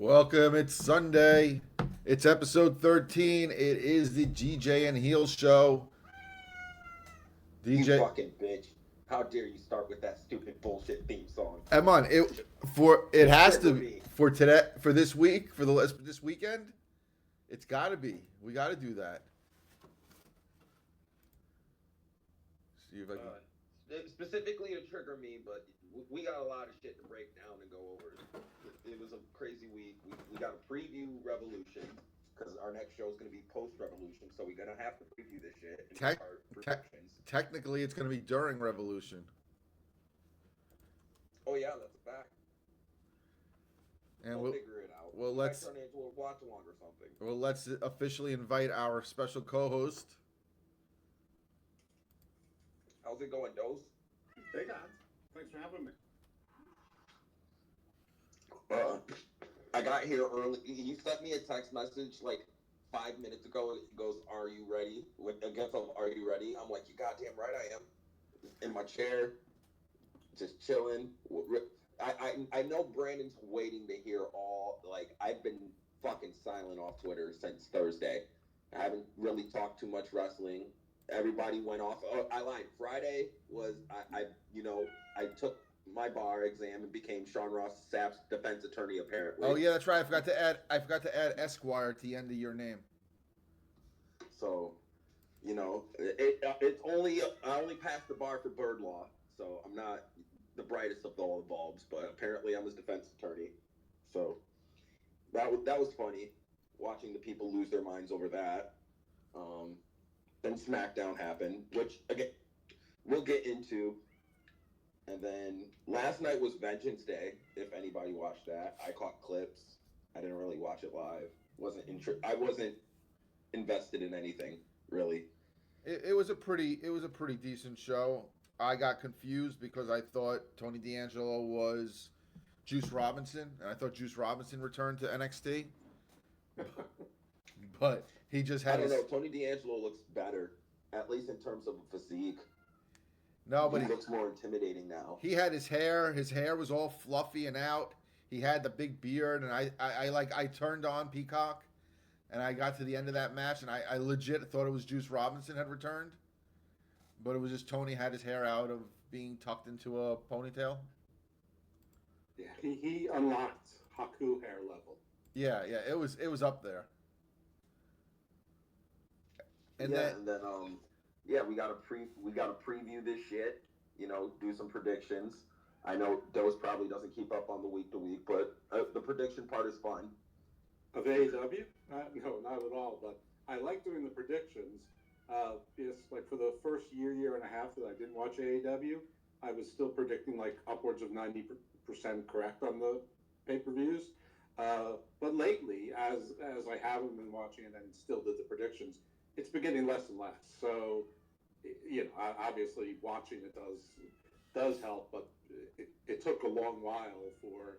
Welcome. It's Sunday. It's episode 13. It is the GJ and Heel show. You DJ, fucking bitch. How dare you start with that stupid bullshit theme song? come on. It has Trigger to me. for today, for this week, for this weekend. It's got to be. We got to do that. See if I can. Specifically to trigger me, but we got a lot of shit to break down and go over. It was a crazy week. We got to preview Revolution because our next show is going to be post Revolution, so we're going to have to preview this shit and Tech- make our tech- predictions. Technically, it's going to be during Revolution. Oh yeah, that's a fact. And we'll figure it out. well, Might let's turn into a watch along or something. well let's officially invite our special co-host. How's it going, Dose? Hey guys, thanks for having me. I got here early. He sent me a text message like 5 minutes ago. He goes, "Are you ready?" With a gif of "Are you ready?" I'm like, "You goddamn right I am." In my chair, just chilling. I know Brandon's waiting to hear all. Like, I've been fucking silent off Twitter since Thursday. I haven't really talked too much wrestling. Everybody went off. Oh, I lied. Friday was I took my bar exam and became Sean Ross Sapp's defense attorney. Apparently. Oh yeah, that's right. I forgot to add Esquire at the end of your name. So, it's only I only passed the bar for bird law, so I'm not the brightest of all the bulbs, but apparently I'm his defense attorney. So that was funny, watching the people lose their minds over that. Then SmackDown happened, which again we'll get into. And then last night was Vengeance Day. If anybody watched that, I caught clips. I didn't really watch it live. I wasn't invested in anything really. It was a pretty decent show. I got confused because I thought Tony D'Angelo was Juice Robinson, and I thought Juice Robinson returned to NXT. But he just had I don't know. Tony D'Angelo looks better, at least in terms of physique. No, but he looks more intimidating now. He had his hair. His hair was all fluffy and out. He had the big beard, and I turned on Peacock, and I got to the end of that match, and I legit thought it was Juice Robinson had returned, but it was just Tony had his hair out of being tucked into a ponytail. Yeah, he unlocked Haku hair level. Yeah, it was up there. And then we got to preview this shit. Do some predictions. I know Dose probably doesn't keep up on the week to week, but the prediction part is fun. Of AEW? No, not at all. But I like doing the predictions. Because like for the first year and a half that I didn't watch AEW, I was still predicting like upwards of 90% correct on the pay-per-views. But lately, as I haven't been watching it and still did the predictions, it's been getting less and less. So, obviously watching it does help, but it took a long while for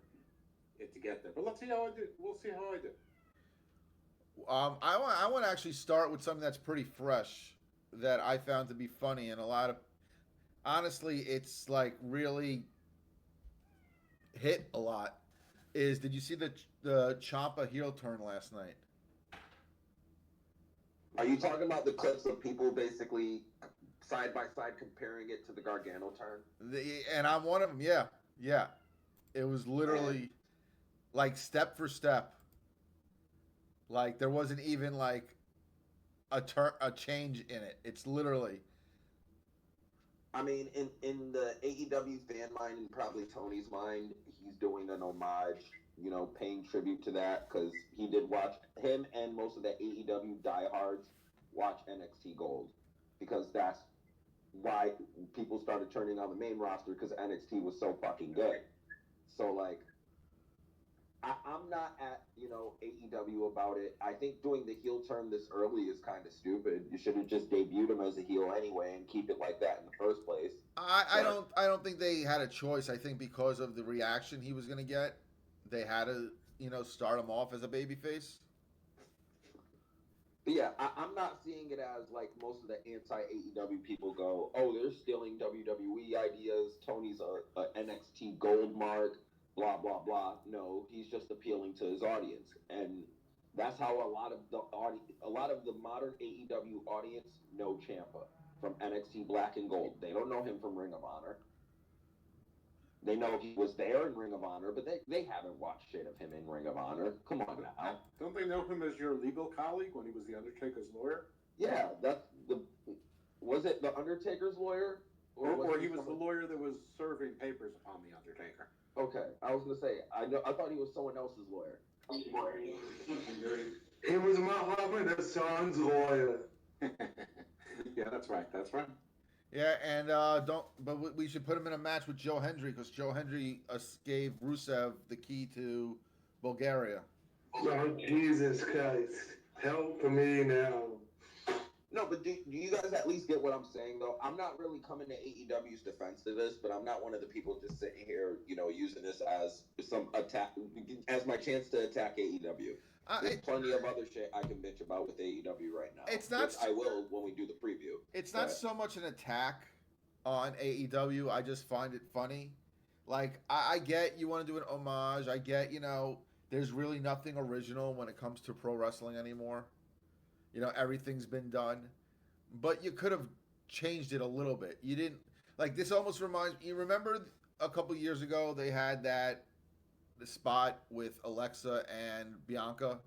it to get there. But let's see how I do. We'll see how I do. I want to actually start with something that's pretty fresh that I found to be funny, and honestly, it's like really hit a lot. Did you see the Ciampa heel turn last night? Are you talking about the clips of people basically side by side comparing it to the Gargano turn? And I'm one of them. Yeah. It was literally like step for step. Like there wasn't even like a change in it. It's literally. I mean, in the AEW fan mind and probably Tony's mind, he's doing an homage, paying tribute to that because he did watch him and most of the AEW diehards watch NXT Gold because that's why people started turning on the main roster because NXT was so fucking good. So like, I'm not at AEW about it. I think doing the heel turn this early is kind of stupid. You should have just debuted him as a heel anyway and keep it like that in the first place. I don't think they had a choice. I think because of the reaction he was going to get, they had to start him off as a babyface. But yeah, I'm not seeing it as like most of the anti-AEW people go, oh, they're stealing WWE ideas. Tony's a NXT gold mark. blah blah blah. No, he's just appealing to his audience, and that's how a lot of the modern AEW audience know Champa from NXT Black and Gold. They don't know him from Ring of Honor. They know he was there in Ring of Honor, but they haven't watched shit of him in Ring of Honor. Come on now. Don't they know him as your legal colleague when he was the Undertaker's lawyer? Yeah, that's the. Was it the Undertaker's lawyer, or he was the lawyer that was serving papers upon the Undertaker? Okay, I was gonna say I thought he was someone else's lawyer. He was Muhammad Hassan's lawyer. Yeah, that's right. That's right. Yeah, and but we should put him in a match with Joe Hendry because Joe Hendry gave Rusev the key to Bulgaria. Oh, Jesus Christ. Help me now. No, but do you guys at least get what I'm saying, though? I'm not really coming to AEW's defense to this, but I'm not one of the people just sitting here, using this as some attack, as my chance to attack AEW. There's plenty of other shit I can bitch about with AEW right now. It's not. I will when we do the preview. It's not so much an attack on AEW. I just find it funny. Like I get you want to do an homage. I get there's really nothing original when it comes to pro wrestling anymore. Everything's been done, but you could have changed it a little bit. You didn't like this. Almost reminds you. Remember a couple years ago they had the spot with Alexa and Bianca,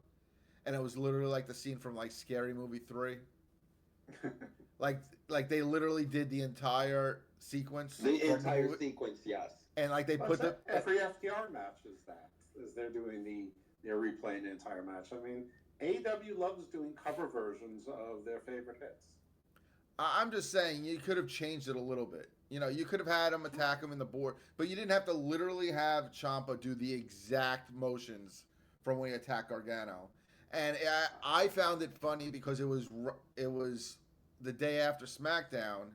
and it was literally like the scene from like Scary Movie 3. like they literally did the entire sequence. The entire sequence, yes. And like they put every FTR match is they're doing they're replaying the entire match. I mean, AEW loves doing cover versions of their favorite hits. I'm just saying you could have changed it a little bit. You could have had him attack him in the board, but you didn't have to literally have Ciampa do the exact motions from when he attacked Gargano. And I found it funny because it was the day after SmackDown,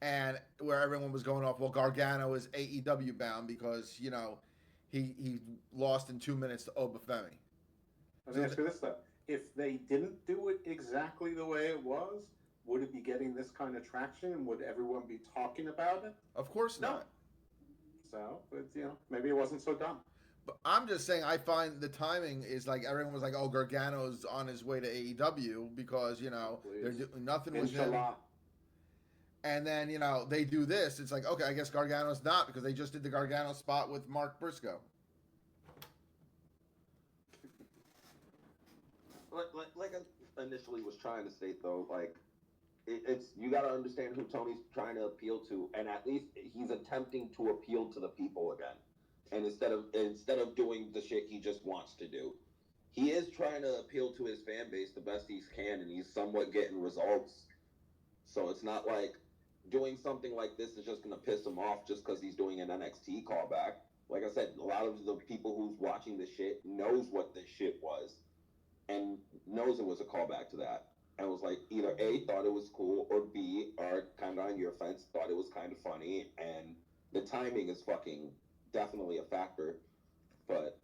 and where everyone was going off. Well, Gargano is AEW bound because he lost in 2 minutes to Obafemi. Let me ask you this though: if they didn't do it exactly the way it was, would it be getting this kind of traction, and would everyone be talking about it? Of course not. So, but, maybe it wasn't so dumb. But I'm just saying, I find the timing is like everyone was like, "Oh, Gargano's on his way to AEW because they're doing nothing with him." And then they do this. It's like, okay, I guess Gargano's not because they just did the Gargano spot with Mark Briscoe. Like I initially was trying to state though, like it's you got to understand who Tony's trying to appeal to, and at least he's attempting to appeal to the people again. And instead of doing the shit he just wants to do, he is trying to appeal to his fan base the best he can, and he's somewhat getting results. So it's not like doing something like this is just gonna piss him off just because he's doing an NXT callback. Like I said, a lot of the people who's watching this shit knows what this shit was, and knows it was a callback to that. And was like, either A, thought it was cool, or B, are kind of on your fence, thought it was kind of funny, and the timing is fucking definitely a factor. But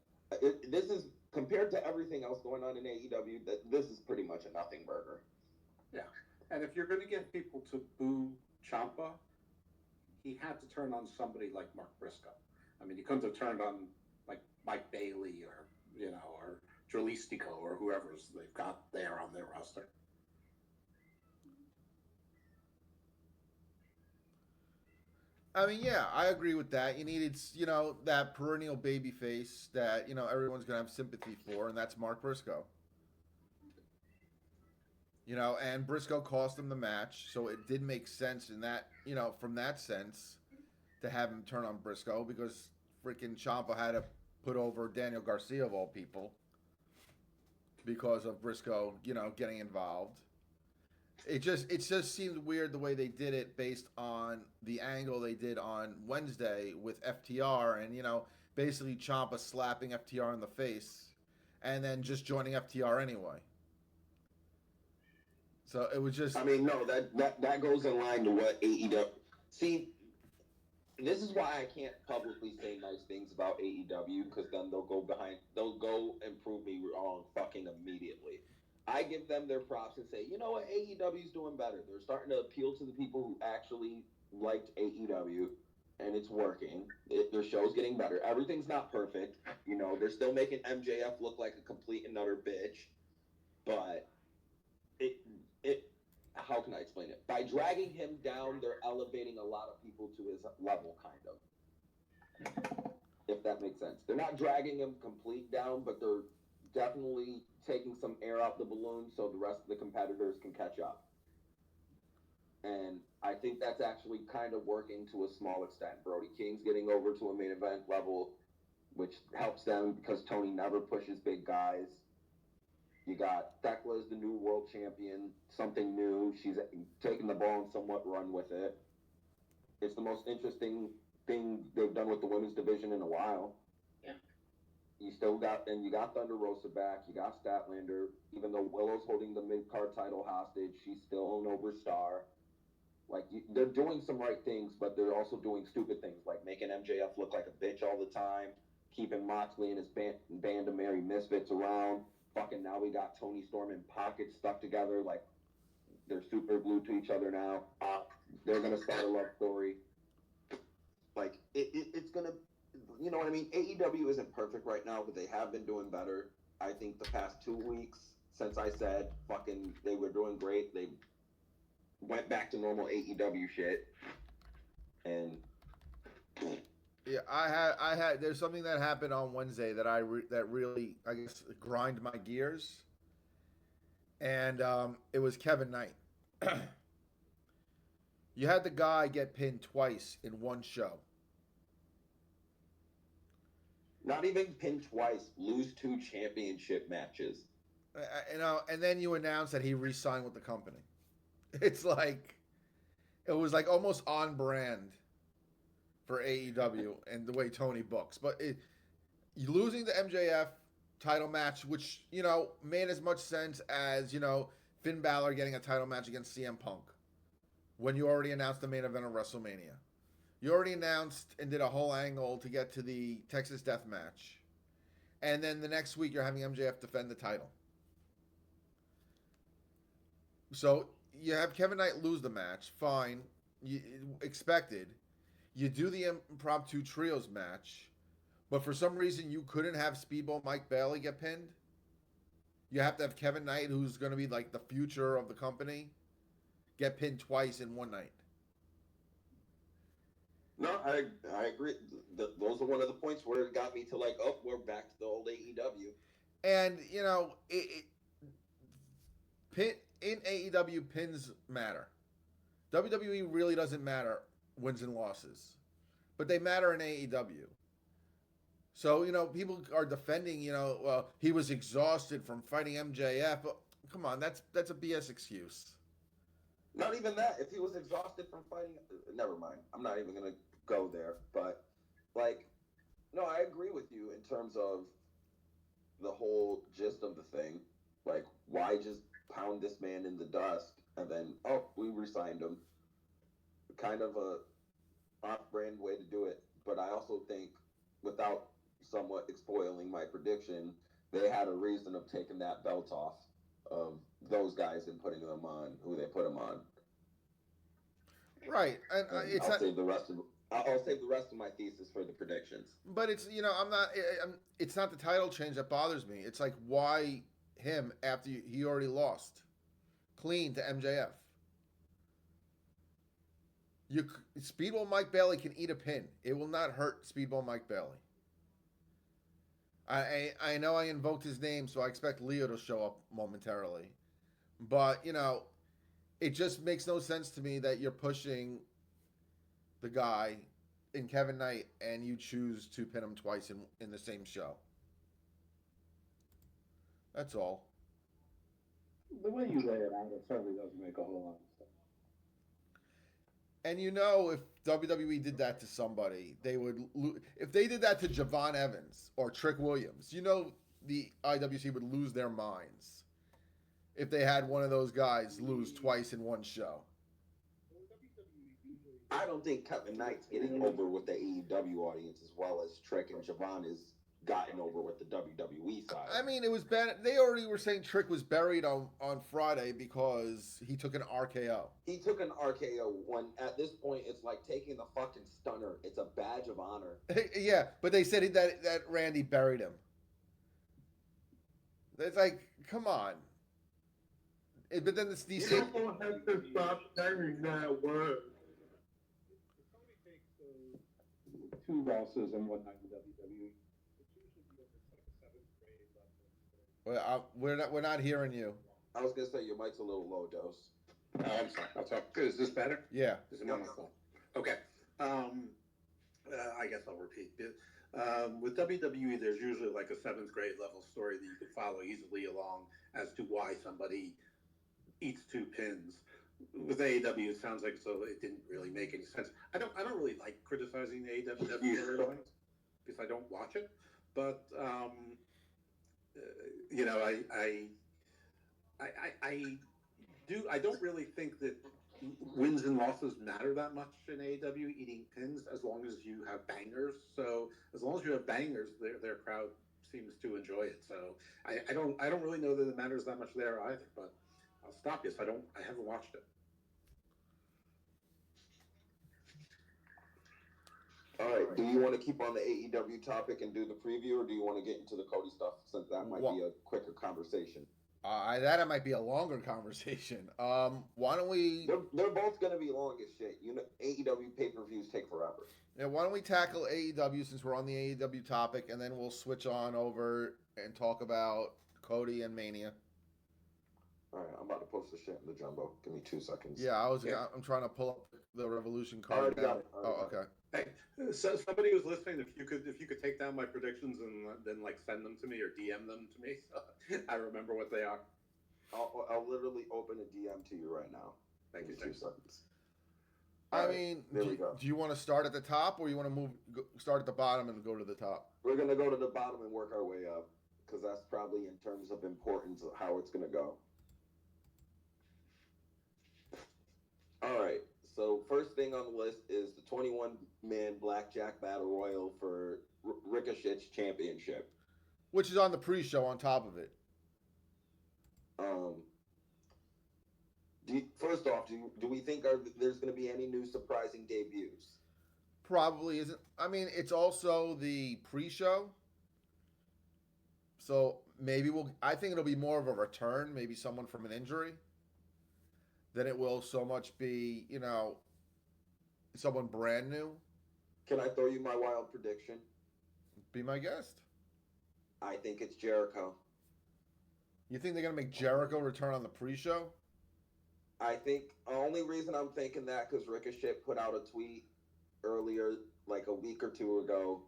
this is, compared to everything else going on in AEW, this is pretty much a nothing burger. Yeah. And if you're going to get people to boo Ciampa, he had to turn on somebody like Mark Briscoe. I mean, he couldn't have turned on like Mike Bailey or Jalistico or whoever's they've got there on their roster. I mean, yeah, I agree with that. You needed, that perennial baby face that, everyone's going to have sympathy for, and that's Mark Briscoe. And Briscoe cost him the match, so it did make sense in that, from that sense, to have him turn on Briscoe, because freaking Ciampa had to put over Daniel Garcia of all people because of Briscoe, getting involved. It just seemed weird the way they did it based on the angle they did on Wednesday with FTR and, basically Ciampa slapping FTR in the face and then just joining FTR anyway. So it was just... I mean, no, that goes in line to what AEW... See, this is why I can't publicly say nice things about AEW, because then they'll go and prove me wrong fucking immediately. I give them their props and say, you know what, AEW's doing better. They're starting to appeal to the people who actually liked AEW. and it's working. Their show's getting better. Everything's not perfect. You know, they're still making MJF look like a complete and utter bitch, but it it how can I explain it? By dragging him down, they're elevating a lot of people to his level, kind of. If that makes sense. They're not dragging him complete down, but they're definitely taking some air out the balloon so the rest of the competitors can catch up. And I think that's actually kind of working to a small extent. Brody King's getting over to a main event level, which helps them because Tony never pushes big guys. You got Thekla as the new world champion, something new. She's taking the ball and somewhat run with it. It's the most interesting thing they've done with the women's division in a while. Yeah. You got Thunder Rosa back. You got Statlander. Even though Willow's holding the mid card title hostage, she's still an overstar. Like they're doing some right things, but they're also doing stupid things like making MJF look like a bitch all the time, keeping Moxley and his band of merry misfits around. Fucking now we got Tony Storm and Pocket stuck together like they're super glued to each other now. They're gonna start a love story. Like it's gonna, you know what I mean? AEW isn't perfect right now, but they have been doing better. I think the past 2 weeks since I said fucking they were doing great, they went back to normal AEW shit. And Yeah, I had. There's something that happened on Wednesday that that really, I guess, grind my gears, and it was Kevin Knight. You had the guy get pinned twice in one show. not even pinned twice, lose 2 championship matches. You know, and then you announce that he re-signed with the company. It's like it was like almost on brand for AEW and the way Tony books. But losing the MJF title match, which, you know, made as much sense as, you know, Finn Balor getting a title match against CM Punk when you already announced the main event of WrestleMania. You already announced and did a whole angle to get to the Texas Death Match. And then the next week you're having MJF defend the title. So you have Kevin Knight lose the match, fine, expected. You do the impromptu trios match, but for some reason you couldn't have Speedball Mike Bailey get pinned. You have to have Kevin Knight, who's going to be like the future of the company, get pinned twice in one night. No, I agree. Those are one of the points where it got me to like, oh, we're back to the old AEW. And, you know, in AEW, pins matter. WWE really doesn't matter wins and losses, but they matter in AEW. So, you know, people are defending, you know, well, he was exhausted from fighting MJF. But come on, that's a BS excuse. Not even that. If he was exhausted from fighting, never mind. I'm not even gonna go there. But like, no, I agree with you in terms of the whole gist of the thing. Like, why just pound this man in the dust and then, oh, we re-signed him? Kind of a off-brand way to do it. But I also think, without somewhat spoiling my prediction, they had a reason of taking that belt off of those guys and putting them on who they put them on. Right, and it's I'll save the rest of my thesis for the predictions. But it's, you know, it's not the title change that bothers me. It's like, why him after he already lost clean to MJF? Speedball Mike Bailey can eat a pin. It will not hurt Speedball Mike Bailey. I know I invoked his name, so I expect Leo to show up momentarily. But, you know, it just makes no sense to me that you're pushing the guy in Kevin Knight and you choose to pin him twice in the same show. That's all. The way you lay it out, it certainly doesn't make a whole lot of sense. And you know, if WWE did that to somebody, they would. If they did that to Javon Evans or Trick Williams, you know, the IWC would lose their minds if they had one of those guys lose twice in one show. I don't think Kevin Knight's getting over with the AEW audience as well as Trick and Javon is gotten over with the WWE side. I mean, it was bad. They already were saying Trick was buried on Friday because he took an RKO. He took an RKO when at this point it's like taking the fucking stunner. It's a badge of honor. Yeah, but they said that Randy buried him. It's like, come on. But then these You don't have to stop saying that word. Two losses and one night in WWE. Well, we're not hearing you. I was gonna say your mic's a little low, Dose. Oh, I'm sorry. I'll talk. Is this better? Yeah. Is it on my phone? Okay. I guess I'll repeat. With WWE, there's usually like a seventh grade level story that you can follow easily along as to why somebody eats two pins. With AEW, it sounds like so it didn't really make any sense. I don't really like criticizing the AEW storyline because I don't watch it, but you know, I don't really think that wins and losses matter that much in AEW eating pins as long as you have bangers. So as long as you have bangers, their crowd seems to enjoy it. So I don't really know that it matters that much there either, but I'll stop you if I haven't watched it. All right. Do you want to keep on the AEW topic and do the preview, or do you want to get into the Cody stuff since that might be a quicker conversation? That might be a longer conversation. Why don't we? They're both gonna be long as shit. You know, AEW pay-per-views take forever. Yeah. Why don't we tackle AEW since we're on the AEW topic, and then we'll switch on over and talk about Cody and Mania. All right, I'm about to post the shit in the jumbo. Give me 2 seconds. Yeah, I'm trying to pull up the Revolution card. Already got it. Okay. Hey, so somebody who's listening, if you could take down my predictions and then like send them to me or DM them to me, so I remember what they are. I'll literally open a DM to you right now. Thank you. 2 seconds. I mean, there we go. Do you want to start at the top, or you want to start at the bottom and go to the top? We're gonna go to the bottom and work our way up because that's probably in terms of importance of how it's gonna go. All right. So first thing on the list is the 21-man Blackjack Battle Royal for Ricochet's championship, which is on the pre-show on top of it. First off, do we think there's going to be any new surprising debuts? Probably isn't. I mean, it's also the pre-show, so maybe I think it'll be more of a return, maybe someone from an injury, than it will so much be, someone brand new. Can I throw you my wild prediction? Be my guest. I think it's Jericho. You think they're going to make Jericho return on the pre-show? I think the only reason I'm thinking that because Ricochet put out a tweet earlier, like a week or two ago,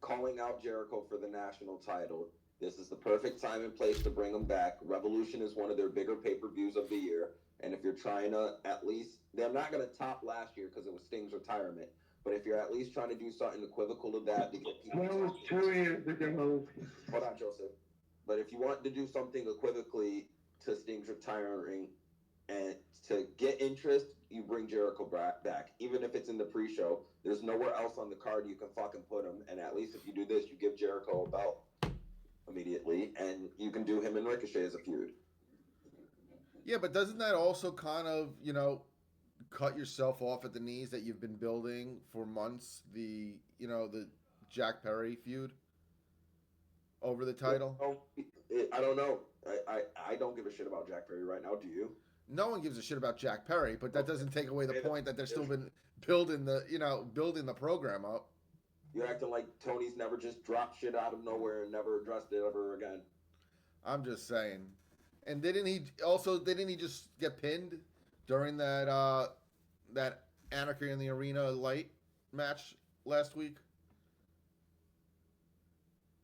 calling out Jericho for the national title. This is the perfect time and place to bring him back. Revolution is one of their bigger pay-per-views of the year. And if you're trying to at least, they're not going to top last year because it was Sting's retirement. But if you're at least trying to do something equivocal to that to get people. That was 2 years ago. Hold on, Joseph. But if you want to do something equivocally to Sting's retiring and to get interest, you bring Jericho back. Even if it's in the pre-show, there's nowhere else on the card you can fucking put him. And at least if you do this, you give Jericho a belt immediately, and you can do him and Ricochet as a feud. Yeah, but doesn't that also kind of, cut yourself off at the knees that you've been building for months? The Jack Perry feud over the title. I don't know. I don't give a shit about Jack Perry right now. Do you? No one gives a shit about Jack Perry, but that doesn't take away the point that they've still been building the program up. You're acting like Tony's never just dropped shit out of nowhere and never addressed it ever again. I'm just saying. And didn't he just get pinned during that Anarchy in the Arena light match last week?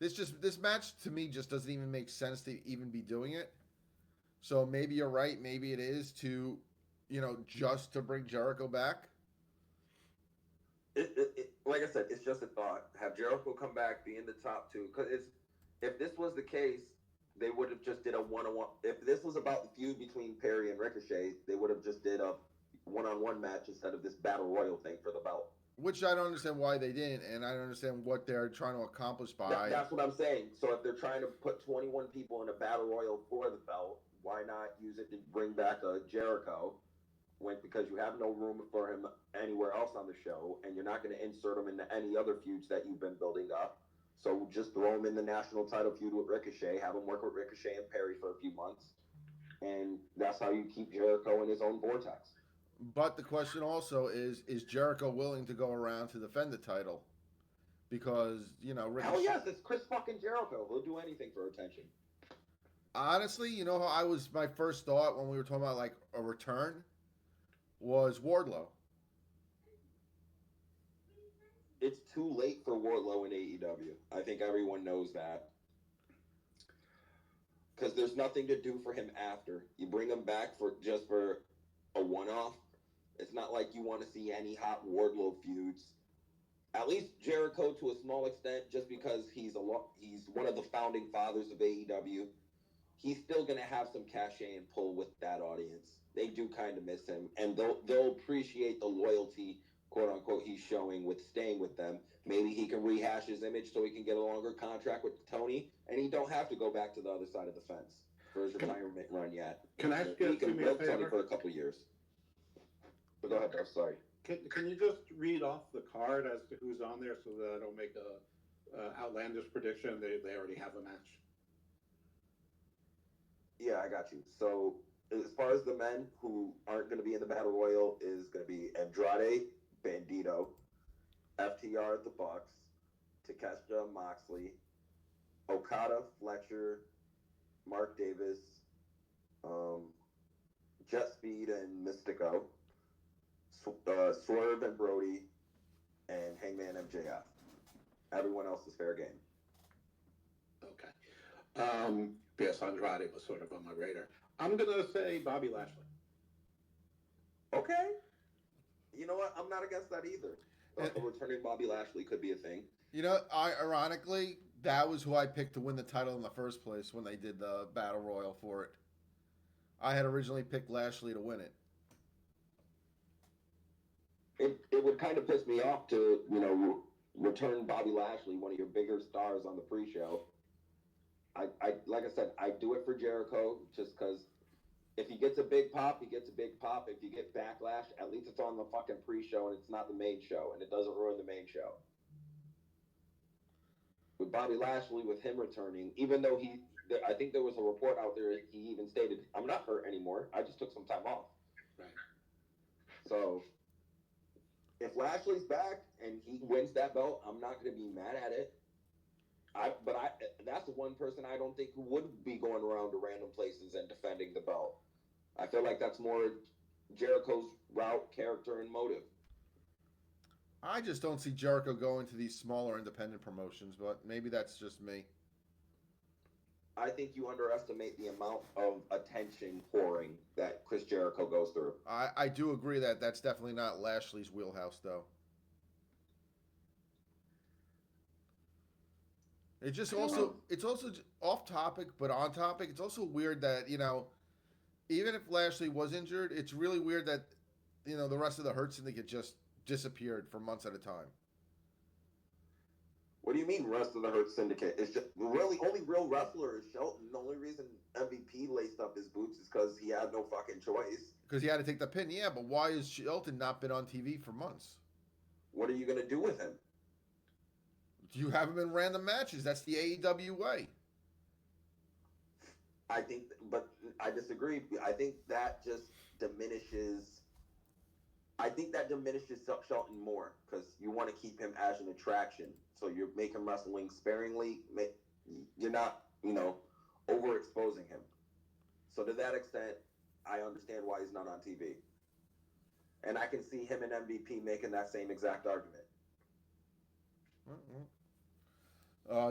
This match to me just doesn't even make sense to even be doing it. So maybe you're right. Maybe it is to, just to bring Jericho back. Like I said, it's just a thought. Have Jericho come back, be in the top two. Because if this was the case, they would have just did a one-on-one. If this was about the feud between Perry and Ricochet, they would have just did a one-on-one match instead of this battle royal thing for the belt. which I don't understand why they didn't, and I don't understand what they're trying to accomplish by. That's what I'm saying. So if they're trying to put 21 people in a battle royal for the belt, why not use it to bring back a Jericho? Because you have no room for him anywhere else on the show, and you're not going to insert him into any other feuds that you've been building up. So just throw him in the national title feud with Ricochet, have him work with Ricochet and Perry for a few months, and that's how you keep Jericho in his own vortex. But the question also is Jericho willing to go around to defend the title? Because, Ricochet. Hell yes, it's Chris fucking Jericho. He'll do anything for attention. Honestly, you know how my first thought when we were talking about like a return was Wardlow. It's too late for Wardlow in AEW. I think everyone knows that. Because there's nothing to do for him after. You bring him back for a one-off. It's not like you want to see any hot Wardlow feuds. At least Jericho to a small extent, just because he's one of the founding fathers of AEW. He's still going to have some cachet and pull with that audience. They do kind of miss him, and they'll appreciate the loyalty, quote unquote, he's showing with staying with them. Maybe he can rehash his image so he can get a longer contract with Tony, and he don't have to go back to the other side of the fence for his retirement run yet. Can I ask you He to do can me a milk Tony favor? for a couple of years. But go ahead, Dave. Sorry. Can you just read off the card as to who's on there so that I don't make a outlandish prediction? They already have a match. Yeah, I got you. So as far as the men who aren't going to be in the Battle Royal is going to be Andrade, Bandito, FTR, the Bucks, Takeshita, Moxley, Okada, Fletcher, Mark Davis, Jet Speed and Mystico, Swerve and Brody, and Hangman MJF. Everyone else is fair game. Okay. Yes, Andrade was sort of on my radar. I'm going to say Bobby Lashley. Okay. You know what? I'm not against that either. Returning Bobby Lashley could be a thing. Ironically, that was who I picked to win the title in the first place when they did the Battle Royal for it. I had originally picked Lashley to win it. It would kind of piss me off to, return Bobby Lashley, one of your bigger stars on the pre-show. I like I said, I do it for Jericho just because if he gets a big pop, he gets a big pop. If you get backlash, at least it's on the fucking pre-show and it's not the main show, and it doesn't ruin the main show. With Bobby Lashley, with him returning, even though I think there was a report out there, he even stated, I'm not hurt anymore. I just took some time off. Right. So if Lashley's back and he wins that belt, I'm not going to be mad at it. That's the one person I don't think who would be going around to random places and defending the belt. I feel like that's more Jericho's route, character, and motive. I just don't see Jericho going to these smaller independent promotions, but maybe that's just me. I think you underestimate the amount of attention pouring that Chris Jericho goes through. I do agree that that's definitely not Lashley's wheelhouse, though. It's also off topic, but on topic. It's also weird that, even if Lashley was injured, it's really weird that, the rest of the Hurt Syndicate just disappeared for months at a time. What do you mean, rest of the Hurt Syndicate? It's just really only real wrestler is Shelton. The only reason MVP laced up his boots is because he had no fucking choice. Because he had to take the pin, yeah, but why has Shelton not been on TV for months? What are you going to do with him? You have him in random matches. That's the AEW way. But I disagree. I think that just diminishes. I think that diminishes Shelton more because you want to keep him as an attraction. So you make him wrestling sparingly. You're not, overexposing him. So to that extent, I understand why he's not on TV. And I can see him and MVP making that same exact argument.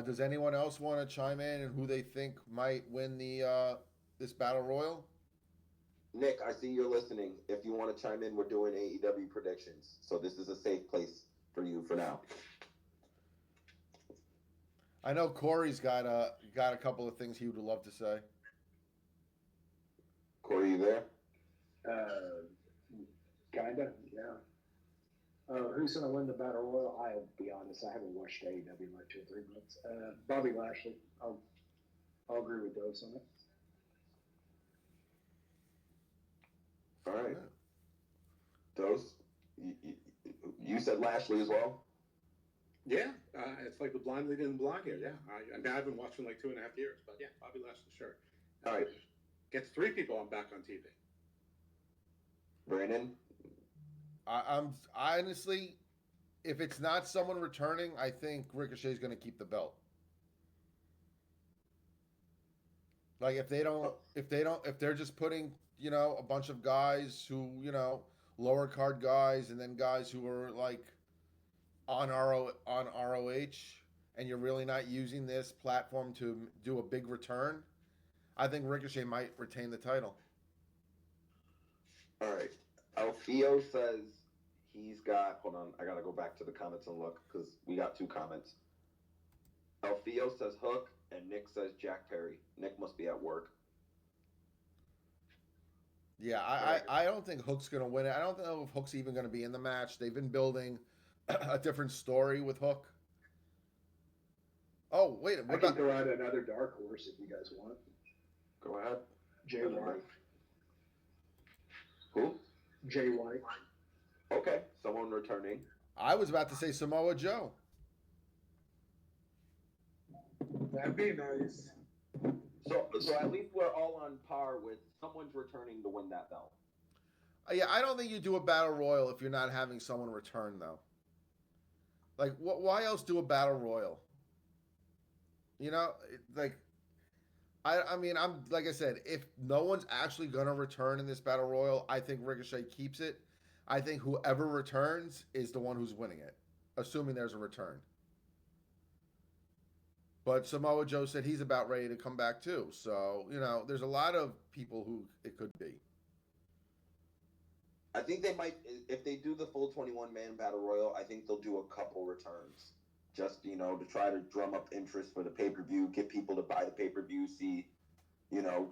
Does anyone else want to chime in and who they think might win the this battle royal? Nick, I see you're listening. If you want to chime in, we're doing AEW predictions, so this is a safe place for you for now. I know Corey's got a couple of things he would love to say. Corey, you there? Kinda, yeah. Who who's going to win the Battle Royal, I'll be honest, I haven't watched AEW in like 2 or 3 months. Bobby Lashley. I'll agree with those on it. All right. Dose, you said Lashley as well? Yeah, it's like the blind leading the blind here. Yeah, I mean, I've been watching like 2.5 years, but yeah, Bobby Lashley, sure. All right. Gets 3 people on back on TV. Brandon? I'm honestly, if it's not someone returning, I think Ricochet's going to keep the belt. Like if they're just putting, a bunch of guys who, lower card guys and then guys who are like on ROH, and you're really not using this platform to do a big return, I think Ricochet might retain the title. All right. Alfio says he's got. Hold on, I gotta go back to the comments and look because we got 2 comments. Alfio says Hook, and Nick says Jack Perry. Nick must be at work. Yeah, I don't think Hook's going to win it. I don't know if Hook's even going to be in the match. They've been building a different story with Hook. Oh, wait. I can throw out another dark horse if you guys want. Go ahead. Jay White. Who? Jay White. Okay, someone returning. I was about to say Samoa Joe. That'd be nice. So at least we're all on par with someone's returning to win that belt. Yeah, I don't think you do a battle royal if you're not having someone return, though. Like, why else do a battle royal? I mean, I'm like I said, if no one's actually gonna return in this battle royal, I think Ricochet keeps it. I think whoever returns is the one who's winning it, assuming there's a return. But Samoa Joe said he's about ready to come back too. So, there's a lot of people who it could be. I think they might, if they do the full 21-man battle royal, I think they'll do a couple returns. Just, to try to drum up interest for the pay-per-view, get people to buy the pay-per-view, see,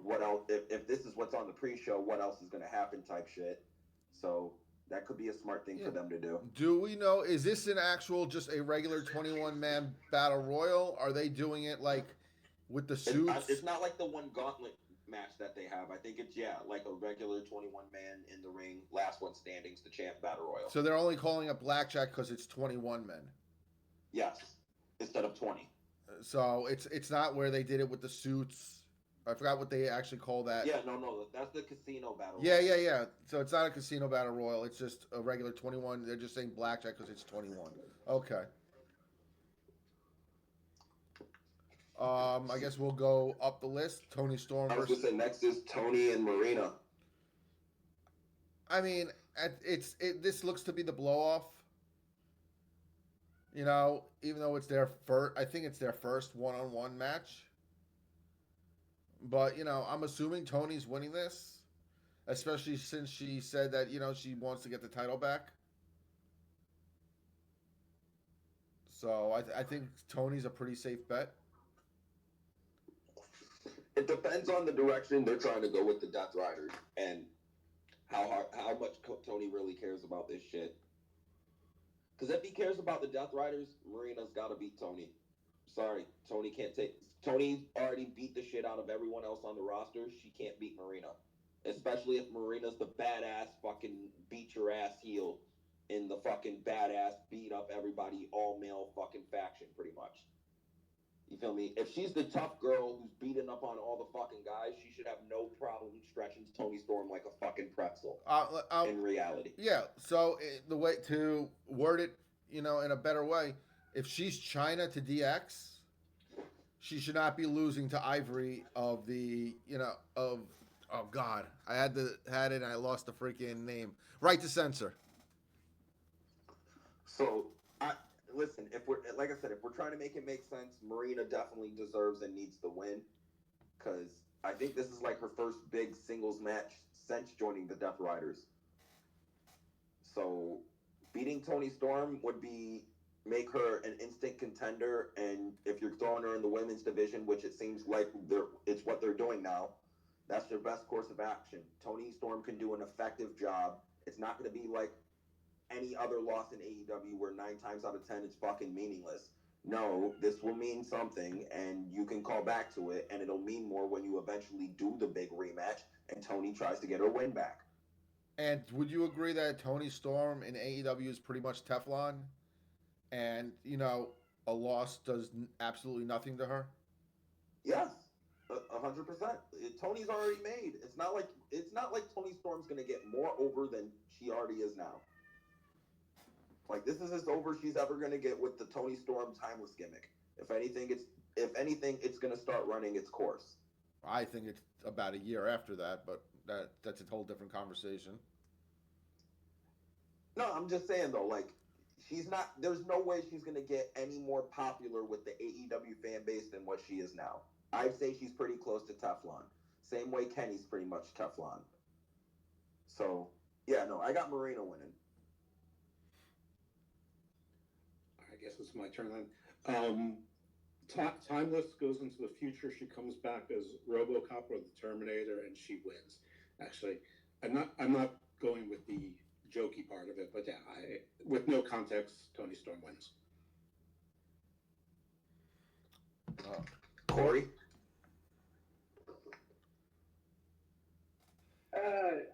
what else, if this is what's on the pre-show, what else is going to happen type shit. So that could be a smart thing for them to do. Do we know, is this an actual, just a regular 21-man battle royal? Are they doing it like with the suits? It's not like the one gauntlet match that they have. I think it's, like a regular 21-man in the ring, last one standing's the champ battle royal. So they're only calling it blackjack because it's 21 men. Yes, instead of 20. So it's not where they did it with the suits. I forgot what they actually call that. Yeah, no, that's the casino battle royal. Yeah. So it's not a casino battle royal. It's just a regular 21. They're just saying blackjack because it's 21. Okay. I guess we'll go up the list. Tony Storm I was going to say next is Tony and Marina. I mean, this looks to be the blow-off. Even though it's their first, I think it's their first one-on-one match. But, I'm assuming Tony's winning this, especially since she said that, she wants to get the title back. So I think Tony's a pretty safe bet. It depends on the direction they're trying to go with the Death Riders and how much Tony really cares about this shit. Because if he cares about the Death Riders, Marina's got to beat Tony. Sorry, Tony can't take... Tony already beat the shit out of everyone else on the roster. She can't beat Marina. Especially if Marina's the badass fucking beat your ass heel in the fucking badass beat up everybody all male fucking faction pretty much. You feel me? If she's the tough girl who's beating up on all the fucking guys, she should have no problem stretching Tony Storm like a fucking pretzel in reality. Yeah, so the way to word it, in a better way, if she's China to DX, she should not be losing to Ivory of the, oh God, I had it and I lost the freaking name. Right to Censor. So, listen, if we're trying to make it make sense, Marina definitely deserves and needs the win. Because I think this is like her first big singles match since joining the Death Riders. So, beating Toni Storm would make her an instant contender, and if you're throwing her in the women's division, which it seems like it's what they're doing now, that's their best course of action. Toni Storm can do an effective job. It's not going to be like any other loss in AEW where 9 times out of 10 it's fucking meaningless. No, this will mean something, and you can call back to it, and it'll mean more when you eventually do the big rematch and Tony tries to get her win back. And would you agree that Tony Storm in AEW is pretty much Teflon? And, a loss does absolutely nothing to her? Yes, 100%. Tony's already made. It's not like Tony Storm's gonna get more over than she already is now. Like, this is as over she's ever gonna get with the Tony Storm timeless gimmick. If anything, it's gonna start running its course. I think it's about a year after that, but that's a whole different conversation. No, I'm just saying though, like, she's not. There's no way she's gonna get any more popular with the AEW fan base than what she is now. I'd say she's pretty close to Teflon. Same way Kenny's pretty much Teflon. So yeah, no, I got Marina winning. I guess it's my turn then. Timeless goes into the future. She comes back as RoboCop or the Terminator, and she wins. Actually, I'm not going with the jokey part of it, but yeah, with no context, Tony Storm wins. Corey?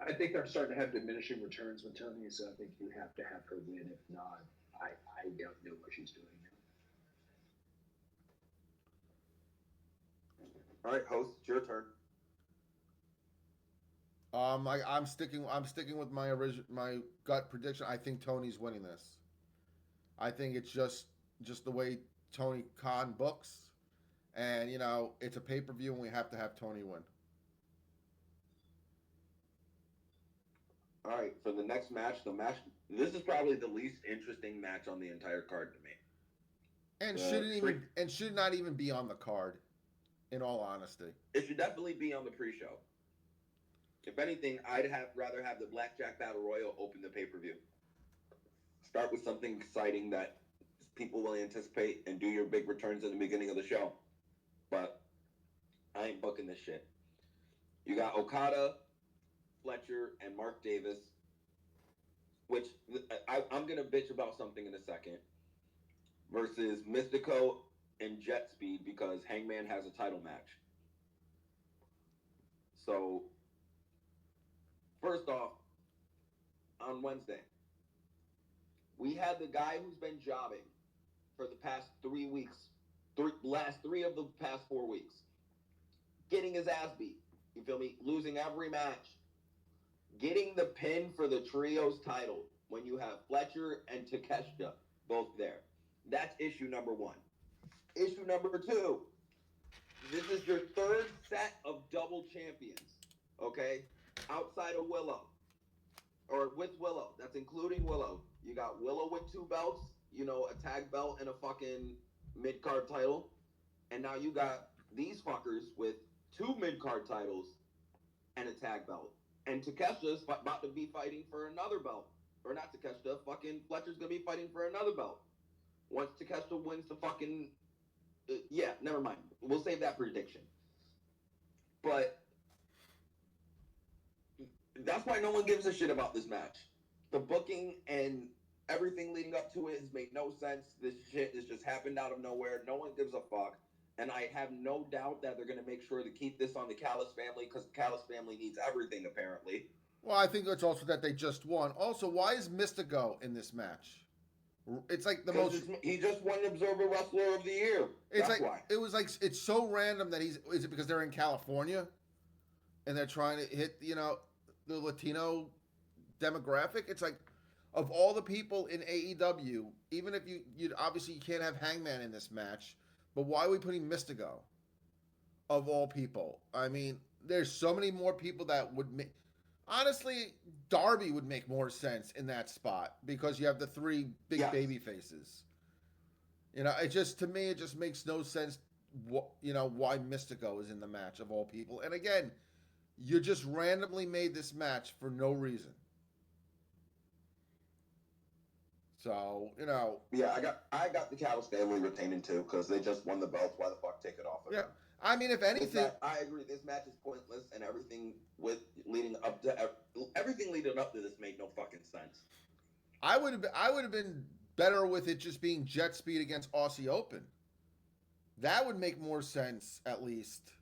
I think they're starting to have diminishing returns with Tony, so I think you have to have her win. If not, I don't know what she's doing now. All right, host, it's your turn. I'm sticking with my gut prediction. I think Tony's winning this. I think it's just the way Tony Khan books, and it's a pay-per-view, and we have to have Tony win. All right, for the next match, this is probably the least interesting match on the entire card to me. And should not even be on the card, in all honesty. It should definitely be on the pre-show. If anything, I'd rather have the Blackjack Battle Royal open the pay-per-view. Start with something exciting that people will anticipate and do your big returns at the beginning of the show. But I ain't booking this shit. You got Okada, Fletcher, and Mark Davis, which I'm going to bitch about something in a second, versus Mystico and Jet Speed because Hangman has a title match. So, first off, on Wednesday, we had the guy who's been jobbing for the past 3 weeks, last 3 of the past 4 weeks, getting his ass beat. You feel me? Losing every match. Getting the pin for the trios title when you have Fletcher and Takeshita both there. That's issue number 1. Issue number 2. This is your 3rd set of double champions, okay? Outside of Willow. Or with Willow. That's including Willow. You got Willow with 2 belts, a tag belt and a fucking mid-card title. And now you got these fuckers with 2 mid-card titles and a tag belt. And Takesha's about to be fighting for another belt. Or not Takeshita, fucking Fletcher's going to be fighting for another belt. Once Takeshita wins the fucking... yeah, never mind. We'll save that prediction. But that's why no one gives a shit about this match. The booking and everything leading up to it has made no sense. This shit has just happened out of nowhere. No one gives a fuck. And I have no doubt that they're going to make sure to keep this on the Callis family because the Callis family needs everything, apparently. Well, I think it's also that they just won. Also, why is Mystico in this match? It's like the most. He just won Observer Wrestler of the Year. It's That's like why. It was like it's so random that he's. Is it because they're in California, and they're trying to hit the Latino demographic? It's like, of all the people in AEW, even if you obviously you can't have Hangman in this match, but why are we putting Mystico? Of all people, I mean, there's so many more people that would make. Honestly, Darby would make more sense in that spot because you have the 3 big baby faces. It just, to me, it just makes no sense. Why Mystico is in the match of all people, and again, you just randomly made this match for no reason. So Yeah, I got the Callis family retaining too because they just won the belts. Why the fuck take it off of them? I mean, if anything, I agree. This match is pointless, and everything leading up to this made no fucking sense. I would have been better with it just being Jet Speed against Aussie Open. That would make more sense, at least,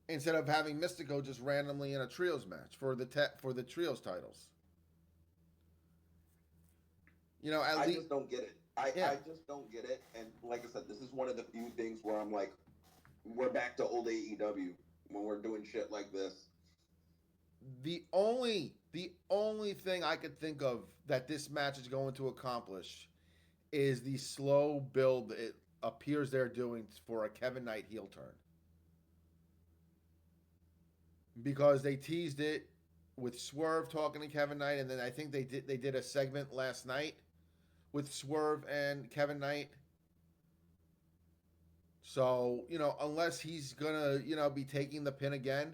instead of having Mystico just randomly in a trios match for the trios titles. You know, at I least just don't get it. yeah. I just don't get it. And like I said, this is one of the few things where I'm like, we're back to old AEW when we're doing shit like this. The only thing I could think of that this match is going to accomplish is the slow build it appears they're doing for a Kevin Knight heel turn. Because they teased it with Swerve talking to Kevin Knight, and then I think they did a segment last night with Swerve and Kevin Knight. So, unless he's gonna, be taking the pin again,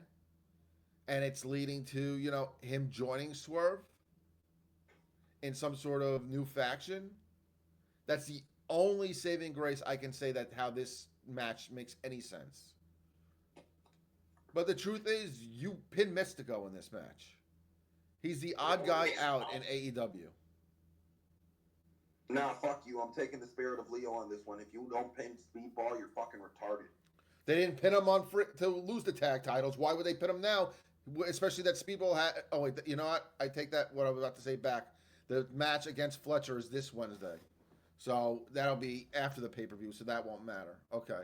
and it's leading to, him joining Swerve in some sort of new faction, that's the only saving grace I can say that how this match makes any sense. But the truth is, you pin Mystico in this match. He's the odd guy out in AEW. Nah, fuck you. I'm taking the spirit of Leo on this one. If you don't pin Speedball, you're fucking retarded. They didn't pin him to lose the tag titles. Why would they pin him now? Especially that Speedball had. Oh wait, you know what? I take that what I was about to say back. The match against Fletcher is this Wednesday, so that'll be after the pay-per-view. So that won't matter. Okay.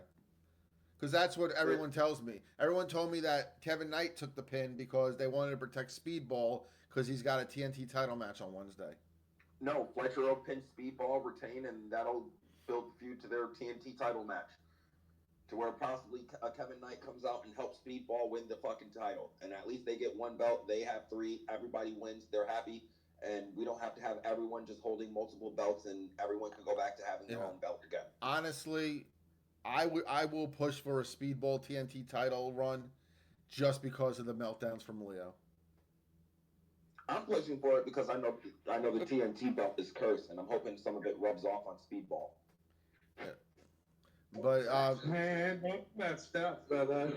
Because that's what everyone tells me. Everyone told me that Kevin Knight took the pin because they wanted to protect Speedball because he's got a TNT title match on Wednesday. No, Fletcher will pin Speedball, retain, and that'll build the feud to their TNT title match. To where possibly Kevin Knight comes out and helps Speedball win the fucking title. And at least they get one belt. They have three. Everybody wins. They're happy. And we don't have to have everyone just holding multiple belts and everyone can go back to having their own belt again. Honestly, I will push for a Speedball TNT title run just because of the meltdowns from Leo. I'm pushing for it because I know the TNT belt is cursed, and I'm hoping some of it rubs off on Speedball. Yeah. But Man, don't messed up, brother.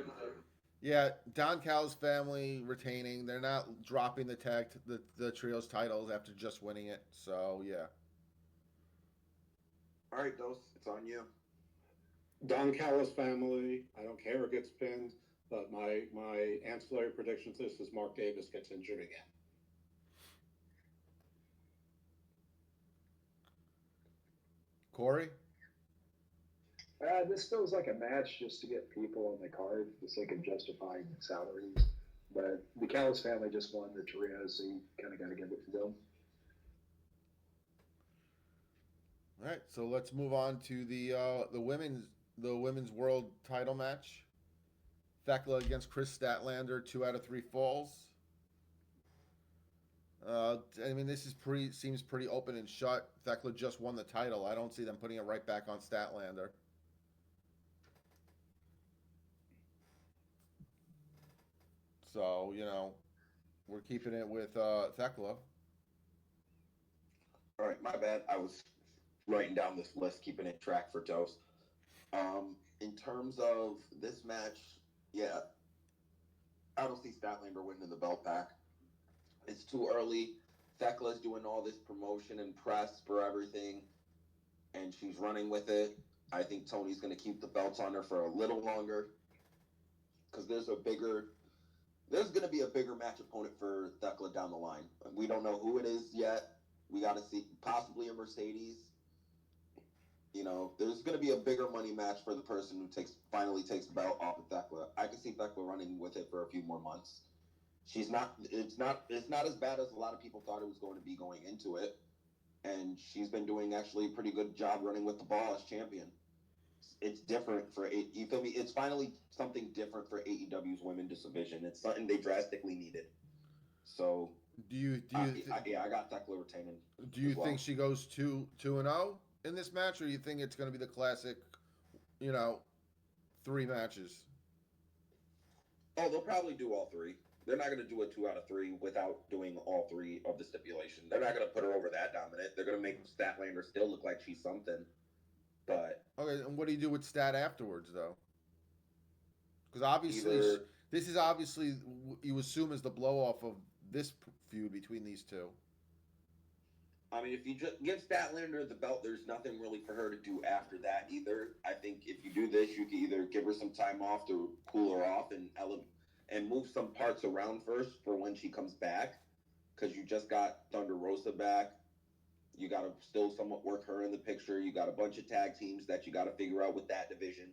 yeah, Don Cal's family retaining. They're not dropping the trios titles after just winning it. So yeah. All right, Dose, it's on you. Don Callis family. I don't care who gets pinned, but my ancillary prediction to this is Mark Davis gets injured again. Corey? This feels like a match just to get people on the card for the sake of justifying salaries. But the Callis family just won the trios, so you kind of got to give it to them. All right, so let's move on to the women's world title match. Thekla against Chris Statlander, 2 out of 3 falls. I mean, this seems pretty open and shut. Thekla just won the title. I don't see them putting it right back on Statlander. So, we're keeping it with Thekla. All right, my bad. I was writing down this list, keeping it track for Dose. In terms of this match, yeah, I don't see Statlander winning the belt back. It's too early. Thekla's doing all this promotion and press for everything, and she's running with it. I think Tony's going to keep the belts on her for a little longer because there's going to be a bigger match opponent for Thekla down the line. We don't know who it is yet. We got to see, possibly a Mercedes. There's going to be a bigger money match for the person who finally takes the belt off of Thekla. I can see Thekla running with it for a few more months. It's not as bad as a lot of people thought it was going to be going into it. And she's been doing actually a pretty good job running with the ball as champion. It's different you feel me? It's finally something different for AEW's women's division. It's something they drastically needed. So I got Thekla retaining. Do you think she goes 2-0 in this match, or do you think it's going to be the classic, 3 matches? Oh, they'll probably do all 3. They're not going to do a 2 out of 3 without doing all 3 of the stipulation. They're not going to put her over that dominant. They're going to make Statlander still look like she's something. But okay, and what do you do with Stat afterwards, though? Because obviously, this is obviously you assume is the blow off of this feud between these two. I mean, if you just give Statlander the belt, there's nothing really for her to do after that either. I think if you do this, you can either give her some time off to cool her off and move some parts around first for when she comes back, because you just got Thunder Rosa back. You got to still somewhat work her in the picture. You got a bunch of tag teams that you got to figure out with that division.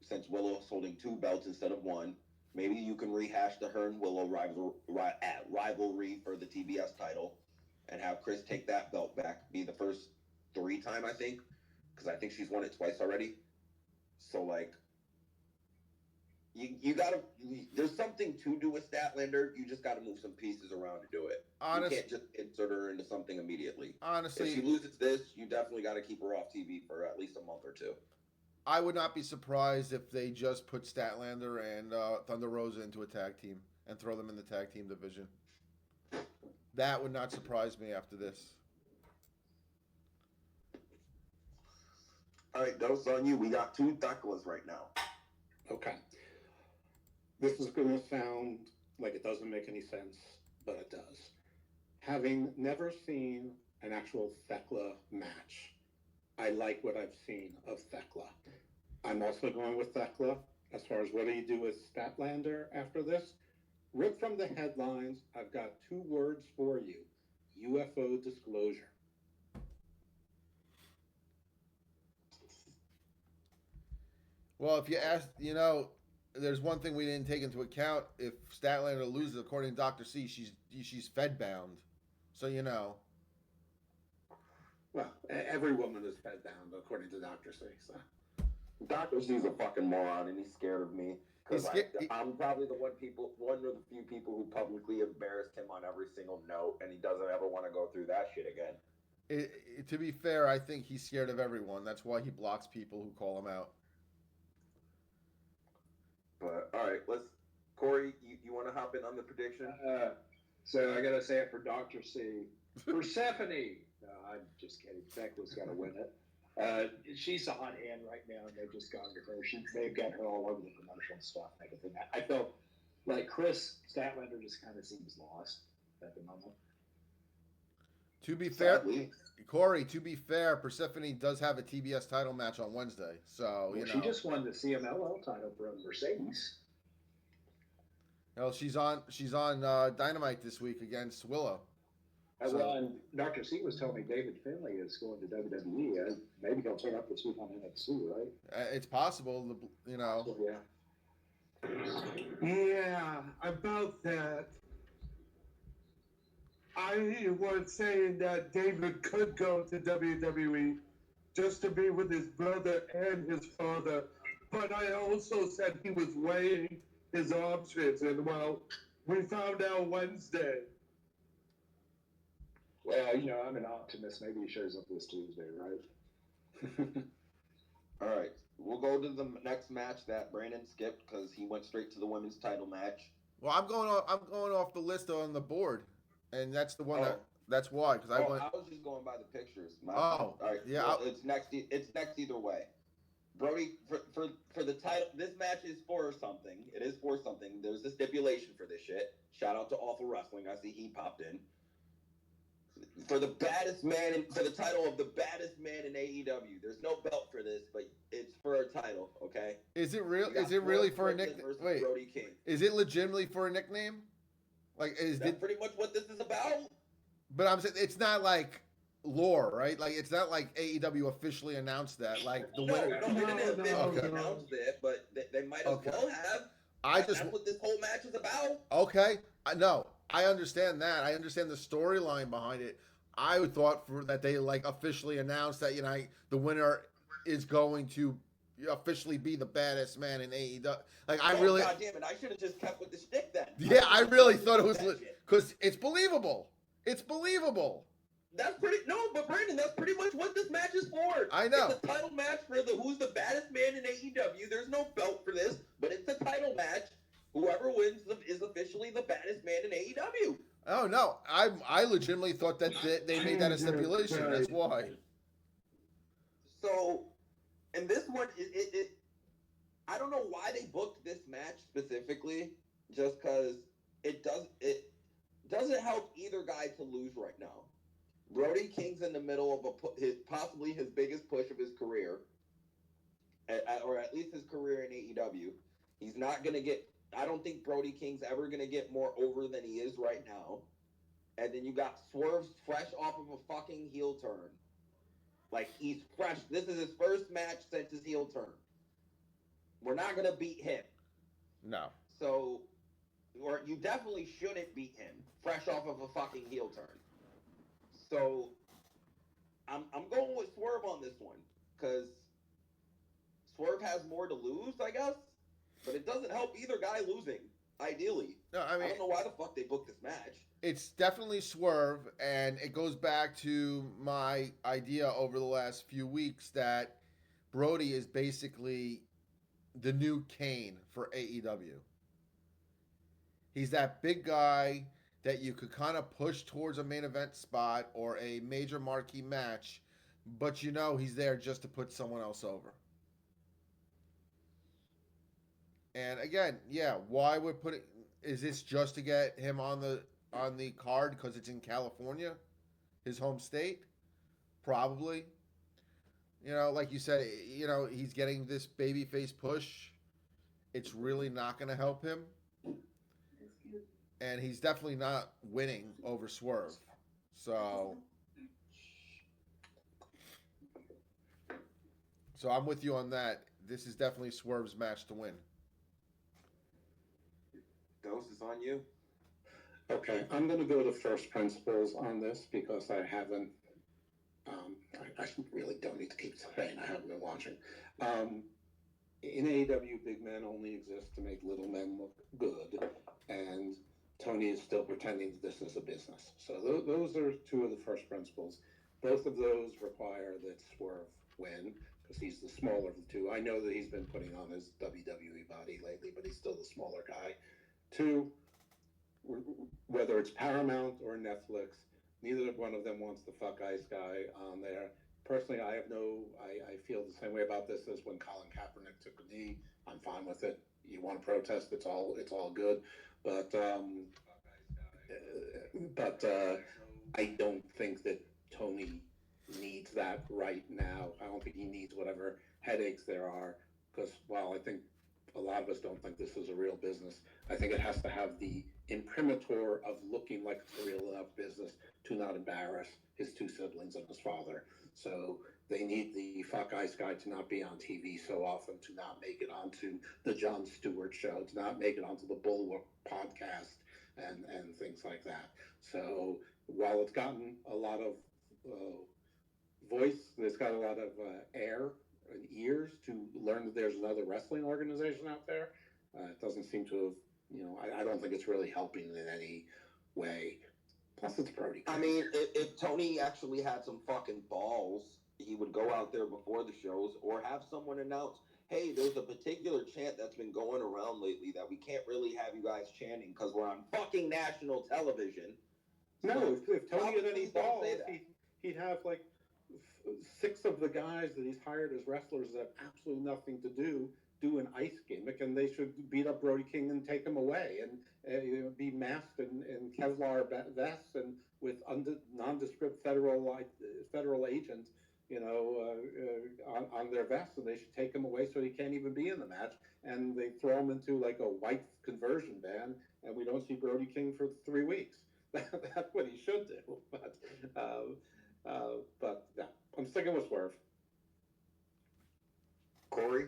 Since Willow's holding 2 belts instead of 1, maybe you can rehash the her and Willow rivalry for the TBS title, and have Chris take that belt back. Be the first 3-time, I think, because I think she's won it twice already. So like, you gotta. There's something to do with Statlander. You just got to move some pieces around to do it. You can't just insert her into something immediately. Honestly, if she loses this, you definitely got to keep her off TV for at least a month or 2. I would not be surprised if they just put Statlander and Thunder Rosa into a tag team and throw them in the tag team division. That would not surprise me after this. All right, Dose on you. We got 2 Theklas right now. Okay. This is going to sound like it doesn't make any sense, but it does. Having never seen an actual Thekla match, I like what I've seen of Thekla. I'm also going with Thekla as far as what do you do with Statlander after this. Ripped from the headlines, I've got 2 words for you. UFO disclosure. Well, if you ask, there's one thing we didn't take into account. If Statlander loses, according to Dr. C, she's Fed bound. So Well, every woman is fed bound, according to Dr. C. So. Dr. C's a fucking moron, and he's scared of me. Because I'm probably one of the few people who publicly embarrassed him on every single note, and he doesn't ever want to go through that shit again. To be fair, I think he's scared of everyone. That's why he blocks people who call him out. But all right, Corey, you want to hop in on the prediction? So I gotta say it for Dr. C. Persephone. No, I'm just kidding. Thekla's got to win it. She's a hot hand right now, and they've just gone to her. They've got her all over the promotional stuff and everything. I felt like Chris Statlander just kind of seems lost at the moment. To be fair, Corey, Persephone does have a TBS title match on Wednesday. So, She just won the CMLL title from Mercedes. No, she's on Dynamite this week against Willow. Well, and Dr. C was telling me David Finlay is going to WWE. Maybe he'll turn up this week on NXT, right? It's possible, So, yeah. Yeah, about that. I was saying that David could go to WWE just to be with his brother and his father, but I also said he was weighing his options, and well, we found out Wednesday. Well, I'm an optimist. Maybe he shows up this Tuesday, right? All right, we'll go to the next match that Brandon skipped because he went straight to the women's title match. Well, I'm going off the list on the board, and that's the one that's why because I went. I was just going by the pictures. All right. Yeah. Well, it's next either way. Brody, for the title, this match is for something. It is for something. There's a stipulation for this shit. Shout out to Awful Wrestling. I see he popped in. For the title of the baddest man in AEW. There's no belt for this, but it's for a title, okay? Is it real? Is it really for a nickname? Wait, Brody King. Is it legitimately for a nickname? That's pretty much what this is about. But I'm saying it's not like lore, right? Like it's not like AEW officially announced that. Like the winner. No, they didn't officially announce it, but they might as well have. That's what this whole match is about. Okay, I understand that. I understand the storyline behind it. I thought that they officially announced that the winner is going to officially be the baddest man in AEW. God damn it! I should have just kept with the stick then. Yeah, I really thought it was because it's believable. It's believable. But Brandon, that's pretty much what this match is for. I know. It's a title match for who's the baddest man in AEW. There's no belt for this, but it's a title match. Whoever wins is officially the baddest man in AEW. Oh no, I legitimately thought that they made that a stipulation. That's why. So, and this one, I don't know why they booked this match specifically. Just because it doesn't help either guy to lose right now. Brody King's in the middle of possibly his biggest push of his career, or at least his career in AEW. He's not gonna get. I don't think Brody King's ever gonna get more over than he is right now. And then you got Swerve fresh off of a fucking heel turn. Like, he's fresh. This is his first match since his heel turn. We're not gonna beat him. No. So, or you definitely shouldn't beat him fresh off of a fucking heel turn. So, I'm going with Swerve on this one because Swerve has more to lose, I guess. But it doesn't help either guy losing. Ideally, No, I mean, I don't know why the fuck they booked this match. it's definitely Swerve, and it goes back to my idea over the last few weeks that Brody is basically the new Kane for AEW. He's that big guy that you could kind of push towards a main event spot or a major marquee match, but you know he's there just to put someone else over. And again, yeah, why would put it? Is this just to get him on the card because it's in California, his home state? Probably. You know, like you said, you know, he's getting this babyface push. It's really not going to help him, and he's definitely not winning over Swerve. So I'm with you on that. This is definitely Swerve's match to win. Ghost is on you. Okay, I'm going to go to first principles on this because I haven't. I really don't need to keep saying I haven't been watching. In AEW, big men only exist to make little men look good, and Tony is still pretending that this is a business. So those are two of the first principles. Both of those require that Swerve win because he's the smaller of the two. I know that he's been putting on his WWE body lately, but he's still the smaller guy. Two, whether it's Paramount or Netflix, neither one of them wants the fuck ice guy on there. Personally, I feel the same way about this as when Colin Kaepernick took a knee. I'm fine with it. You want to protest, it's all good. But I don't think that Tony needs that right now. I don't think he needs whatever headaches there are. Because while I think a lot of us don't think this is a real business, I think it has to have the imprimatur of looking like it's a real enough business to not embarrass his two siblings and his father. So they need the fuck ice guy to not be on TV so often, to not make it onto the Jon Stewart show, to not make it onto the Bulwark podcast and things like that. So while it's gotten a lot of voice, it's got a lot of air and ears to learn that there's another wrestling organization out there. It doesn't seem to have, I don't think it's really helping in any way. Plus, it's Brody. I mean, if Tony actually had some fucking balls, he would go out there before the shows or have someone announce, hey, there's a particular chant that's been going around lately that we can't really have you guys chanting because we're on fucking national television. No, if Tony had any balls, he'd have like 6 of the guys that he's hired as wrestlers that have absolutely nothing to do an ice gimmick, and they should beat up Brody King and take him away, and be masked in Kevlar vests and with nondescript federal agents, on their vests, and they should take him away so he can't even be in the match, and they throw him into like a white conversion ban, and we don't see Brody King for 3 weeks. That's what he should do. But yeah, I'm sticking with Swerve. Corey?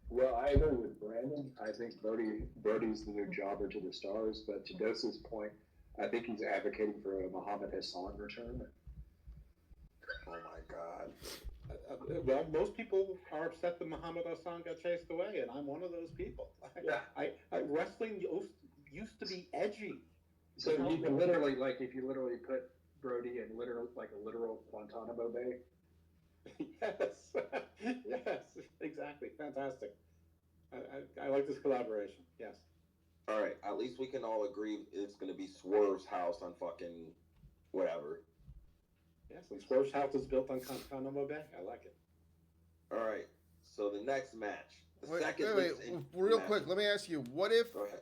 Well, I agree with Brandon. I think Brody's the new jobber to the stars, but to Dose's point, I think he's advocating for a Muhammad Hassan return. Oh my God. Well, most people are upset that Muhammad Hassan got chased away, and I'm one of those people. Yeah. Wrestling used to be edgy. So you can literally, if you literally put Brody in a literal Guantanamo Bay. Yes, exactly. Fantastic. I like this collaboration. Yes. All right. At least we can all agree it's going to be Swerve's house on fucking whatever. Yes, and Swerve's house is built on Guantanamo Bay. I like it. All right. So the next match. Wait, real quick, let me ask you, what if, Go ahead.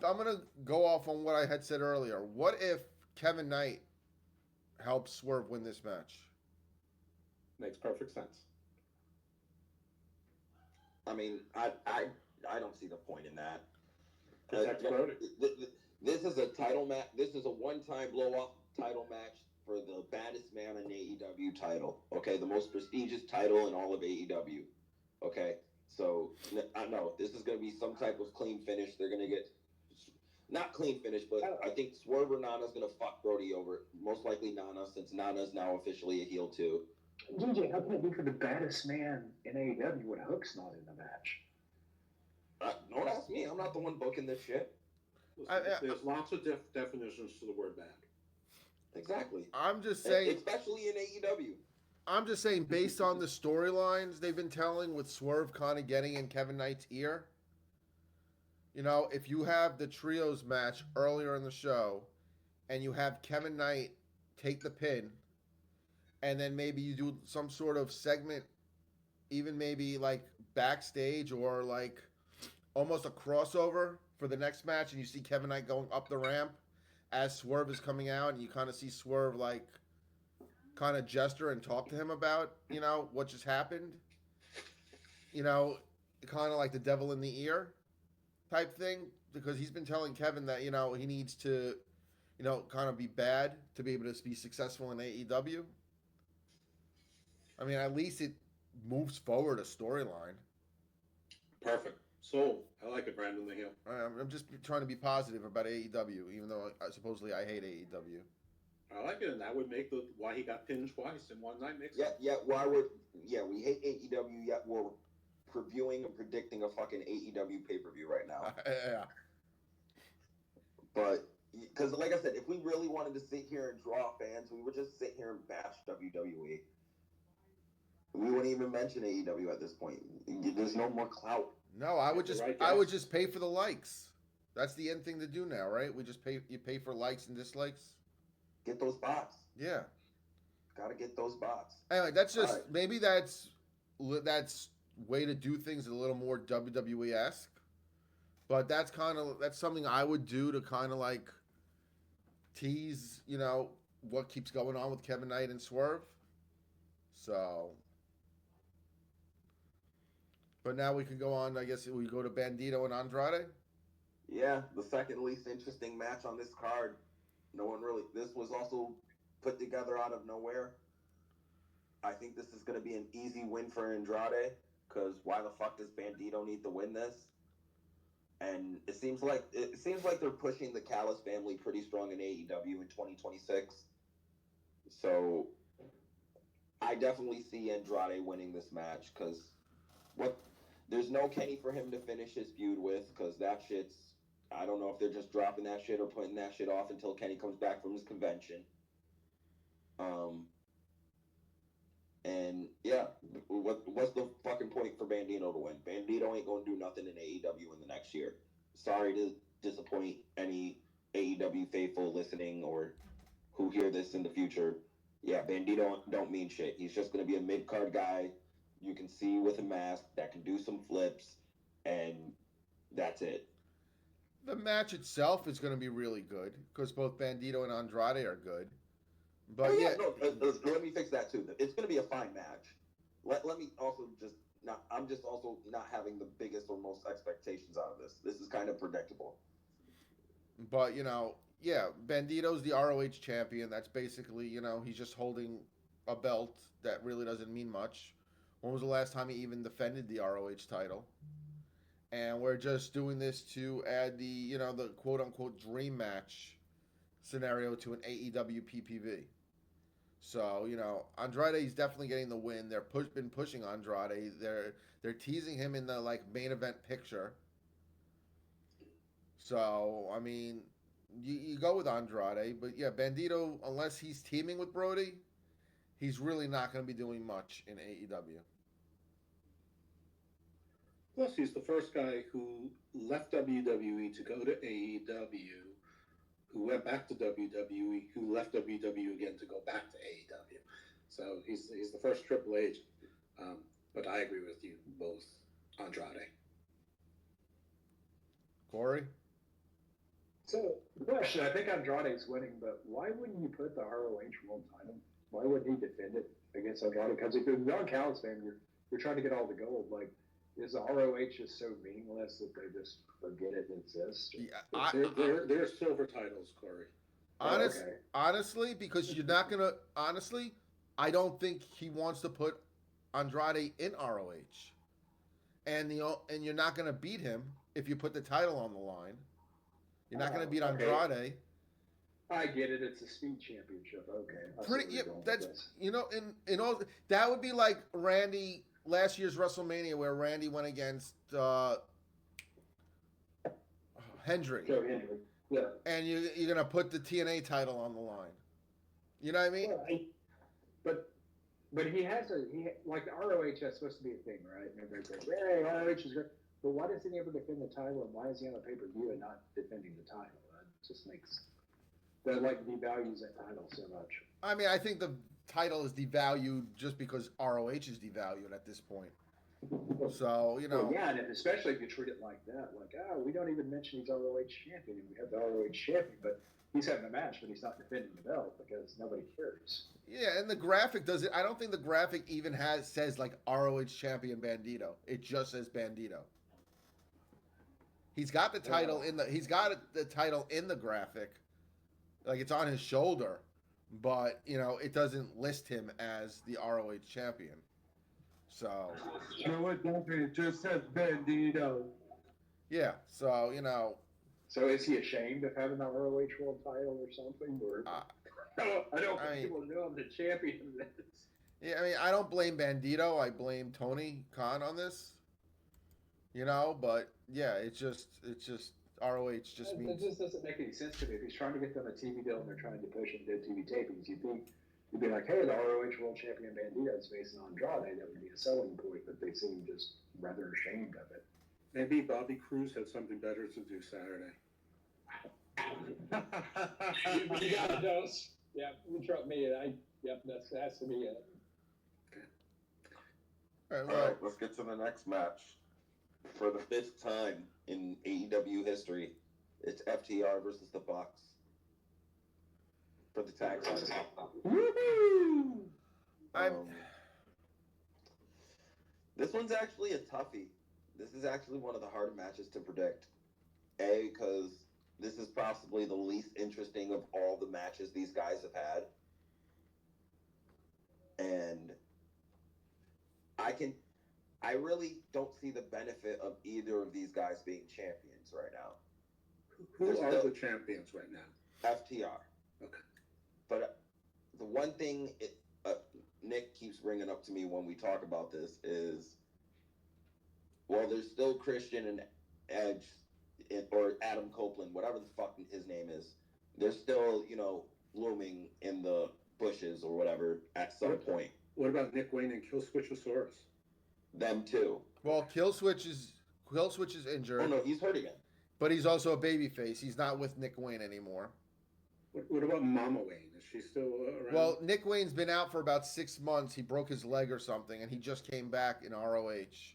I'm going to go off on what I had said earlier. What if Kevin Knight help Swerve win this match? Makes perfect sense. I mean, I don't see the point in that. Protect Brody. This is a title match. This is a one-time blow-off title match for the baddest man in AEW title. Okay, the most prestigious title in all of AEW. Okay, so I know this is going to be some type of clean finish. They're going to get not clean finish, but I think Swerve or Nana's going to fuck Brody over. Most likely Nana, since Nana's now officially a heel too. DJ, how can it be for the baddest man in AEW when Hook's not in the match? Don't ask me. I'm not the one booking this shit. Listen, there's lots of definitions to the word bad. Exactly. I'm just saying, especially in AEW. I'm just saying, based on the storylines they've been telling with Swerve kind of getting in Kevin Knight's ear, you know, if you have the trios match earlier in the show and you have Kevin Knight take the pin and then maybe you do some sort of segment, even maybe like backstage or like almost a crossover for the next match, and you see Kevin Knight going up the ramp as Swerve is coming out, and you kind of see Swerve like kind of gesture and talk to him about, you know, what just happened. You know, kind of like the devil in the ear type thing, because he's been telling Kevin that, you know, he needs to, you know, kind of be bad to be able to be successful in AEW. I mean, at least it moves forward a storyline. Perfect. Sold. I like it, Brandon the Heel. I'm just trying to be positive about AEW, even though supposedly I hate AEW. I like it, and that would make why he got pinned twice in one night makes sense. We hate AEW, yet we're previewing and predicting a fucking AEW pay-per-view right now. Yeah. But, because like I said, if we really wanted to sit here and draw fans, we would just sit here and bash WWE. We wouldn't even mention AEW at this point. There's no more clout. No, I would just pay for the likes. That's the end thing to do now, right? We just pay for likes and dislikes. Get those bots. Yeah. Gotta get those bots. Anyway, that's just maybe that's way to do things a little more WWE-esque. But that's something I would do to kind of like tease, you know, what keeps going on with Kevin Knight and Swerve. So, but now we can go on. I guess we go to Bandito and Andrade. Yeah, the second least interesting match on this card. This was also put together out of nowhere. I think this is going to be an easy win for Andrade, because why the fuck does Bandito need to win this? And it seems like they're pushing the Callis family pretty strong in AEW in 2026. So I definitely see Andrade winning this match, because there's no Kenny for him to finish his feud with, because that shit's, I don't know if they're just dropping that shit or putting that shit off until Kenny comes back from his convention. And yeah, what's the fucking point for Bandito to win? Bandito ain't gonna do nothing in AEW in the next year. Sorry to disappoint any AEW faithful listening or who hear this in the future. Yeah, Bandito don't mean shit. He's just gonna be a mid-card guy you can see with a mask that can do some flips, and that's it. The match itself is going to be really good because both Bandito and Andrade are good. But let me fix that too. It's going to be a fine match. Let me also I'm just also not having the biggest or most expectations out of this. This is kind of predictable. But, you know, yeah, Bandito's the ROH champion. That's basically, you know, he's just holding a belt that really doesn't mean much. When was the last time he even defended the ROH title? And we're just doing this to add the quote-unquote dream match scenario to an AEW PPV. So, you know, Andrade's definitely getting the win. They're been pushing Andrade. They're teasing him in the, like, main event picture. So, I mean, you go with Andrade. But, yeah, Bandito, unless he's teaming with Brody, he's really not going to be doing much in AEW. Plus, he's the first guy who left WWE to go to AEW, who went back to WWE, who left WWE again to go back to AEW. So he's the first Triple H. But I agree with you both, Andrade. Corey? So, question, I think Andrade's winning, but why wouldn't you put the ROH world title? Why wouldn't he defend it against Andrade? Because if you're a Don Callis fan, you're trying to get all the gold. Like, is the ROH just so meaningless that they just forget it exists? Yeah, They're silver titles, Corey. Honestly, because you're not gonna. Honestly, I don't think he wants to put Andrade in ROH, and you're not gonna beat him if you put the title on the line. You're not gonna beat Andrade. I get it. It's a speed championship. Okay. Pretty. Yeah, that's in all that would be like Randy last year's WrestleMania where Randy went against Hendry. Joe Hendry. Yeah. And you're gonna put the TNA title on the line. You know what I mean? Well, but he like the ROH. That's supposed to be a thing, right? And everybody's like, "Hey, ROH is great." But why doesn't he ever defend the title? And why is he on a pay-per-view and not defending the title? That just makes that devalues that title so much. I mean, I think the title is devalued just because ROH is devalued at this point. So, Well, yeah, and especially if you treat it like that, we don't even mention he's ROH champion, and we have the ROH champion, but he's having a match, but he's not defending the belt because nobody cares. Yeah, and the graphic does it. I don't think the graphic even says like ROH champion Bandito. It just says Bandito. He's got the title the title in the graphic, like it's on his shoulder, but it doesn't list him as the ROH champion. So. No, it doesn't. It just says Bandito. Yeah. So So is he ashamed of having the ROH world title or something? Or I don't think people know I'm the champion. Yeah, I mean, I don't blame Bandito. I blame Tony Khan on this. But yeah, it's just ROH just means. It just doesn't make any sense to me. If he's trying to get them a TV deal and they're trying to push him to TV tapings, you'd be like, hey, the ROH World Champion Bandito is facing Andrade. That would be a selling point, but they seem just rather ashamed of it. Maybe Bobby Cruz had something better to do Saturday. You got a dose. Yeah, you trust me. That has to be it. All All right, let's get to the next match. For the 5th time in AEW history, it's FTR versus the Bucks for the tag title. Woohoo! This one's actually a toughie. This is actually one of the harder matches to predict. Because this is possibly the least interesting of all the matches these guys have had. And I really don't see the benefit of either of these guys being champions right now. Who are the champions right now? FTR. Okay. But the one thing Nick keeps bringing up to me when we talk about this is, well, there's still Christian and Edge or Adam Copeland, whatever the fuck his name is. They're still, looming in the bushes or whatever at some point. What about Nick Wayne and Killswitchosaurus? Them too. Well, Killswitch is injured. Oh no, he's hurt again. But he's also a babyface. He's not with Nick Wayne anymore. What about Mama Wayne? Is she still around? Well, Nick Wayne's been out for about 6 months. He broke his leg or something, and he just came back in ROH.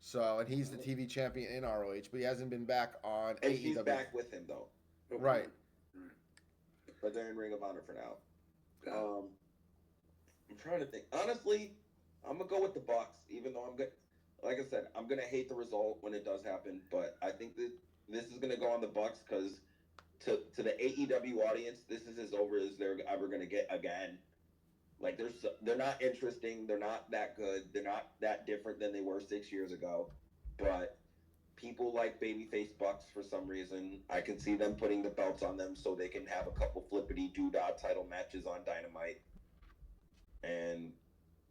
So, and he's the TV champion in ROH, but he hasn't been back on And AEW. she's back with him though. Okay. Right. But they're in Ring of Honor for now. I'm trying to think. Honestly, I'm gonna go with the Bucks, even though like I said, I'm gonna hate the result when it does happen. But I think that this is gonna go on the Bucks because to the AEW audience, this is as over as they're ever gonna get again. Like they're not interesting. They're not that good. They're not that different than they were 6 years ago. But people like babyface Bucks for some reason. I can see them putting the belts on them so they can have a couple flippity doodah title matches on Dynamite. And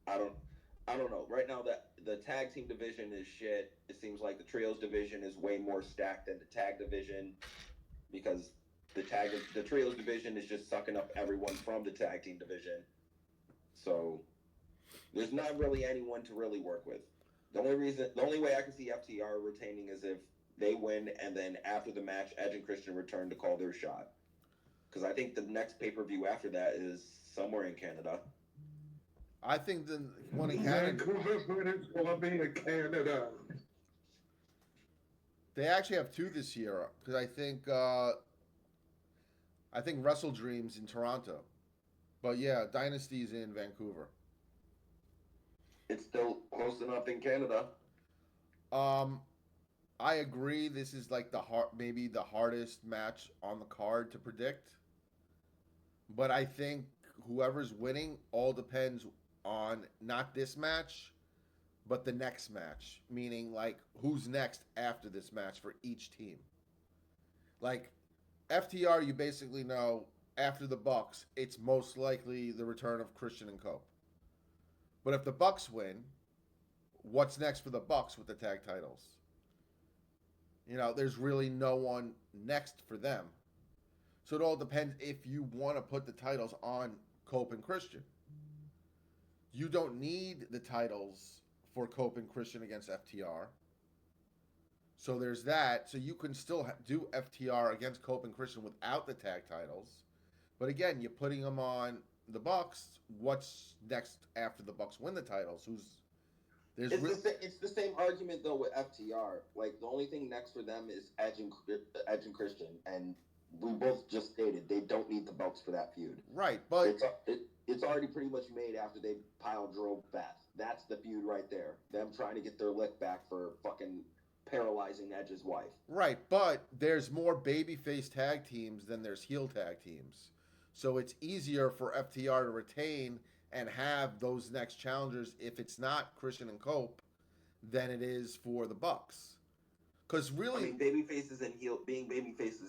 I don't know. Right now, the tag team division is shit. It seems like the trios division is way more stacked than the tag division because the trios division is just sucking up everyone from the tag team division. So there's not really anyone to really work with. The only way I can see FTR retaining is if they win and then after the match, Edge and Christian return to call their shot. Because I think the next pay-per-view after that is somewhere in Canada. I think the one in Canada. Vancouver, British Columbia, Canada. They actually have 2 this year because I think I think Wrestle Dreams in Toronto. But yeah, Dynasty's in Vancouver. It's still close enough in Canada. Um, I agree. This is like maybe the hardest match on the card to predict. But I think whoever's winning all depends on not this match, but the next match. Meaning, like, who's next after this match for each team. Like, FTR, you basically know after the Bucks, it's most likely the return of Christian and Cope. But if the Bucks win, what's next for the Bucks with the tag titles? There's really no one next for them. So it all depends if you want to put the titles on Cope and Christian. You don't need the titles for Cope and Christian against FTR. So there's that. So you can still do FTR against Cope and Christian without the tag titles. But again, you're putting them on the Bucks. What's next after the Bucks win the titles? It's the same argument though with FTR. Like the only thing next for them is Edge and Christian, and we both just stated they don't need the belts for that feud. Right, but it's already pretty much made after they pile drove Beth. That's the feud right there. Them trying to get their lick back for fucking paralyzing Edge's wife. Right, but there's more babyface tag teams than there's heel tag teams. So it's easier for FTR to retain and have those next challengers if it's not Christian and Cope than it is for the Bucks. Because really, I mean, being babyfaces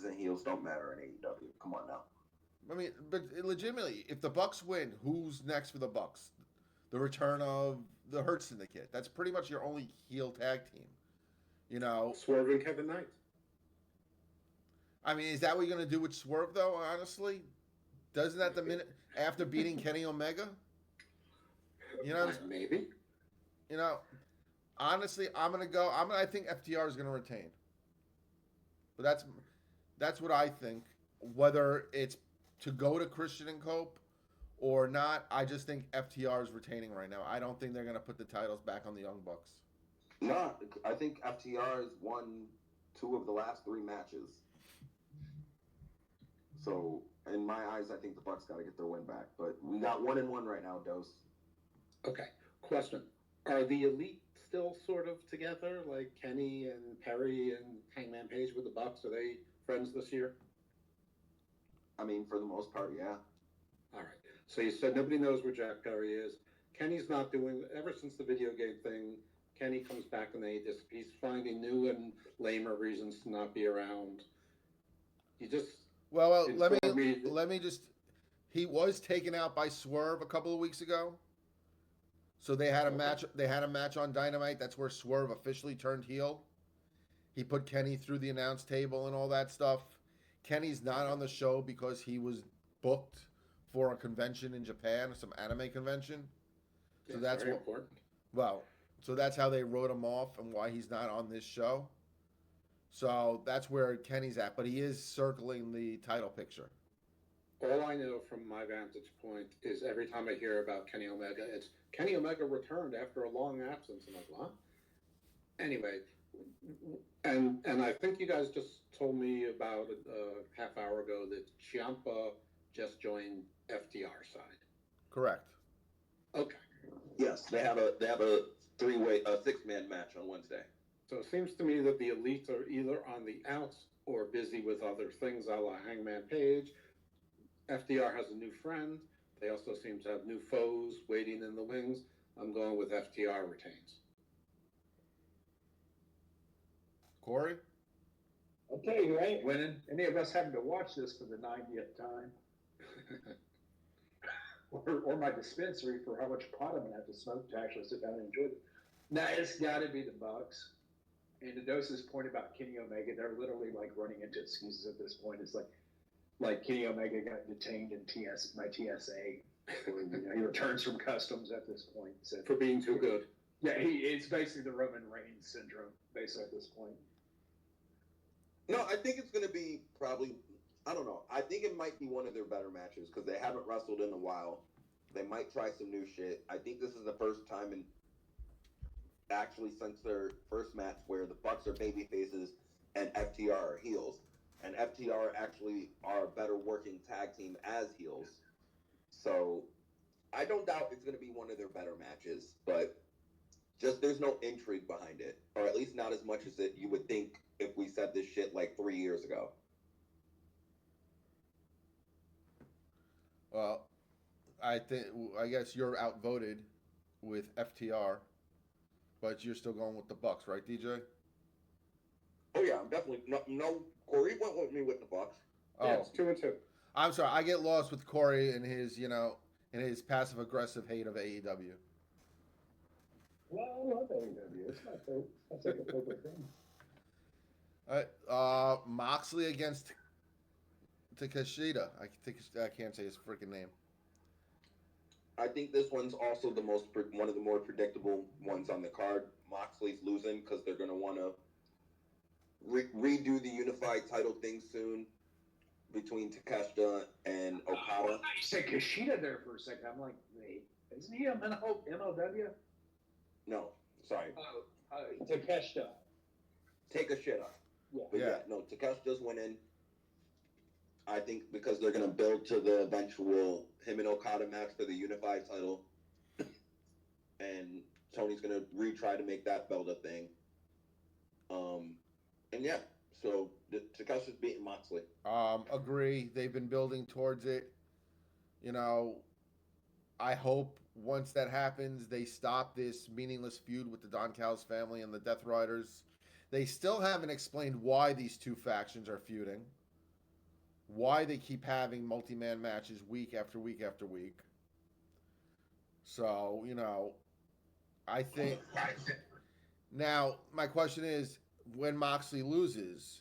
and heels don't matter in AEW. Come on now. I mean, but legitimately, if the Bucks win, who's next for the Bucks? The return of the Hurt Syndicate. That's pretty much your only heel tag team. Swerve and Kevin Knight. I mean, is that what you're going to do with Swerve, though, honestly? Doesn't that the minute after beating Kenny Omega? Maybe. Honestly, I think FTR is going to retain. But that's what I think. Whether it's to go to Christian and Cope or not, I just think FTR is retaining right now. I don't think they're going to put the titles back on the Young Bucks. No, I think FTR has won 2 of the last 3 matches. So, in my eyes, I think the Bucks got to get their win back. But we got 1-1 right now, Dose. Okay. Question: are the Elite still sort of together, like Kenny and Perry and Hangman Page with the Bucks? Are they friends this year? I mean, for the most part, yeah. All right. So you said nobody knows where Jack Perry is. Kenny's not doing, ever since the video game thing, Kenny comes back and he's finding new and lamer reasons to not be around. You just well let me just. He was taken out by Swerve a couple of weeks ago. So they had a match. They had a match on Dynamite. That's where Swerve officially turned heel. He put Kenny through the announce table and all that stuff. Kenny's not on the show because he was booked for a convention in Japan, some anime convention. So that's very important. Well, so that's how they wrote him off and why he's not on this show. So that's where Kenny's at, but he is circling the title picture. All I know from my vantage point is every time I hear about Kenny Omega, it's Kenny Omega returned after a long absence. I'm like, what? Anyway, and I think you guys just told me about a half hour ago that Ciampa just joined FTR side. Correct. Okay. Yes, they have a 6-man match on Wednesday. So it seems to me that the Elites are either on the outs or busy with other things, a la Hangman Page. FDR has a new friend. They also seem to have new foes waiting in the wings. I'm going with FTR retains. Corey? Okay, you ain't winning. Any of us having to watch this for the 90th time. or my dispensary for how much pot I'm going to have to smoke to actually sit down and enjoy it. Now, it's got to be the Bucks. And to Dose's point about Kenny Omega, they're literally like running into excuses at this point. It's like Kenny Omega got detained in TSA. Or, he returns from customs at this point. So, for being too good. Yeah, it's basically the Roman Reigns syndrome, basically, at this point. No, I think it's going to be probably, I don't know. I think it might be one of their better matches because they haven't wrestled in a while. They might try some new shit. I think this is the first time actually since their first match where the Bucks are baby faces and FTR are heels. and FTR actually are a better working tag team as heels. So I don't doubt it's going to be one of their better matches, but just there's no intrigue behind it, or at least not as much as it you would think if we said this shit like 3 years ago. Well, I guess you're outvoted with FTR, but you're still going with the Bucks, right, DJ? Oh yeah, I'm definitely no. Corey went with me with the Bucks. Yeah, Oh, it's 2-2. I'm sorry. I get lost with Corey and his, and his passive aggressive hate of AEW. Well, I love AEW. It's my favorite. That's like a favorite thing. All right, Moxley against Takeshita. I can't say his freaking name. I think this one's also one of the more predictable ones on the card. Moxley's losing because they're going to want to redo the unified title thing soon between Takeshita and Okada. You said Kushida there for a second. I'm like, wait, isn't he a MLW? No, sorry. Takeshita. Take a shit up. Yeah. But yeah, no, Takeshita's winning. I think because they're going to build to the eventual him and Okada match for the unified title. And Tony's going to retry to make that belt a thing. And yeah, so Takeshi's beating Moxley. Agree. They've been building towards it. I hope once that happens, they stop this meaningless feud with the Don Callis family and the Death Riders. They still haven't explained why these two factions are feuding, why they keep having multi-man matches week after week after week. So, I think... Now, my question is, when Moxley loses,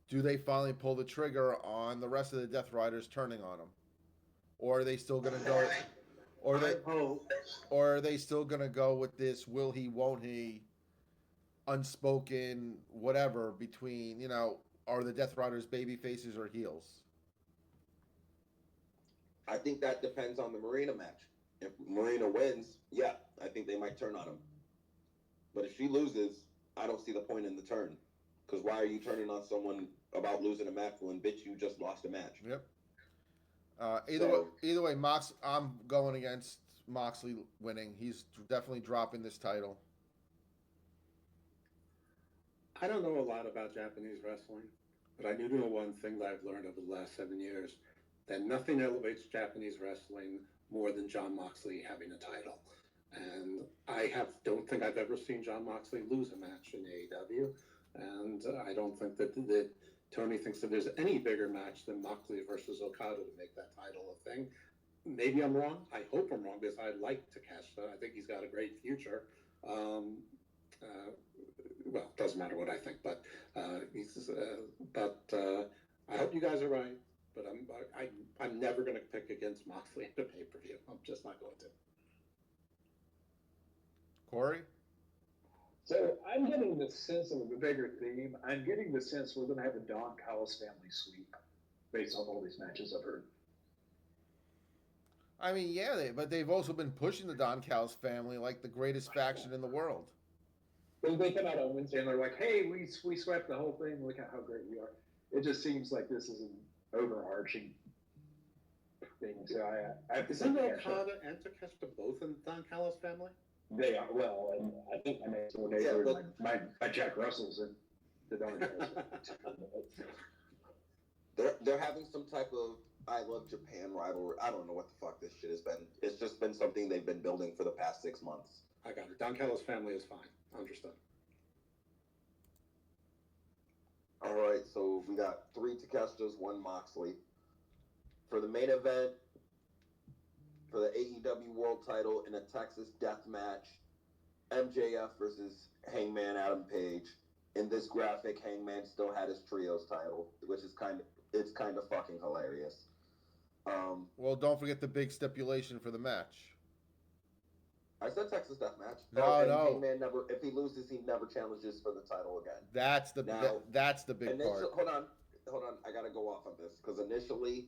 do they finally pull the trigger on the rest of the Death Riders turning on him? Or are they still going to go... Or are they still going to go with this will he, won't he, unspoken whatever between, are the Death Riders baby faces or heels? I think that depends on the Marina match. If Marina wins, yeah, I think they might turn on him. But if she loses, I don't see the point in the turn. Because why are you turning on someone about losing a match when, bitch, you just lost a match? Yep. Either way, I'm going against Moxley winning. He's definitely dropping this title. I don't know a lot about Japanese wrestling, but I do know one thing that I've learned over the last 7 years, that nothing elevates Japanese wrestling more than Jon Moxley having a title. And I don't think I've ever seen Jon Moxley lose a match in AEW, and I don't think that Tony thinks that there's any bigger match than Moxley versus Okada to make that title a thing. Maybe I'm wrong. I hope I'm wrong because I like Takeshita. I think he's got a great future. Well, it doesn't matter what I think, but I hope you guys are right. But I'm never going to pick against Moxley at a pay-per-view. I'm just not going to. Corey? So I'm getting the sense of the bigger theme. I'm getting the sense we're going to have a Don Callis family sweep based on all these matches I've heard. I mean, yeah, but they've also been pushing the Don Callis family like the greatest faction in the world. When they come out on Wednesday and they're like, hey, we swept the whole thing. Look at how great we are. It just seems like this is an overarching thing. So I have to Isn't say Okada and Takeshita both in the Don Callis family? they are, well, and I think my next door neighbor, my Jack Russell's in the Don Callis. They're having some type of I Love Japan rivalry. I don't know what the fuck this shit has been. It's just been something they've been building for the past 6 months. I got it. Don Callis family is fine. Understood. All right, so we got 3 Takeshitas, 1 Moxley. For the main event, for the AEW World Title in a Texas death match, MJF versus Hangman Adam Page. In this graphic, Hangman still had his trios title, which is kind of fucking hilarious. Well, don't forget the big stipulation for the match. I said Texas death match. No. Hangman never. If he loses, he never challenges for the title again. That's the big part. Hold on. I gotta go off on this because initially,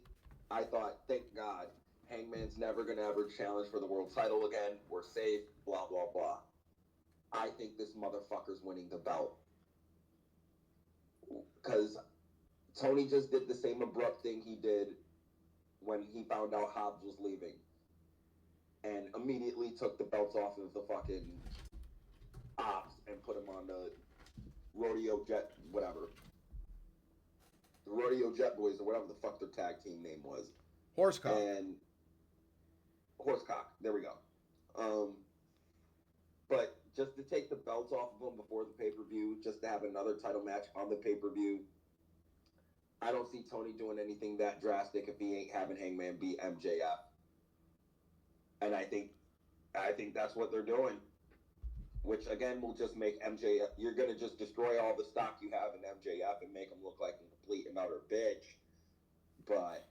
I thought, thank God, Hangman's never gonna ever challenge for the world title again. We're safe. Blah blah blah. I think this motherfucker's winning the belt because Tony just did the same abrupt thing he did when he found out Hobbs was leaving, and immediately took the belts off of the fucking Ops and put him on the Rodeo Jet, whatever. The Rodeo Jet Boys, or whatever the fuck their tag team name was. Horsecock. And Horsecock, there we go. But just to take the belts off of them before the pay-per-view, just to have another title match on the pay-per-view, I don't see Tony doing anything that drastic if he ain't having Hangman beat MJF. And I think that's what they're doing. Which again will just make MJF. You're gonna just destroy all the stock you have in MJF and make him look like a complete and utter bitch. But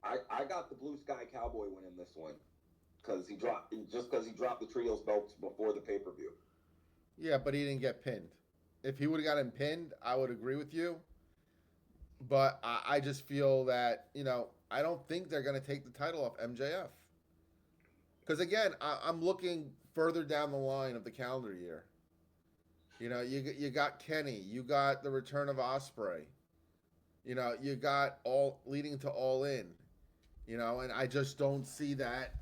I got the Blue Sky Cowboy winning this one because he dropped the trios belts before the pay-per-view. Yeah, but he didn't get pinned. If he would have gotten pinned, I would agree with you. But I just feel that, I don't think they're going to take the title off MJF. Because, again, I'm looking further down the line of the calendar year. You got Kenny. You got the return of Ospreay. You got all leading to All In. And I just don't see that,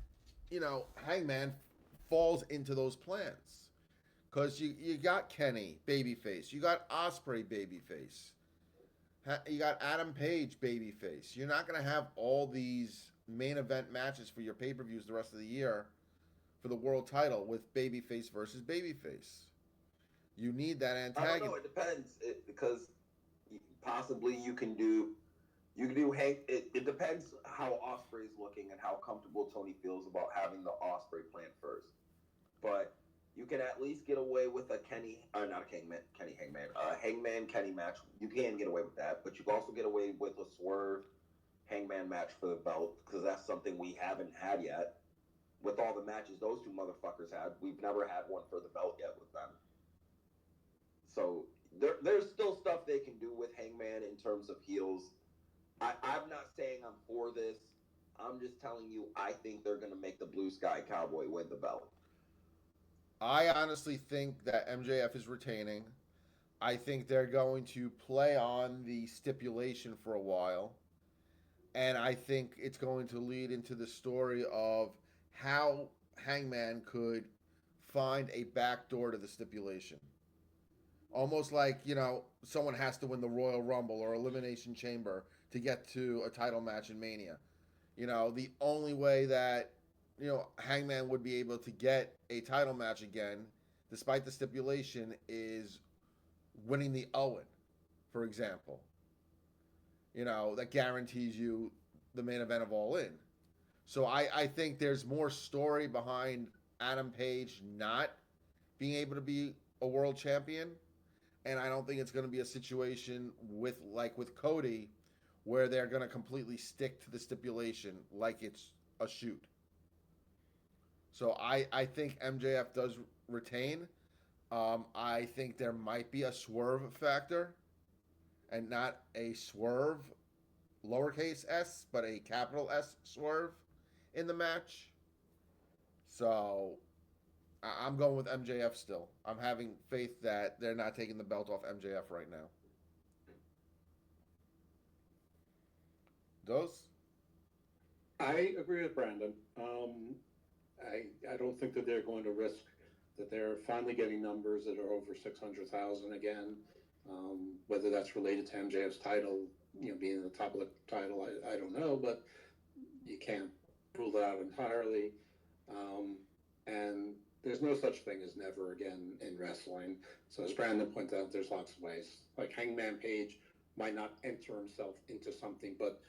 Hangman falls into those plans. Because you got Kenny, babyface. You got Ospreay, babyface. You got Adam Page, babyface. You're not going to have all these main event matches for your pay-per-views the rest of the year for the world title with babyface versus babyface. You need that antagonist. I don't know. It depends because possibly you can do Hank. It depends how Ospreay's looking and how comfortable Tony feels about having the Ospreay plan first. But you can at least get away with a Hangman Kenny match. You can get away with that, but you can also get away with a Swerve Hangman match for the belt because that's something we haven't had yet. With all the matches those two motherfuckers had, we've never had one for the belt yet with them. So there's still stuff they can do with Hangman in terms of heels. I'm not saying I'm for this. I'm just telling you I think they're going to make the Blue Sky Cowboy win the belt. I honestly think that MJF is retaining. I think they're going to play on the stipulation for a while. And I think it's going to lead into the story of how Hangman could find a back door to the stipulation. Almost like, someone has to win the Royal Rumble or Elimination Chamber to get to a title match in Mania. The only way that Hangman would be able to get a title match again, despite the stipulation, is winning the Owen, for example. That guarantees you the main event of All In. So I think there's more story behind Adam Page not being able to be a world champion. And I don't think it's going to be a situation with Cody where they're going to completely stick to the stipulation like it's a shoot. So I think MJF does retain. I think there might be a swerve factor and not a swerve lowercase s, but a capital S swerve in the match. So I'm going with MJF still. I'm having faith that they're not taking the belt off MJF right now. Those? I agree with Brandon. I don't think that they're going to risk that they're finally getting numbers that are over 600,000 again. Whether that's related to MJF's title, being at the top of the title, I don't know, but you can't rule that out entirely. And there's no such thing as never again in wrestling. So as Brandon pointed out, there's lots of ways. Like Hangman Page might not enter himself into something, but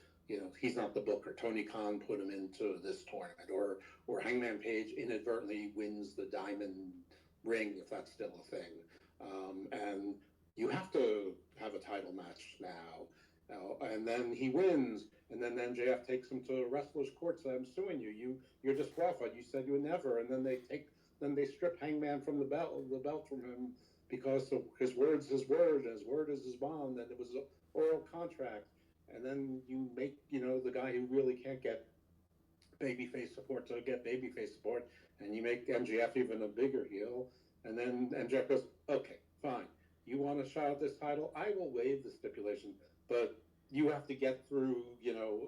he's not the booker. Tony Khan put him into this tournament, or Hangman Page inadvertently wins the Diamond Ring, if that's still a thing. And you have to have a title match now. And then he wins, and then MJF takes him to wrestler's court, so I'm suing you. You're disqualified. You said you would never, and then they strip Hangman from the belt from him because his word's his word, and his word is his bond, and it was an oral contract. And then you make, the guy who really can't get babyface support to get babyface support, and you make MJF even a bigger heel. And then MJF goes, okay, fine. You want a shot at this title? I will waive the stipulation, but you have to get through,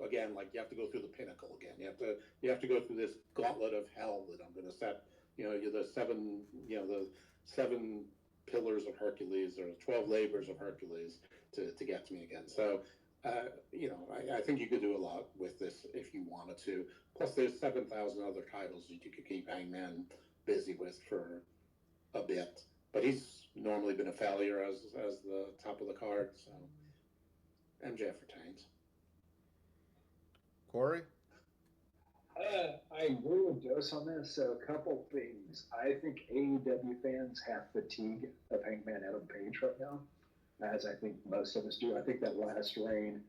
again, like you have to go through the pinnacle again. You have to go through this gauntlet of hell that I'm going to set. You're the seven pillars of Hercules or 12 labors of Hercules to get to me again. So, I think you could do a lot with this if you wanted to. Plus, there's 7,000 other titles that you could keep Hangman busy with for a bit. But he's normally been a failure as the top of the card, so MJF retains. Corey? I agree with Dose on this. So a couple things. I think AEW fans have fatigue of Hangman Adam Page right now, as I think most of us do. I think that last reign,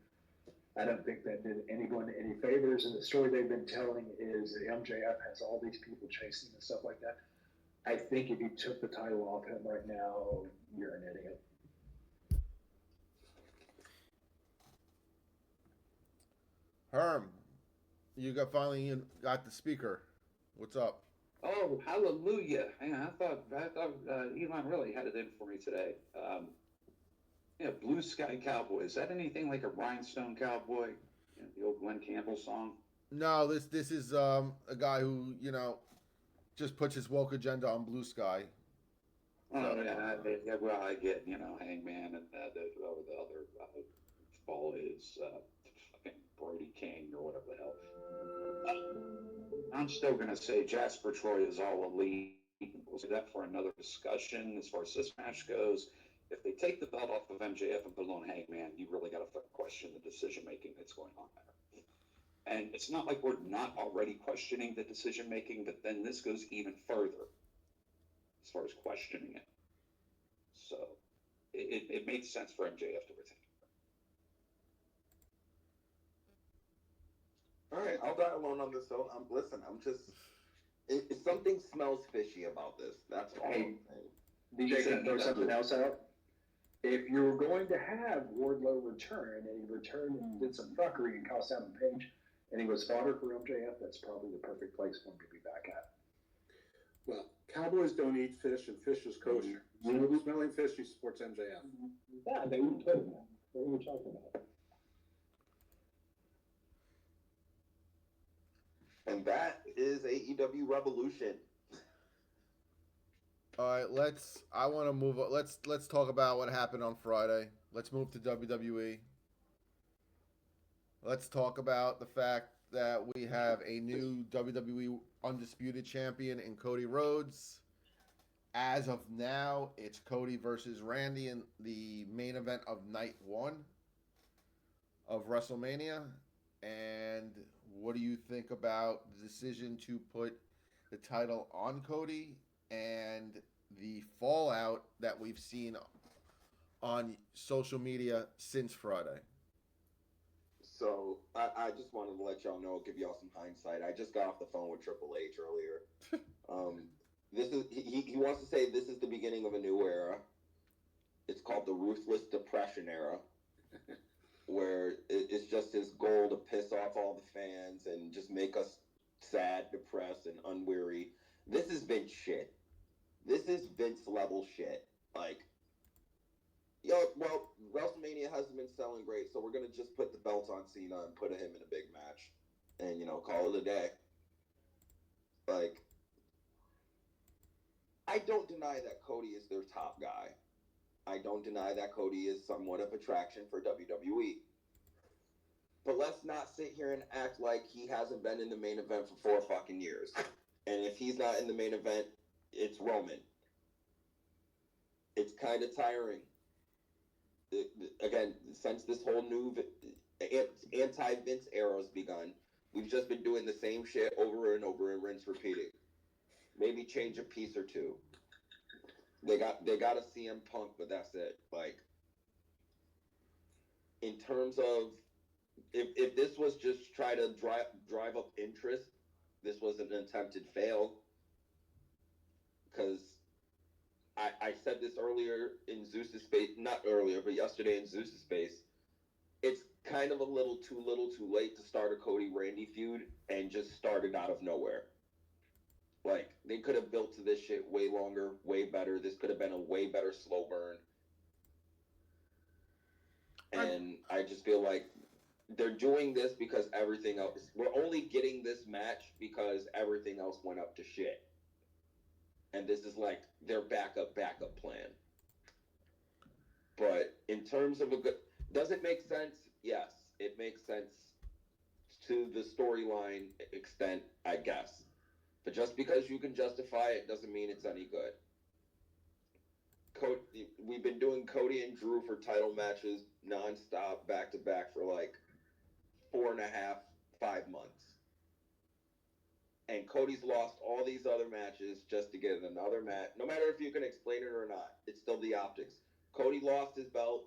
I don't think that did anyone any favors. And the story they've been telling is that MJF has all these people chasing and stuff like that. I think if you took the title off him right now, you're an idiot. Herm, you finally got the speaker. What's up? Oh, hallelujah! Man, I thought Elon really had it in for me today. Blue Sky Cowboy. Is that anything like a Rhinestone Cowboy? The old Glenn Campbell song. No, this is a guy who just puts his woke agenda on Blue Sky. Oh yeah, well I get Hangman and the other fall is fucking Brody King or whatever the hell. I'm still gonna say Jasper Troy is all elite. We'll see that for another discussion. As far as this match goes, if they take the belt off of MJF and put it on Hangman, you really got to question the decision making that's going on there. And it's not like we're not already questioning the decision making, but then this goes even further as far as questioning it. So it makes sense for MJF to retain. All right, I'll die alone on this. So something smells fishy about this. That's all. Hey, DJ, can I throw something else out? If you were going to have Wardlow return, and he returned and did some fuckery and cost Adam Page, and he was fodder for MJF, that's probably the perfect place for him to be back at. Well, Cowboys don't eat fish, and fish is kosher. So smelling fishy supports MJF. Yeah, they would put him there. What are you talking about? And that is AEW Revolution. All right, I want to move. Let's talk about what happened on Friday. Let's move to WWE. Let's talk about the fact that we have a new WWE Undisputed Champion in Cody Rhodes. As of now, it's Cody versus Randy in the main event of night 1 of WrestleMania. And what do you think about the decision to put the title on Cody and the fallout that we've seen on social media since Friday? So I just wanted to let y'all know, give y'all some hindsight. I just got off the phone with Triple H earlier. This is he wants to say this is the beginning of a new era. It's called the Ruthless Depression era, where it's just his goal to piss off all the fans and just make us sad, depressed, and unweary. This has been shit. This is Vince level shit. Like, well, WrestleMania hasn't been selling great, so we're gonna just put the belt on Cena and put him in a big match, and call it a day. Like, I don't deny that Cody is their top guy. I don't deny that Cody is somewhat of attraction for WWE. But let's not sit here and act like he hasn't been in the main event for 4 fucking years. And if he's not in the main event, it's Roman. It's kind of tiring. Again, since this whole new anti-Vince era has begun, we've just been doing the same shit over and over and rinse repeating. Maybe change a piece or two. They got a CM Punk, but that's it. Like, in terms of if this was just try to drive up interest, this was an attempted fail. Because I said this earlier in Zeus's space, not earlier, but yesterday in Zeus's space. It's kind of a little too late to start a Cody Randy feud and just start it out of nowhere. Like, they could have built to this shit way longer, way better. This could have been a way better slow burn. And I just feel like they're doing this because everything else. We're only getting this match because everything else went up to shit. And this is like their backup plan. But in terms of does it make sense? Yes, it makes sense to the storyline extent, I guess. But just because you can justify it doesn't mean it's any good. We've been doing Cody and Drew for title matches nonstop, back to back for like 4.5, 5 months. And Cody's lost all these other matches just to get another match. No matter if you can explain it or not, it's still the optics. Cody lost his belt,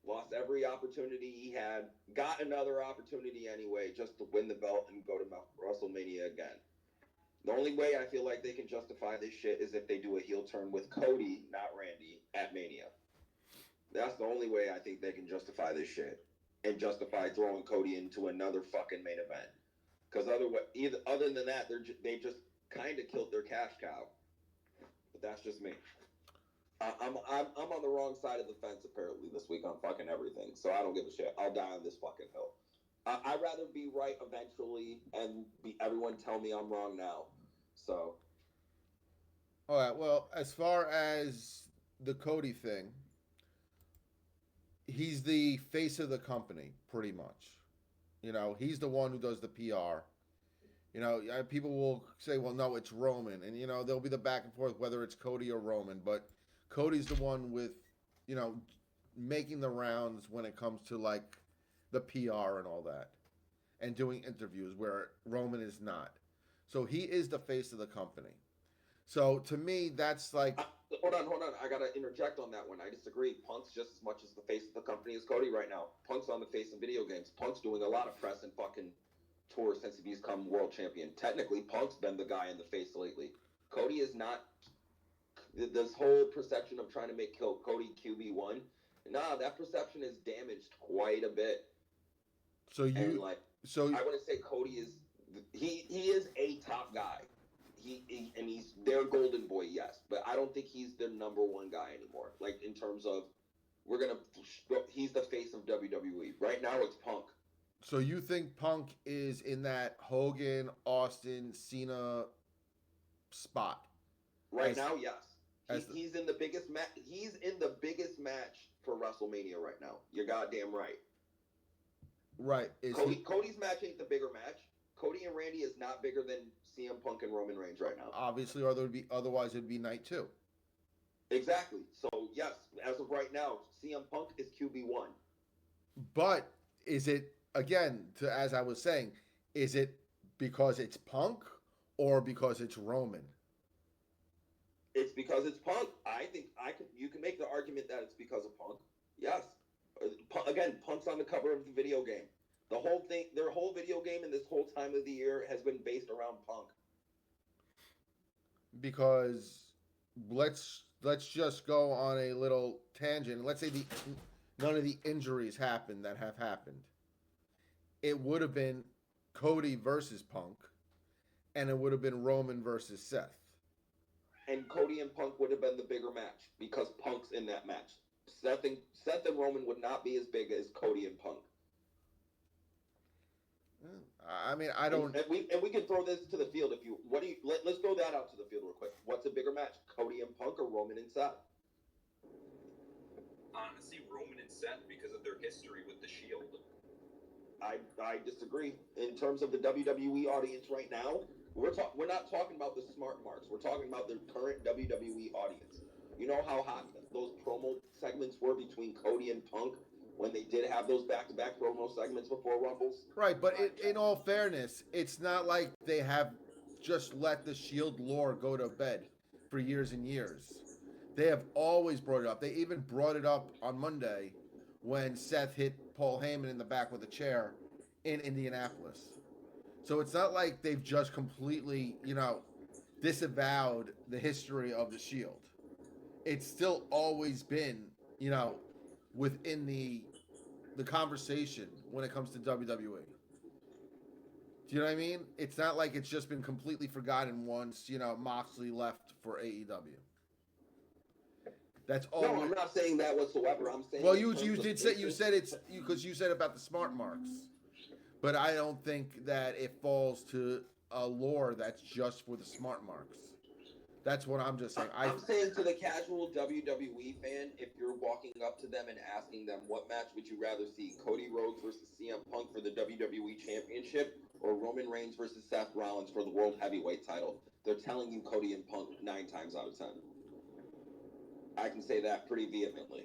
lost every opportunity he had, got another opportunity anyway just to win the belt and go to WrestleMania again. The only way I feel like they can justify this shit is if they do a heel turn with Cody, not Randy, at Mania. That's the only way I think they can justify this shit and justify throwing Cody into another fucking main event. Because other than that, they just kind of killed their cash cow. But that's just me. I'm on the wrong side of the fence apparently this week on fucking everything. So I don't give a shit. I'll die on this fucking hill. I'd rather be right eventually and everyone tell me I'm wrong now. So. All right. Well, as far as the Cody thing, he's the face of the company, pretty much. You know, he's the one who does the PR. You know, people will say, well, no, it's Roman. And, you know, there'll be the back and forth whether it's Cody or Roman. But Cody's the one with, you know, making the rounds when it comes to, like, the PR and all that. And doing interviews where Roman is not. So he is the face of the company. So to me, that's like... Hold on. I got to interject on that one. I disagree. Punk's just as much as the face of the company as Cody right now. Punk's on the face of video games. Punk's doing a lot of press and fucking tours since he's become world champion. Technically, Punk's been the guy in the face lately. Cody is not... This whole perception of trying to make Cody QB1, nah, that perception is damaged quite a bit. So you... And like, I wouldn't say Cody is... He is a top guy. And he's their golden boy, yes, but I don't think he's their number one guy anymore. Like in terms of, he's the face of WWE right now. It's Punk. So you think Punk is in that Hogan, Austin, Cena spot? Right now, yes. He's in the biggest match. He's in the biggest match for WrestleMania right now. You're goddamn right. Right. Cody's match ain't the bigger match. Cody and Randy is not bigger than CM Punk and Roman Reigns right now. Obviously, or otherwise it'd be night 2. Exactly. So yes, as of right now, CM Punk is QB1. But is it, again, as I was saying, is it because it's Punk or because it's Roman? It's because it's Punk. I think you can make the argument that it's because of Punk. Yes. Again, Punk's on the cover of the video game. The whole thing, their whole video game and this whole time of the year has been based around Punk. Because let's just go on a little tangent. Let's say none of the injuries happened that have happened. It would have been Cody versus Punk, and it would have been Roman versus Seth. And Cody and Punk would have been the bigger match because Punk's in that match. Seth and Roman would not be as big as Cody and Punk. I mean, I don't. And we can throw this to the field if you. Let's throw that out to the field real quick. What's a bigger match, Cody and Punk or Roman and Seth? Honestly, Roman and Seth because of their history with the Shield. I disagree. In terms of the WWE audience right now, we're not talking about the smart marks. We're talking about the current WWE audience. You know how hot those promo segments were between Cody and Punk when they did have those back-to-back promo segments before Rumbles? Right, but in all fairness, it's not like they have just let the Shield lore go to bed for years and years. They have always brought it up. They even brought it up on Monday when Seth hit Paul Heyman in the back with a chair in Indianapolis. So it's not like they've just completely, disavowed the history of the Shield. It's still always been, within the conversation when it comes to WWE. Do you know what I mean? It's not like it's just been completely forgotten once, Moxley left for AEW. That's all. No, I'm not saying that whatsoever. I'm saying. Well, in you terms of did say you interest- said it's because you said about the smart marks, but I don't think that it falls to a lore that's just for the smart marks. That's what I'm just saying. I'm saying to the casual WWE fan, if you're walking up to them and asking them what match would you rather see, Cody Rhodes versus CM Punk for the WWE Championship or Roman Reigns versus Seth Rollins for the World Heavyweight title, they're telling you Cody and Punk 9 times out of 10. I can say that pretty vehemently.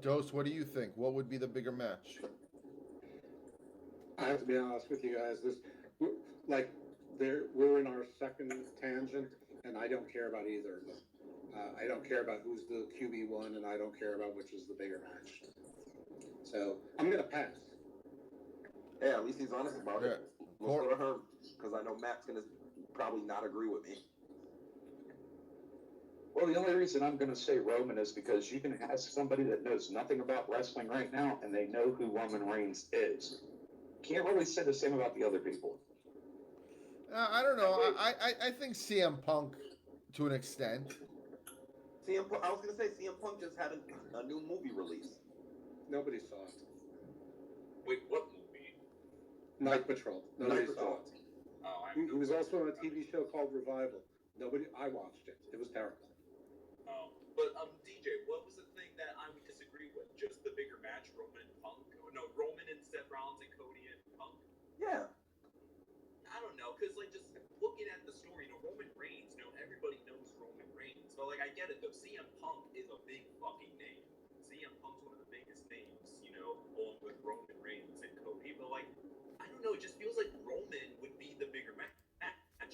Dose, what do you think? What would be the bigger match? I have to be honest with you guys. We're in our second tangent, and I don't care about either of them. I don't care about who's the QB1, and I don't care about which is the bigger match. So I'm gonna pass. Yeah, at least he's honest about it. Yeah. Let's go to Herm, because I know Matt's gonna probably not agree with me. Well, the only reason I'm going to say Roman is because you can ask somebody that knows nothing about wrestling right now, and they know who Roman Reigns is. Can't really say the same about the other people. I don't know. I think CM Punk to an extent. I was gonna say CM Punk just had a new movie release. Nobody saw it. Wait, what movie? Night Patrol. Nobody Night saw Patrol. it. Oh, I He was also on a TV show called Revival. I watched it. It was terrible. Oh, but DJ, what was the thing that I would disagree with? Just the bigger match, Roman and Punk? Or no, Roman and Seth Rollins and Cody and Punk? Yeah. I don't know, because like just looking at the story, Roman Reigns, everybody knows Roman Reigns, but like I get it though. CM Punk is a big fucking name. CM Punk's one of the biggest names, along with Roman Reigns and Cody. But like, I don't know, it just feels like Roman would be the bigger match.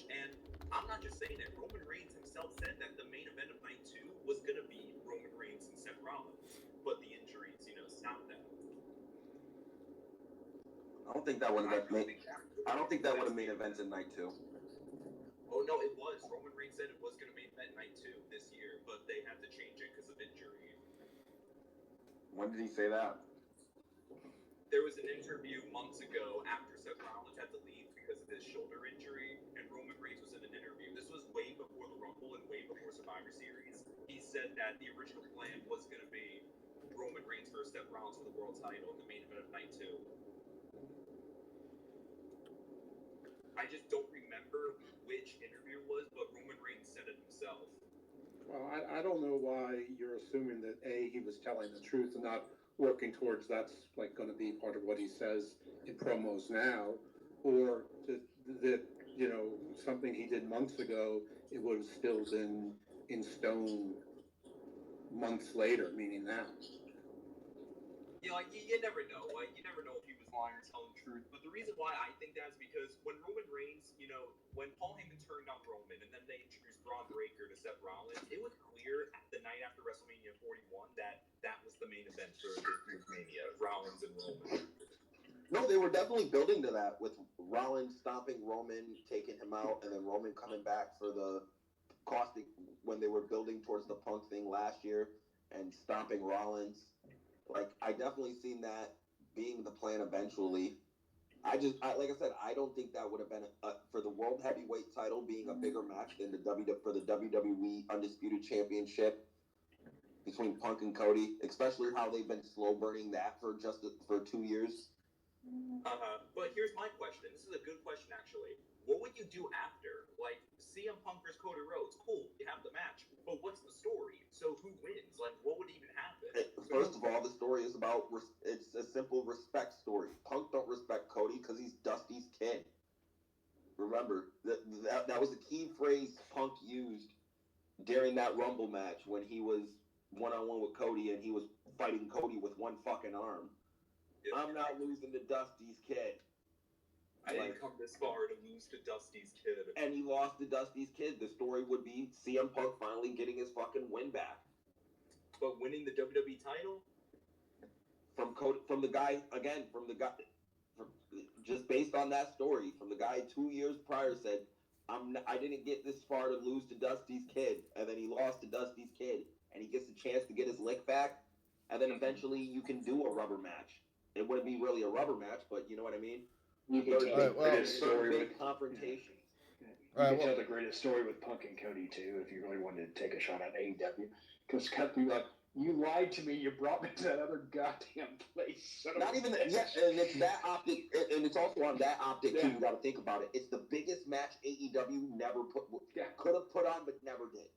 And I'm not just saying it. Roman Reigns himself said that the main event of night 2 was gonna be Roman Reigns and Seth Rollins, but the injuries, stopped that. I don't think that would have main evented night 2. Oh no, it was. Roman Reigns said it was going to main event night 2 this year, but they had to change it because of injury. When did he say that? There was an interview months ago after Seth Rollins had to leave because of his shoulder injury, and Roman Reigns was in an interview. This was way before the Rumble and way before Survivor Series. He said that the original plan was going to be Roman Reigns versus Seth Rollins for the world title in the main event of night 2. I just don't remember which interview it was, but Roman Reigns said it himself. Well, I don't know why you're assuming that he was telling the truth and not working towards that's like going to be part of what he says in promos now, or that something he did months ago, it would have still been in stone months later, meaning now. Yeah, you never know. You never know if he was lying or telling the truth. But the reason why I think that is because when Roman Reigns, when Paul Heyman turned on Roman and then they introduced Braun Breaker to Seth Rollins, it was clear the night after WrestleMania 41 that was the main event for this Mania, Rollins and Roman. No, they were definitely building to that with Rollins stopping Roman, taking him out, and then Roman coming back for the caustic when they were building towards the Punk thing last year and stopping Rollins. Like, I definitely seen that being the plan eventually. Like I said, I don't think that would have been for the World Heavyweight title being a bigger match than for the WWE Undisputed Championship between Punk and Cody, especially how they've been slow burning that for 2 years. But here's my question. This is a good question, actually. What would you do after? Like, CM Punk versus Cody Rhodes. Cool, you have the match. But what's the story? So who wins? Like, what would even happen? First of all, the story is about, it's a simple respect story. Punk don't respect Cody because he's Dusty's kid. Remember, that was the key phrase Punk used during that Rumble match when he was one-on-one with Cody and he was fighting Cody with one fucking arm. I'm not losing to Dusty's kid. I didn't come this far to lose to Dusty's kid. And he lost to Dusty's kid. The story would be CM Punk finally getting his fucking win back. But winning the WWE title? From the guy, just based on that story, from the guy 2 years prior said, I didn't get this far to lose to Dusty's kid. And then he lost to Dusty's kid. And he gets a chance to get his lick back. And then eventually you can do a rubber match. It wouldn't be really a rubber match, but you know what I mean? You can tell big story big with confrontations. You All could right, tell the greatest story with Punk and Cody too, if you really wanted to take a shot at AEW. Because Cody like, you lied to me. You brought me to that other goddamn place. Not even that, yeah, and it's that optic, and it's also on that optic too. You got to think about it. It's the biggest match AEW never could have put on, but never did.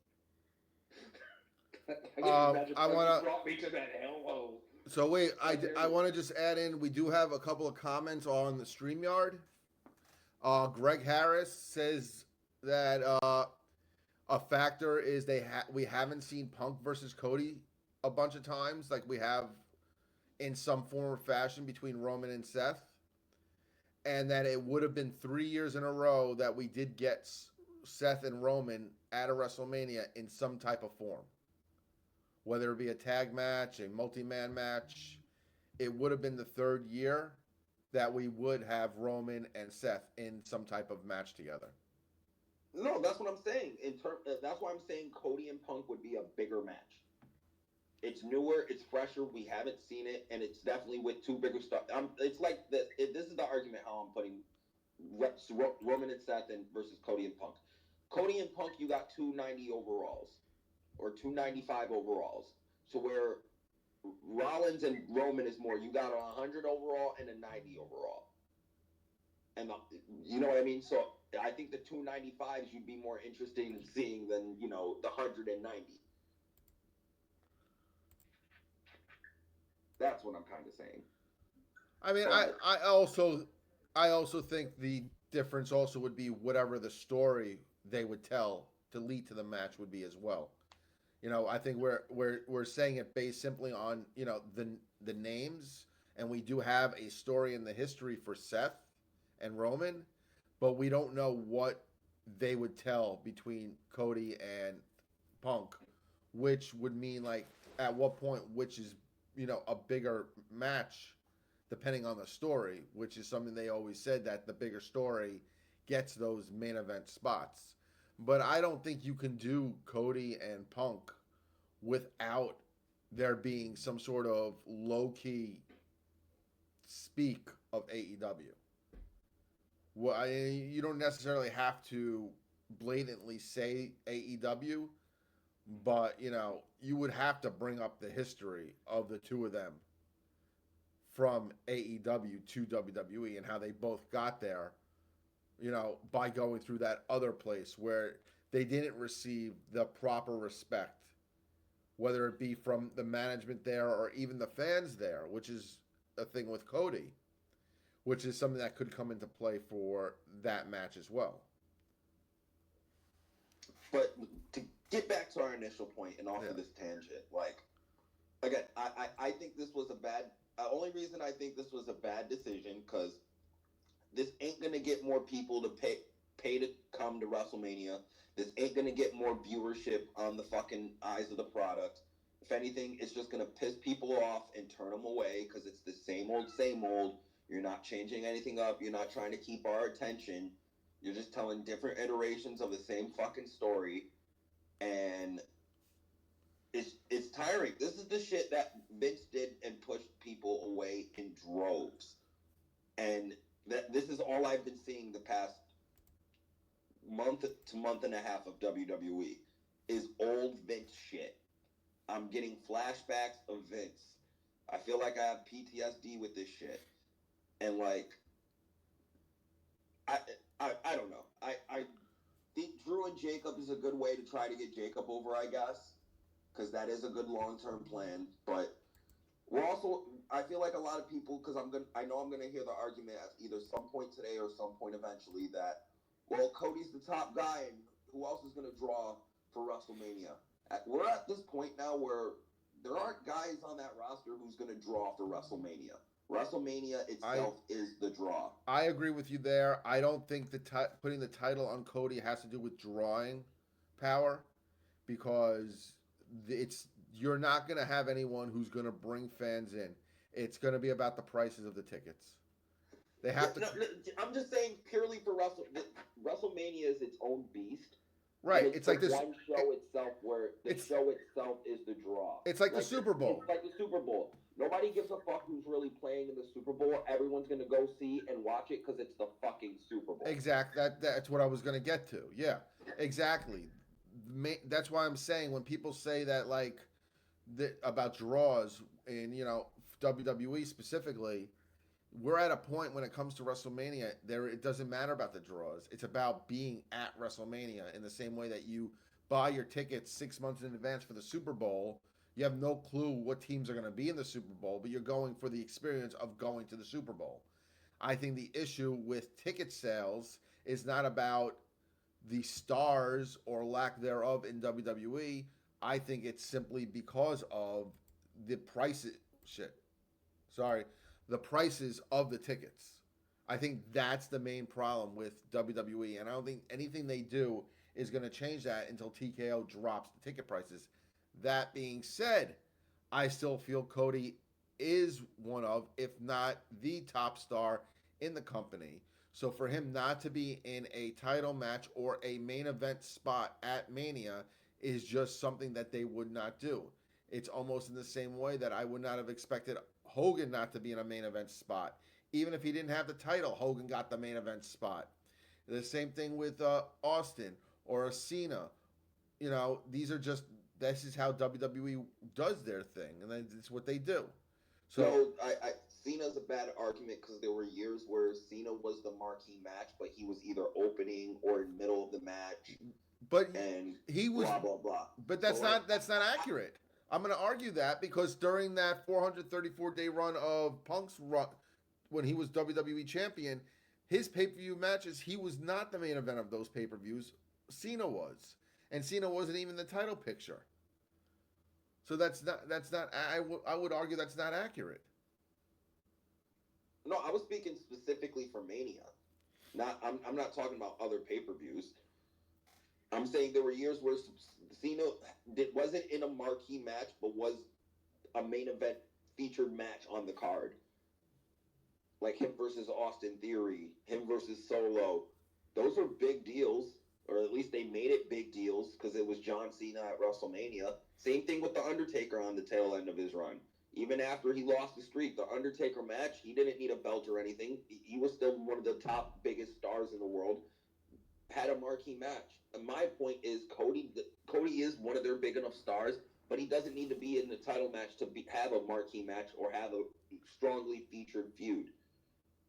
I want to. Brought me to that hellhole. So wait, I want to just add in. We do have a couple of comments on the StreamYard. Greg Harris says that a factor is we haven't seen Punk versus Cody a bunch of times, like we have in some form or fashion between Roman and Seth, and that it would have been 3 years in a row that we did get Seth and Roman at a WrestleMania in some type of form, whether it be a tag match, a multi-man match. It would have been the third year that we would have Roman and Seth in some type of match together. No, that's what I'm saying. That's why I'm saying Cody and Punk would be a bigger match. It's newer, it's fresher. We haven't seen it, and it's definitely with two bigger stuff. It's like this is the argument how I'm putting Roman and Seth versus Cody and Punk. Cody and Punk, you got 290 overalls or 295 overalls. So where Rollins and Roman is more, you got a 100 overall and a 90 overall. And you know what I mean? So I think the 295s you'd be more interested in seeing than, the 190. That's what I'm kind of saying. I mean, I also think the difference also would be whatever the story they would tell to lead to the match would be as well. I think we're saying it based simply on the names, and we do have a story in the history for Seth and Roman, but we don't know what they would tell between Cody and Punk, which would mean like at what point which is a bigger match depending on the story, which is something they always said that the bigger story gets those main event spots. But I don't think you can do Cody and Punk without there being some sort of low-key speak of AEW. Well, you don't necessarily have to blatantly say AEW, but you would have to bring up the history of the two of them from AEW to WWE and how they both got there, by going through that other place where they didn't receive the proper respect, whether it be from the management there or even the fans there, which is a thing with Cody, which is something that could come into play for that match as well. But to get back to our initial point and off of this tangent, like, again, I think this was a bad. The only reason I think this was a bad decision because this ain't gonna get more people to pay to come to WrestleMania. This ain't gonna get more viewership on the fucking eyes of the product. If anything, it's just gonna piss people off and turn them away because it's the same old, same old. You're not changing anything up. You're not trying to keep our attention. You're just telling different iterations of the same fucking story, and it's tiring. This is the shit that Vince did and pushed people away in droves, and this is all I've been seeing the past month to month and a half of WWE is old Vince shit. I'm getting flashbacks of Vince. I feel like I have PTSD with this shit, and like I don't know. I think Drew and Jacob is a good way to try to get Jacob over, I guess, because that is a good long-term plan. But we're also, I feel like a lot of people, because I know I'm gonna hear the argument at either some point today or some point eventually that, well, Cody's the top guy, and who else is gonna draw for WrestleMania? We're at this point now where there aren't guys on that roster who's gonna draw for WrestleMania. WrestleMania itself is the draw. I agree with you there. I don't think putting the title on Cody has to do with drawing power, because you're not going to have anyone who's going to bring fans in. It's going to be about the prices of the tickets. They have to. No, I'm just saying purely for WrestleMania is its own beast. Right. And It's like this. one show itself where the It's show itself is the draw. it's like the Super Bowl. It's like the Super Bowl. Nobody gives a fuck who's really playing in the Super Bowl. Everyone's gonna go see and watch it because it's the fucking Super Bowl. Exactly. That's what I was gonna get to. Yeah. Exactly. That's why I'm saying when people say that like about draws in WWE specifically, we're at a point when it comes to WrestleMania, it doesn't matter about the draws. It's about being at WrestleMania in the same way that you buy your tickets 6 months in advance for the Super Bowl. You have no clue what teams are going to be in the Super Bowl, but you're going for the experience of going to the Super Bowl. I think the issue with ticket sales is not about the stars or lack thereof in WWE. I think it's simply because of the prices. The prices of the tickets. I think that's the main problem with WWE, and I don't think anything they do is going to change that until TKO drops the ticket prices. That being said, I still feel Cody is one of, if not the top star in the company. So for him not to be in a title match or a main event spot at Mania is just something that they would not do. It's almost in the same way that I would not have expected Hogan not to be in a main event spot. Even if he didn't have the title, Hogan got the main event spot. The same thing with Austin or a Cena. These are just, this is how WWE does their thing, and it's what they do. So Cena's a bad argument because there were years where Cena was the marquee match, but he was either opening or in the middle of the match. But and he was blah blah blah. But that's not accurate. I'm going to argue that because during that 434-day run of Punk's run, when he was WWE champion, his pay-per-view matches, he was not the main event of those pay-per-views. Cena was, and Cena wasn't even the title picture. So that's not. I would argue that's not accurate. No, I was speaking specifically for Mania. I'm not talking about other pay-per-views. I'm saying there were years where Cena wasn't in a marquee match, but was a main event featured match on the card. Like him versus Austin Theory, him versus Solo. Those were big deals, or at least they made it big deals because it was John Cena at WrestleMania. Same thing with The Undertaker on the tail end of his run. Even after he lost the streak, The Undertaker match, he didn't need a belt or anything. He was still one of the top biggest stars in the world. Had a marquee match. And my point is Cody is one of their big enough stars, but he doesn't need to be in the title match to have a marquee match or have a strongly featured feud.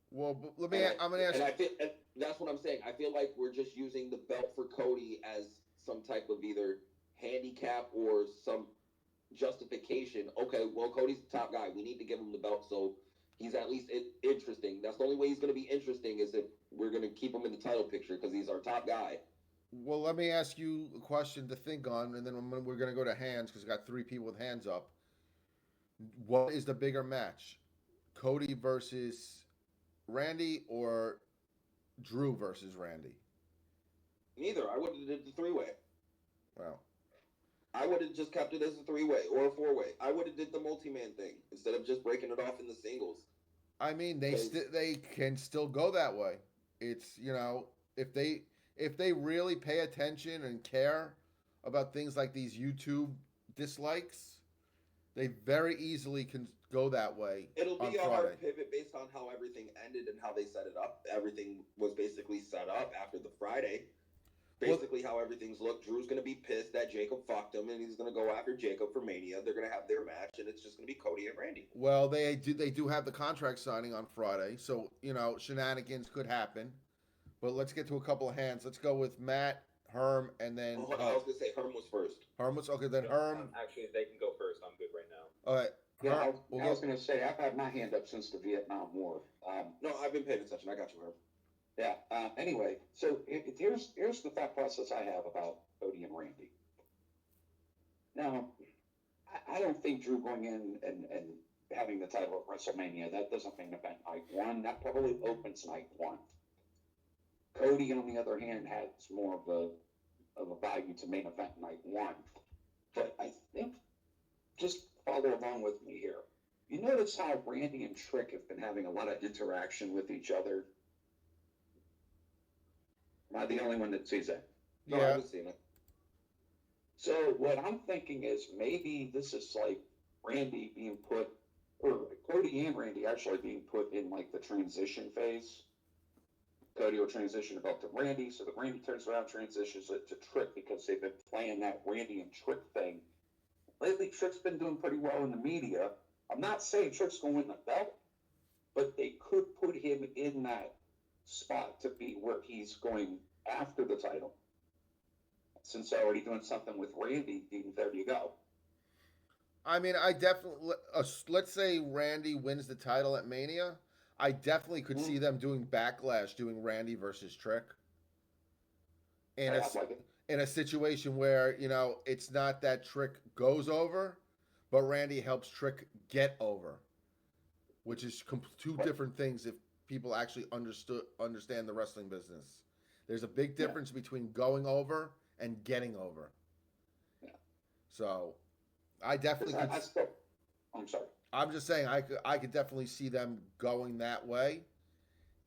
Well, I'm going to ask you. And that's what I'm saying. I feel like we're just using the belt for Cody as some type of either handicap or some justification. Okay, well, Cody's the top guy. We need to give him the belt so he's at least interesting. That's the only way he's going to be interesting is if we're going to keep him in the title picture because he's our top guy. Well, let me ask you a question to think on, and then we're going to go to hands because we got 3 people with hands up. What is the bigger match? Cody versus Randy or Drew versus Randy? Neither. I would have did the 3-way. Wow. I would have just kept it as a 3-way or a 4-way. I would have did the multi-man thing instead of just breaking it off in the singles. I mean, they can still go that way. It's, if they really pay attention and care about things like these YouTube dislikes, they very easily can go that way. It'll be a Friday. hard pivot based on how everything ended and how they set it up. Everything was basically set up after the Friday. Basically, how everything's looked. Drew's going to be pissed that Jacob fucked him, and he's going to go after Jacob for Mania. They're going to have their match, and it's just going to be Cody and Randy. Well, they do have the contract signing on Friday, so shenanigans could happen. But let's get to a couple of hands. Let's go with Matt, Herm, and then. I was going to say Herm was first. Herm was okay. Then Herm. Actually, they can go first. I'm good right now. All right. Yeah, I was going to say I've had my hand up since the Vietnam War. No, I've been paying attention. I got you, Herm. Yeah. Anyway, so here's the thought process I have about Cody and Randy. Now, I don't think Drew going in and having the title of WrestleMania, that doesn't main event night 1. That probably opens night 1. Cody, on the other hand, has more of a value to main event night 1. But I think, just follow along with me here. You notice how Randy and Trick have been having a lot of interaction with each other? Am I the only one that sees that? No, Yeah. I haven't seen it. So what I'm thinking is maybe this is like Randy being put, or Cody and Randy actually being put in like the transition phase. Cody will transition the belt to Randy, so the Randy turns around, transitions it to Trick because they've been playing that Randy and Trick thing. Lately, Trick's been doing pretty well in the media. I'm not saying Trick's going to win the belt, but they could put him in that spot to be where he's going after the title. Since they're already doing something with Randy, there you go. I mean, I definitely let's say Randy wins the title at Mania. I definitely could see them doing Backlash, doing Randy versus Trick in a Like it. in a situation where it's not that Trick goes over, but Randy helps Trick get over, which is two different things. If people actually understand the wrestling business, there's a big difference between going over and getting over. Yeah. So, I definitely could. I'm sorry. I'm just saying I could definitely see them going that way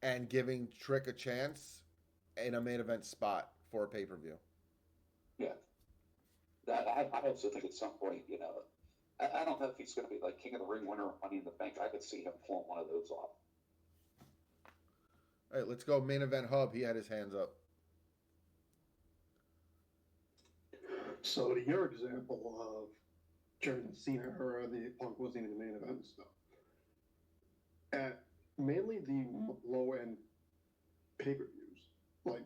and giving Trick a chance in a main event spot for a pay-per-view. Yeah. I also think at some point, I don't know if he's going to be like King of the Ring winner or Money in the Bank. I could see him pulling one of those off. All right, let's go main event hub. He had his hands up. So to your example of during the Cena era, the Punk wasn't in the main event and stuff. At mainly the low-end pay-per-views, like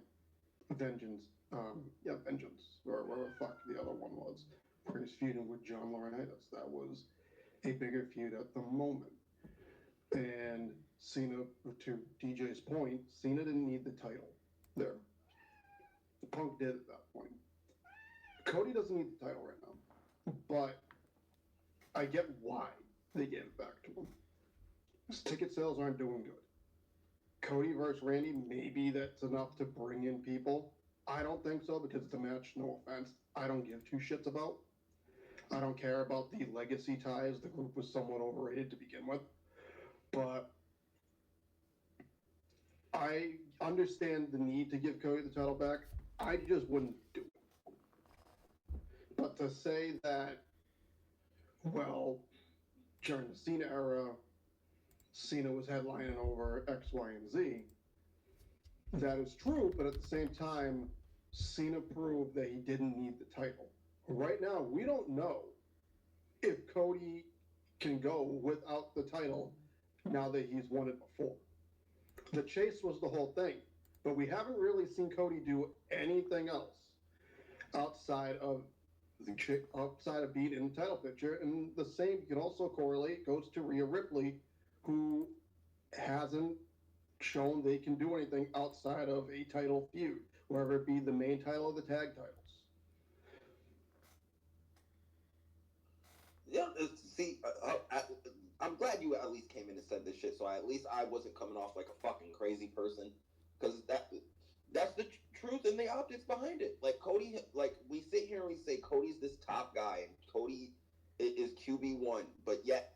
Vengeance, or whatever the fuck the other one was, where he's feuding with John Laurinaitis. That was a bigger feud at the moment. And Cena, to DJ's point, Cena didn't need the title there. Punk did at that point. Cody doesn't need the title right now, but I get why they gave it back to him. His ticket sales aren't doing good. Cody versus Randy, maybe that's enough to bring in people. I don't think so because it's a match, no offense, I don't give two shits about. I don't care about the legacy ties. The group was somewhat overrated to begin with. But I understand the need to give Cody the title back. I just wouldn't do it. But to say that, well, during the Cena era, Cena was headlining over X, Y, and Z, that is true, but at the same time, Cena proved that he didn't need the title. Right now, we don't know if Cody can go without the title now that he's won it before. The chase was the whole thing, but we haven't really seen Cody do anything else outside of being in the title picture. And the same can also correlate, goes to Rhea Ripley, who hasn't shown they can do anything outside of a title feud, whether it be the main title or the tag titles. Yeah, see, I'm glad you at least came in and said this shit, so at least I wasn't coming off like a fucking crazy person, because that's the truth and the optics behind it. Like Cody, like we sit here and we say Cody's this top guy and Cody is QB1, but yet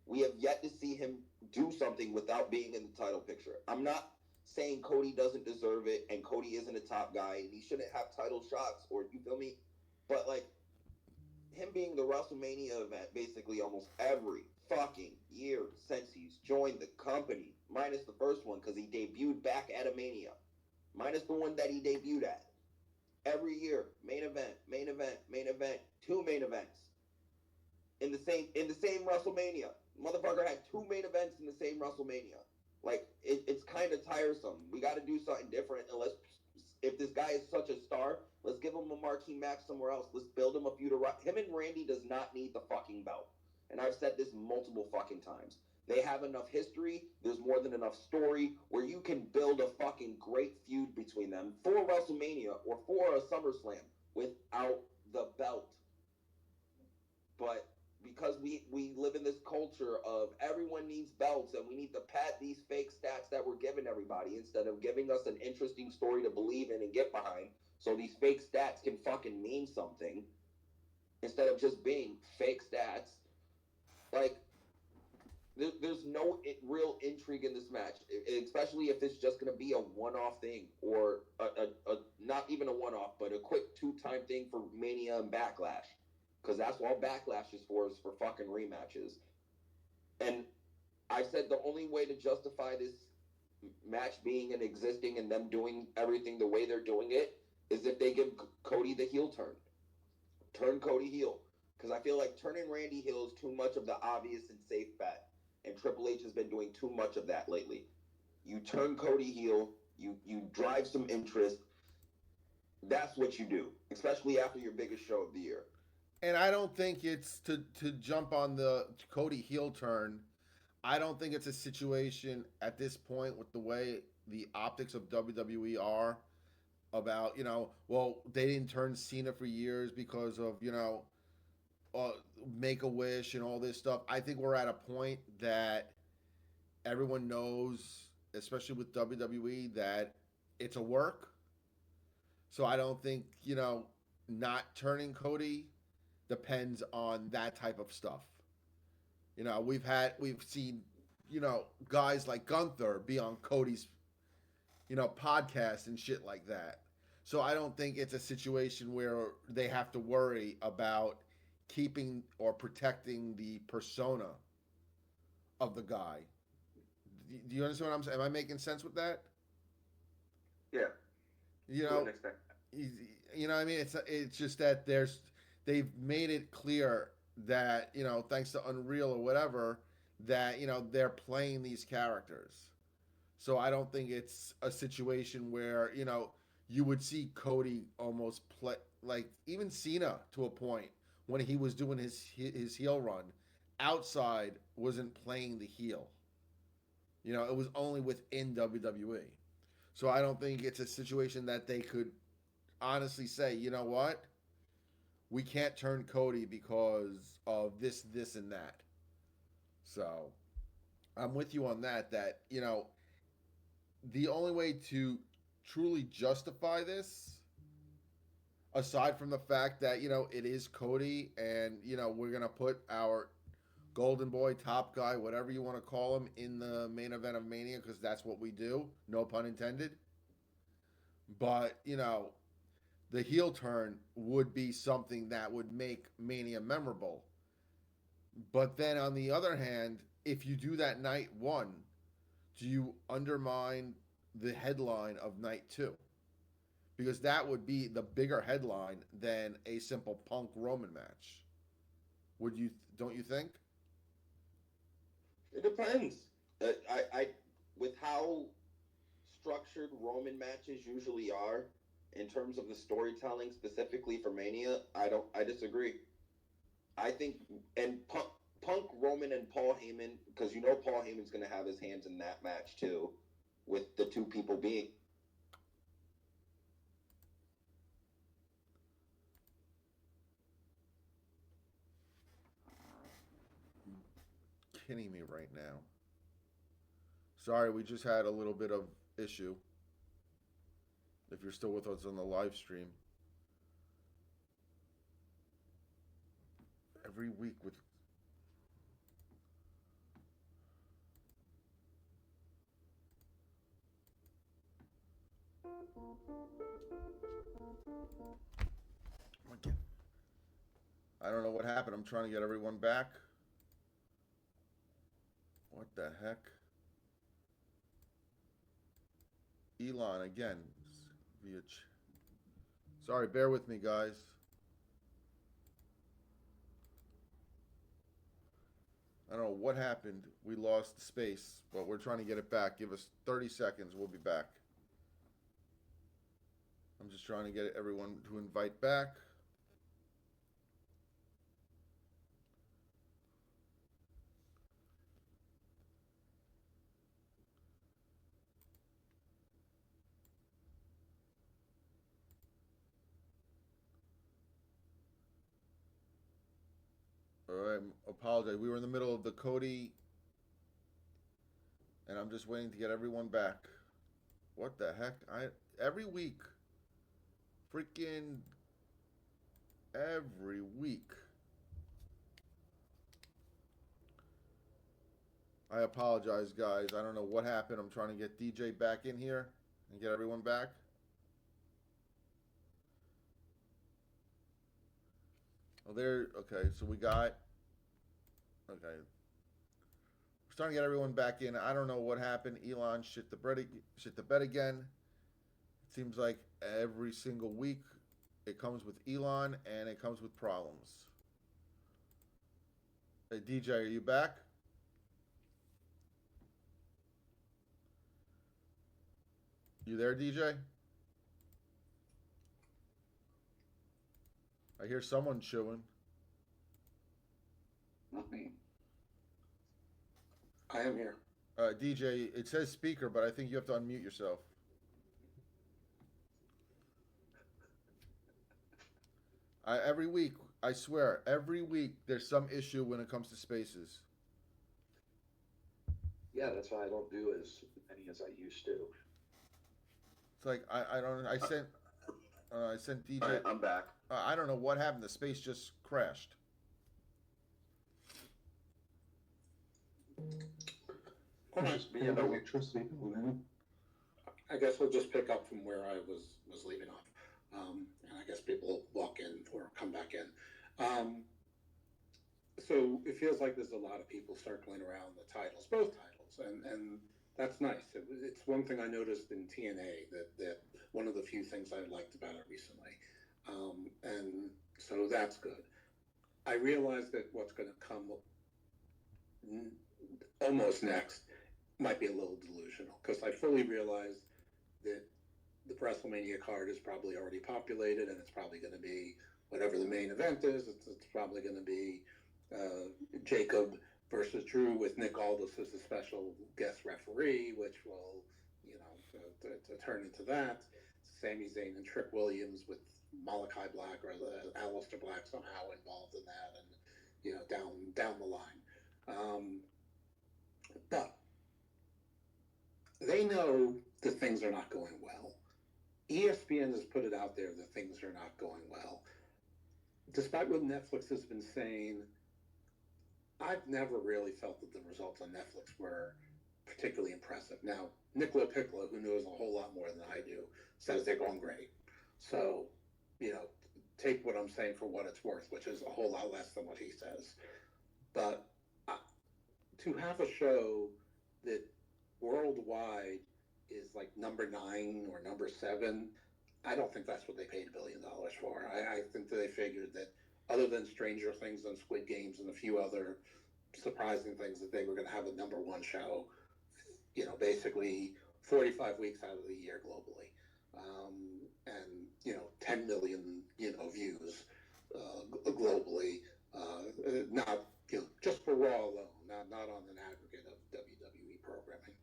we have yet to see him do something without being in the title picture. I'm not saying Cody doesn't deserve it and Cody isn't a top guy and he shouldn't have title shots, or you feel me? But like him being the WrestleMania event basically almost every fucking year since he's joined the company, minus the first one because he debuted back at a Mania, minus the one that he debuted at. Every year, main event, main event, main event, two main events in the same WrestleMania. Motherfucker had two main events in the same WrestleMania. Like it's kind of tiresome. We got to do something different. Unless if this guy is such a star, let's give him a marquee match somewhere else. Let's build him a feud. Him and Randy does not need the fucking belt. And I've said this multiple fucking times. They have enough history. There's more than enough story where you can build a fucking great feud between them for WrestleMania or for a SummerSlam without the belt. But because we live in this culture of everyone needs belts and we need to pad these fake stats that we're giving everybody instead of giving us an interesting story to believe in and get behind, so these fake stats can fucking mean something instead of just being fake stats. Like, there's no real intrigue in this match, especially if it's just going to be a one-off thing, or a not even a one-off, but a quick two-time thing for Mania and Backlash, because that's all Backlash is for fucking rematches. And I said the only way to justify this match being and existing and them doing everything the way they're doing it is if they give Cody the heel turn Cody heel, because I feel like turning Randy heel is too much of the obvious and safe bet, and Triple H has been doing too much of that lately. You turn Cody heel, you drive some interest. That's what you do, especially after your biggest show of the year. And I don't think it's to jump on the Cody heel turn. I don't think it's a situation at this point with the way the optics of WWE are about, well, they didn't turn Cena for years because of, uh, Make a Wish and all this stuff. I think we're at a point that everyone knows, especially with WWE, that it's a work. So I don't think, not turning Cody depends on that type of stuff. We've seen, guys like Gunther be on Cody's, podcast and shit like that. So I don't think it's a situation where they have to worry about keeping or protecting the persona of the guy. Do you understand what I'm saying? Am I making sense with that? Yeah. You know, you know what I mean? It's just that they've made it clear that, thanks to Unreal or whatever, that, they're playing these characters. So I don't think it's a situation where, you would see Cody almost play like even Cena to a point when he was doing his heel run. Outside wasn't playing the heel. It was only within WWE. So I don't think it's a situation that they could honestly say, you know what? We can't turn Cody because of this, and that. So I'm with you on that, the only way to truly justify this, aside from the fact that, it is Cody and, we're going to put our golden boy, top guy, whatever you want to call him, in the main event of Mania, because that's what we do, no pun intended. But, the heel turn would be something that would make Mania memorable. But then on the other hand, if you do that night one, do you undermine the headline of night two? Because that would be the bigger headline than a simple Punk Roman match. Don't you think? It depends. I with how structured Roman matches usually are in terms of the storytelling, specifically for Mania, I disagree. I think, and Punk, Roman, and Paul Heyman, because Paul Heyman's going to have his hands in that match too, with the two people being. Kidding me right now. Sorry, we just had a little bit of issue. If you're still with us on the live stream. Every week with I don't know what happened. I'm trying to get everyone back. What the heck? Elon again. Sorry, bear with me, guys. I don't know what happened. We lost space, but we're trying to get it back. Give us 30 seconds. We'll be back. I'm just trying to get everyone to invite back. All right, apologize. We were in the middle of the Cody, and I'm just waiting to get everyone back. What the heck? Every week, freaking every week. I apologize, guys. I don't know what happened. I'm trying to get DJ back in here and get everyone back. Oh, there. Okay, so we got. Okay, we're starting to get everyone back in. I don't know what happened. Elon shit the bed again. It seems like every single week it comes with Elon and it comes with problems. Hey, DJ, are you back? You there, DJ? I hear someone chewing. Not me. I am here. DJ, it says speaker, but I think you have to unmute yourself. Every week, I swear, every week there's some issue when it comes to spaces. Yeah, that's why I don't do as many as I used to. It's like I don't I sent DJ. All right, I'm back. I don't know what happened. The space just crashed. Just Yeah, pay electricity bill, man. I guess we'll just pick up from where I was leaving off, and I guess people will walk in or come back in. So it feels like there's a lot of people circling around the titles, both titles, and that's nice. It's one thing I noticed in TNA that one of the few things I liked about it recently, and so that's good. I realize that what's going to come almost next might be a little delusional because I fully realize that the WrestleMania card is probably already populated and it's probably going to be whatever the main event is. It's probably going to be Jacob versus Drew with Nick Aldis as a special guest referee, which will, to turn into that. Sami Zayn and Trick Williams with Malachi Black or Aleister Black somehow involved in that, and down the line. But they know that things are not going well. ESPN has put it out there that things are not going well. Despite what Netflix has been saying, I've never really felt that the results on Netflix were particularly impressive. Now, Nicola Piccolo, who knows a whole lot more than I do, says they're going great. So, take what I'm saying for what it's worth, which is a whole lot less than what he says. But to have a show that worldwide is like number 9 or number 7, I don't think that's what they paid $1 billion for. I think that they figured that other than Stranger Things and Squid Games and a few other surprising things, that they were going to have a number 1 show, basically 45 weeks out of the year globally. And 10 million, views globally, not, just for Raw alone, not on an aggregate of WWE programming.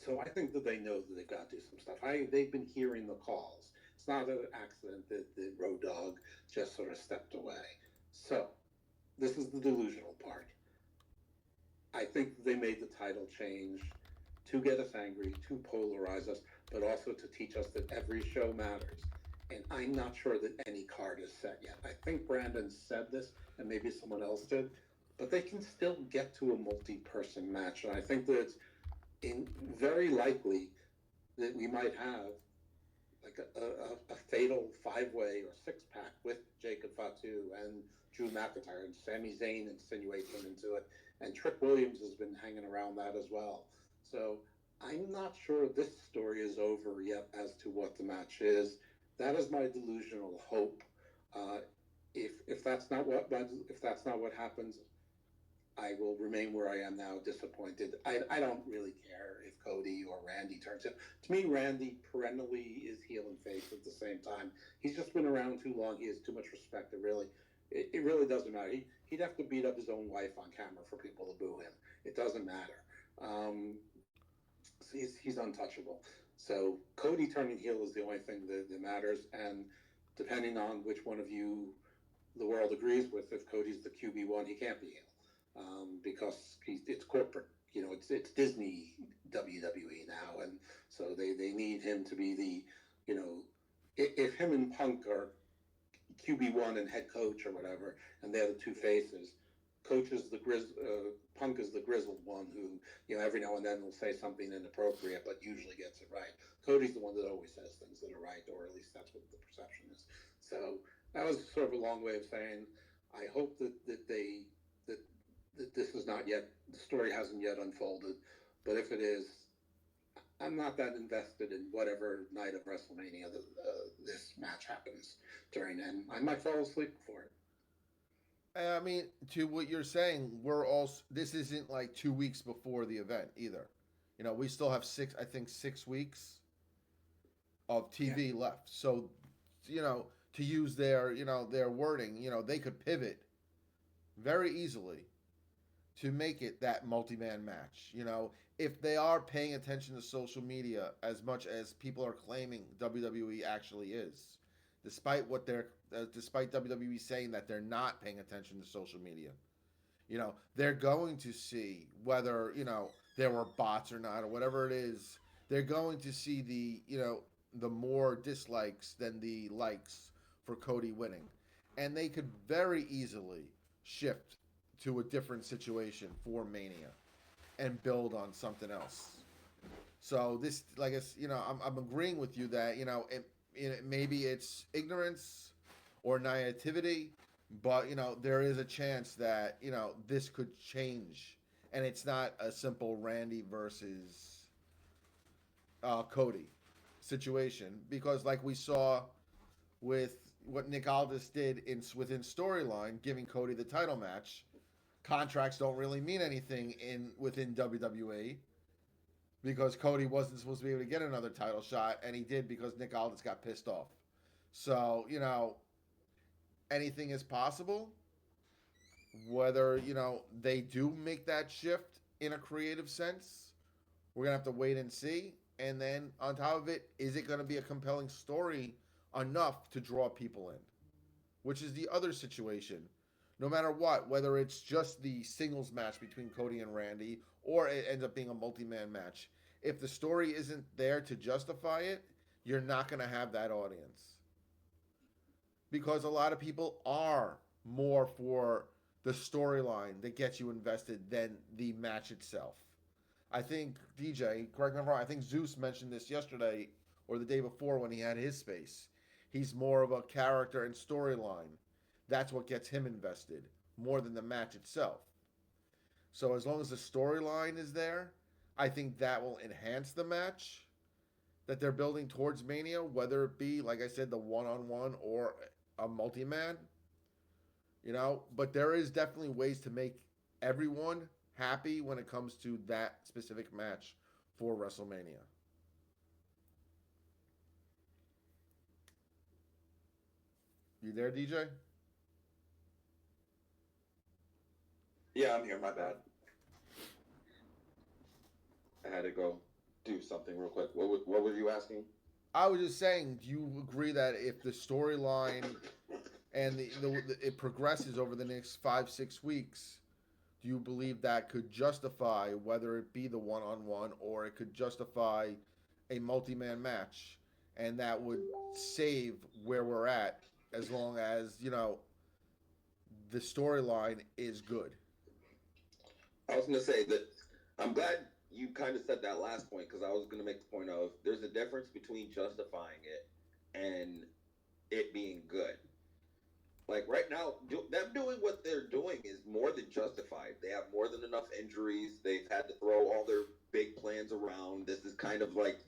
So I think that they know that they've got to do some stuff. They've been hearing the calls. It's not an accident that Road Dogg just sort of stepped away. So this is the delusional part. I think they made the title change to get us angry, to polarize us, but also to teach us that every show matters. And I'm not sure that any card is set yet. I think Brandon said this, and maybe someone else did, but they can still get to a multi-person match. And I think that it's very likely that we might have like a fatal 5-way or 6-pack with Jacob Fatu and Drew McIntyre, and Sami Zayn insinuates him into it, and Trick Williams has been hanging around that as well. So I'm not sure this story is over yet as to what the match is. That is my delusional hope. If that's not what happens, I will remain where I am now, disappointed. I don't really care if Cody or Randy turns it. To me, Randy perennially is heel and face at the same time. He's just been around too long. He has too much respect. It really doesn't matter. He'd have to beat up his own wife on camera for people to boo him. It doesn't matter. He's untouchable. So Cody turning heel is the only thing that matters. And depending on which one of you the world agrees with, if Cody's the QB1, he can't be heel. Because it's corporate, it's Disney WWE now, and so they need him to be the, if him and Punk are QB1 and head coach or whatever, and they're the two faces, Coach is Punk is the grizzled one who, every now and then will say something inappropriate, but usually gets it right. Cody's the one that always says things that are right, or at least that's what the perception is. So that was sort of a long way of saying, I hope that this is not yet, the story hasn't yet unfolded, but if it is, I'm not that invested in whatever night of WrestleMania this match happens during, and I might fall asleep before it. I mean, to what you're saying, this isn't like 2 weeks before the event either. We still have 6 weeks of TV left. So, to use their wording, they could pivot very easily to make it that multi-man match. If they are paying attention to social media as much as people are claiming WWE actually is, despite WWE saying that they're not paying attention to social media, they're going to see whether there were bots or not or whatever it is. They're going to see the more dislikes than the likes for Cody winning, and they could very easily shift to a different situation for Mania and build on something else. So this, like, I'm agreeing with you that maybe it's ignorance or naivety, but there is a chance that this could change, and it's not a simple Randy versus Cody situation, because like we saw with what Nick Aldis did within storyline, giving Cody the title match. Contracts don't really mean anything within WWE, because Cody wasn't supposed to be able to get another title shot, and he did because Nick Aldis got pissed off. So, anything is possible. Whether, they do make that shift in a creative sense, we're going to have to wait and see. And then, on top of it, is it going to be a compelling story enough to draw people in? Which is the other situation. No matter what, whether it's just the singles match between Cody and Randy, or it ends up being a multi-man match, if the story isn't there to justify it, you're not going to have that audience. Because a lot of people are more for the storyline that gets you invested than the match itself. I think, DJ, correct me if I'm wrong, I think Zeus mentioned this yesterday or the day before when he had his space. He's more of a character and storyline. That's what gets him invested more than the match itself. So as long as the storyline is there, I think that will enhance the match that they're building towards Mania, whether it be, like I said, the one-on-one or a multi-man. But there is definitely ways to make everyone happy when it comes to that specific match for WrestleMania. You there, DJ? Yeah, I'm here. My bad. I had to go do something real quick. What were you asking? I was just saying, do you agree that if the storyline and it progresses over the next 5-6 weeks, do you believe that could justify whether it be the one-on-one or it could justify a multi-man match, and that would save where we're at as long as the storyline is good? I was going to say that I'm glad you kind of said that last point, because I was going to make the point of there's a difference between justifying it and it being good. Like right now, them doing what they're doing is more than justified. They have more than enough injuries. They've had to throw all their big plans around. This is kind of like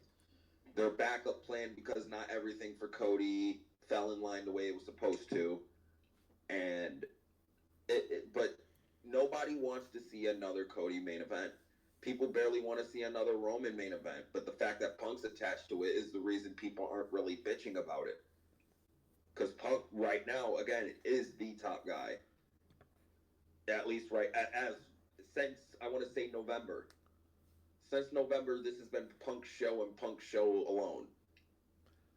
their backup plan because not everything for Cody fell in line the way it was supposed to. And but nobody wants to see another Cody main event. People barely want to see another Roman main event. But the fact that Punk's attached to it is the reason people aren't really bitching about it. Because Punk right now, again, is the top guy. At least since, I want to say November. Since November, this has been Punk's show and Punk's show alone.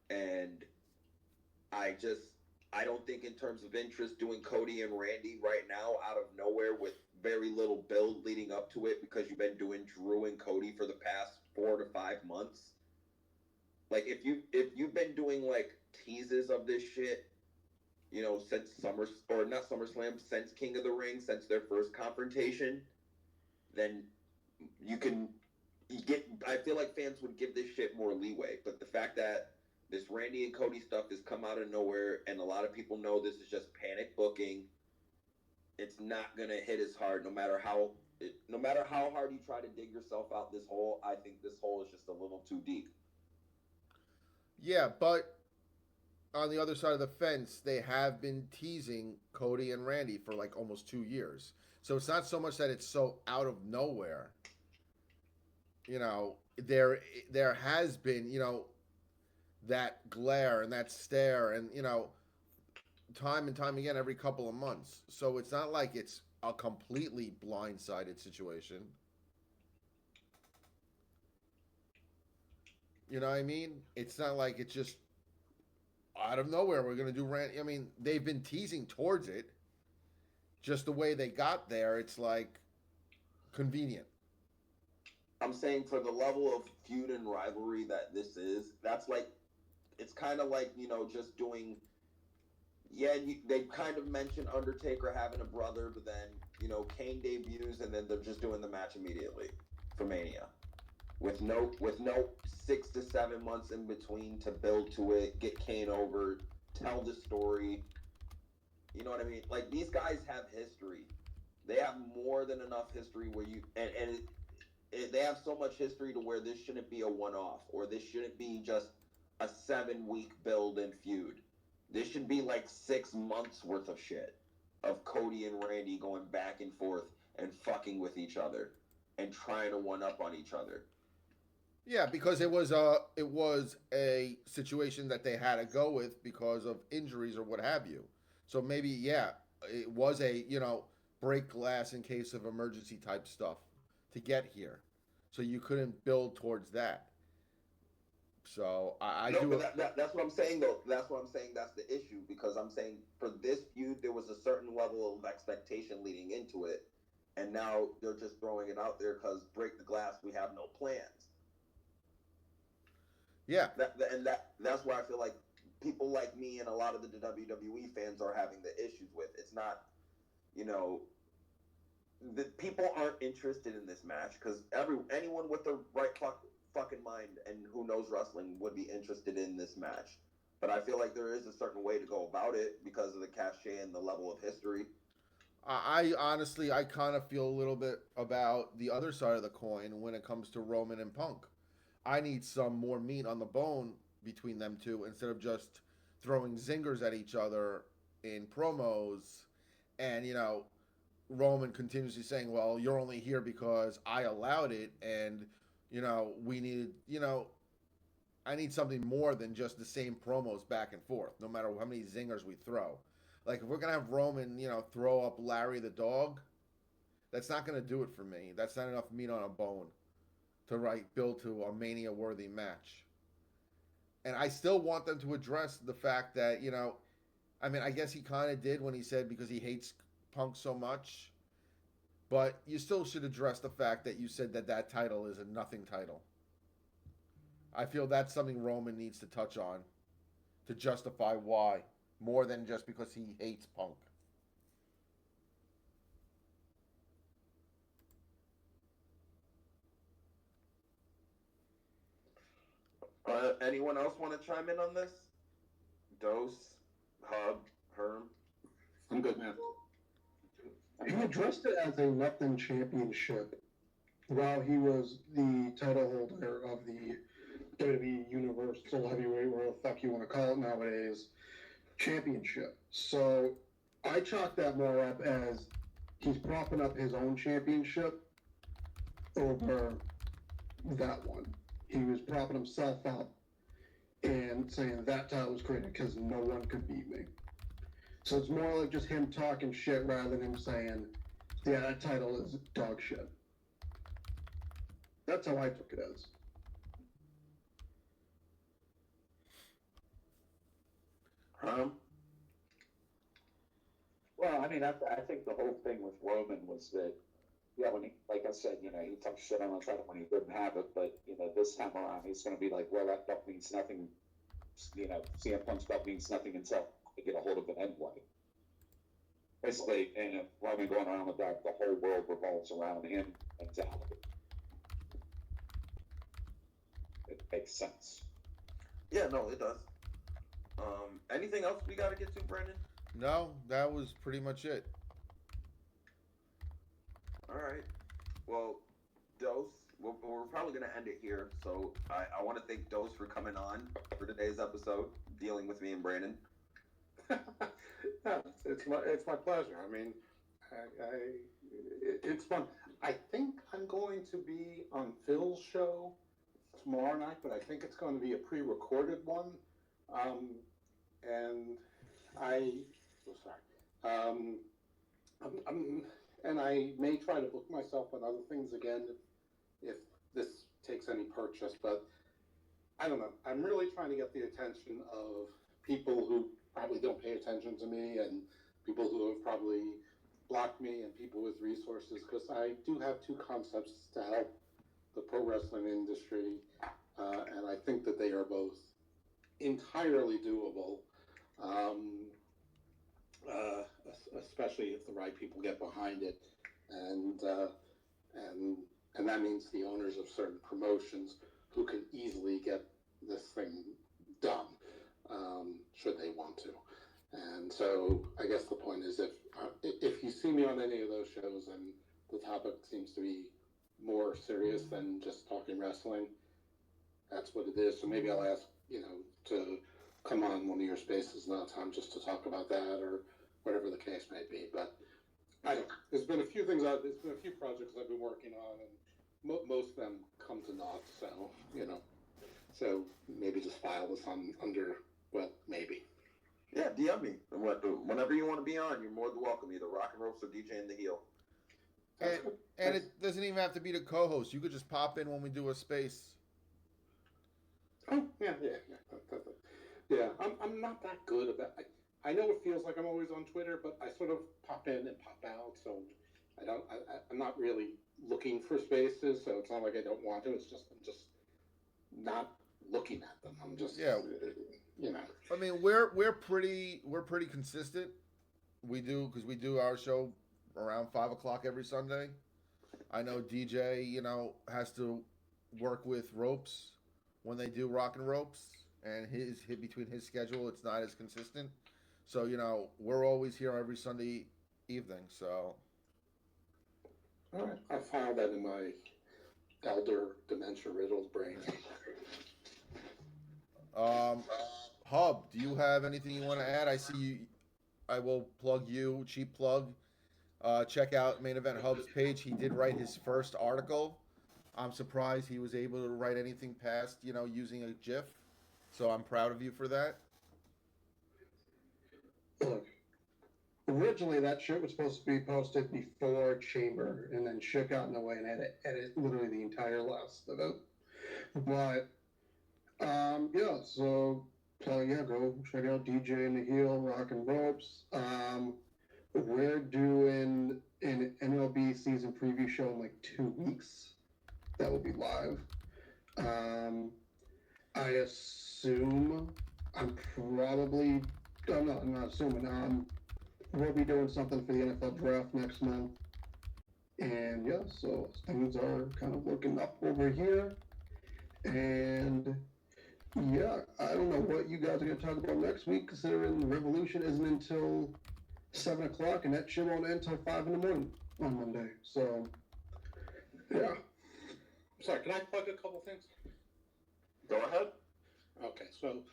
And I don't think in terms of interest doing Cody and Randy right now out of nowhere with very little build leading up to it, because you've been doing Drew and Cody for the past 4 to 5 months. Like if you've been doing like teases of this shit since not SummerSlam, since King of the Ring, since their first confrontation, then I feel like fans would give this shit more leeway. But the fact that this Randy and Cody stuff has come out of nowhere, and a lot of people know this is just panic booking, it's not gonna hit as hard, no matter how hard you try to dig yourself out this hole. I think this hole is just a little too deep. Yeah, but on the other side of the fence, they have been teasing Cody and Randy for like almost 2 years. So it's not so much that it's so out of nowhere. There has been, that glare and that stare and, time and time again every couple of months. So it's not like it's a completely blindsided situation. You know what I mean? It's not like it's just out of nowhere we're gonna do Randy. I mean, they've been teasing towards it. Just the way they got there, it's like convenient. I'm saying for the level of feud and rivalry that this is, it's kind of like, just doing. Yeah, they kind of mentioned Undertaker having a brother, but then, Kane debuts, and then they're just doing the match immediately for Mania, with no 6 to 7 months in between to build to it, get Kane over, tell the story. You know what I mean? Like, these guys have history. They have more than enough history where they have so much history to where this shouldn't be a one-off, or this shouldn't be just a 7-week build and feud. This should be like 6 months worth of shit of Cody and Randy going back and forth and fucking with each other and trying to one up on each other. Yeah, because it was a situation that they had to go with because of injuries or what have you. So maybe it was a break glass in case of emergency type stuff to get here. So you couldn't build towards that. So that's what I'm saying though. That's what I'm saying. That's the issue, because I'm saying for this feud there was a certain level of expectation leading into it, and now they're just throwing it out there because break the glass. We have no plans. Yeah. That's where I feel like people like me and a lot of the WWE fans are having the issues with. It's not, the people aren't interested in this match because anyone with the right fucking mind and who knows wrestling would be interested in this match. But I feel like there is a certain way to go about it because of the cachet and the level of history. I honestly, I kind of feel a little bit about the other side of the coin when it comes to Roman and Punk. I need some more meat on the bone between them two instead of just throwing zingers at each other in promos and, Roman continuously saying, well, you're only here because I allowed it and, we needed, I need something more than just the same promos back and forth, no matter how many zingers we throw. Like, if we're going to have Roman, throw up Larry the dog, that's not going to do it for me. That's not enough meat on a bone to build to a Mania-worthy match. And I still want them to address the fact that, I guess he kind of did when he said because he hates Punk so much. But you still should address the fact that you said that title is a nothing title. I feel that's something Roman needs to touch on to justify why, more than just because he hates Punk. Anyone else want to chime in on this? Dose, Hub, Herm? I'm good, man. He addressed it as a nothing championship while he was the title holder of the WWE Universal Heavyweight, whatever the fuck you want to call it nowadays, championship. So I chalk that more up as he's propping up his own championship over that one. He was propping himself up and saying that title was created because no one could beat me. So it's more like just him talking shit rather than him saying, yeah, that title is dog shit. That's how I took it as. Well, I think the whole thing with Roman was that, when he, like I said, he talked shit on the title when he didn't have it, but, this time around he's going to be like, well, that belt means nothing, CM Punk's belt means nothing until to get a hold of an envoy. Basically, and if Roman going around with that, the whole world revolves around him and Talbot. It makes sense. Yeah, no, it does. Anything else we got to get to, Brandon? No, that was pretty much it. All right. Well, Dose, we're probably going to end it here. So I want to thank Dose for coming on for today's episode, dealing with me and Brandon. Yeah, it's my pleasure. I mean, it's fun. I think I'm going to be on Phil's show tomorrow night, but I think it's going to be a pre-recorded one. And and I may try to book myself on other things again if this takes any purchase, but I don't know. I'm really trying to get the attention of people who probably don't pay attention to me and people who have probably blocked me and people with resources, because I do have two concepts to help the pro wrestling industry, and I think that they are both entirely doable, especially if the right people get behind it, and that means the owners of certain promotions who can easily get this thing done, should they want to. And so I guess the point is, if you see me on any of those shows and the topic seems to be more serious than just talking wrestling, that's what it is. So maybe I'll ask, to come on one of your spaces another time just to talk about that or whatever the case may be. But I don't know. There's been a few projects I've been working on, and most of them come to naught. So maybe just file this under, well, maybe. Yeah, DM me. Whenever you want to be on, you're more than welcome. Either Rock and Ropes or DJ in the Heel. And it doesn't even have to be the co-host. You could just pop in when we do a space. Oh, yeah. Yeah, I'm not that good about it. I know it feels like I'm always on Twitter, but I sort of pop in and pop out, so I'm not really looking for spaces, so it's not like I don't want to. It's just I'm just not looking at them. I'm just I mean, we're pretty consistent. We do our show around 5 o'clock every Sunday. I know DJ, has to work with Ropes when they do Rock and Ropes, and his hit between his schedule, it's not as consistent. So we're always here every Sunday evening. So all right, I filed that in my elder dementia riddled brain. Hub, do you have anything you want to add? I see you. I will plug you. Cheap plug. Check out Main Event Hub's page. He did write his first article. I'm surprised he was able to write anything past, using a GIF. So I'm proud of you for that. Look, originally that shit was supposed to be posted before Chamber, and then shit got in the way and had to edit literally the entire last of it. But so go check out DJ in the Heel, Rock and Ropes. We're doing an MLB season preview show in like 2 weeks. That will be live. I assume I'm not assuming. We'll be doing something for the NFL draft next month. And so things are kind of looking up over here. And I don't know what you guys are going to talk about next week, considering the Revolution isn't until 7 o'clock, and that shit won't end until 5 in the morning on Monday. So, yeah. Sorry, can I plug a couple things? Go ahead. Okay, so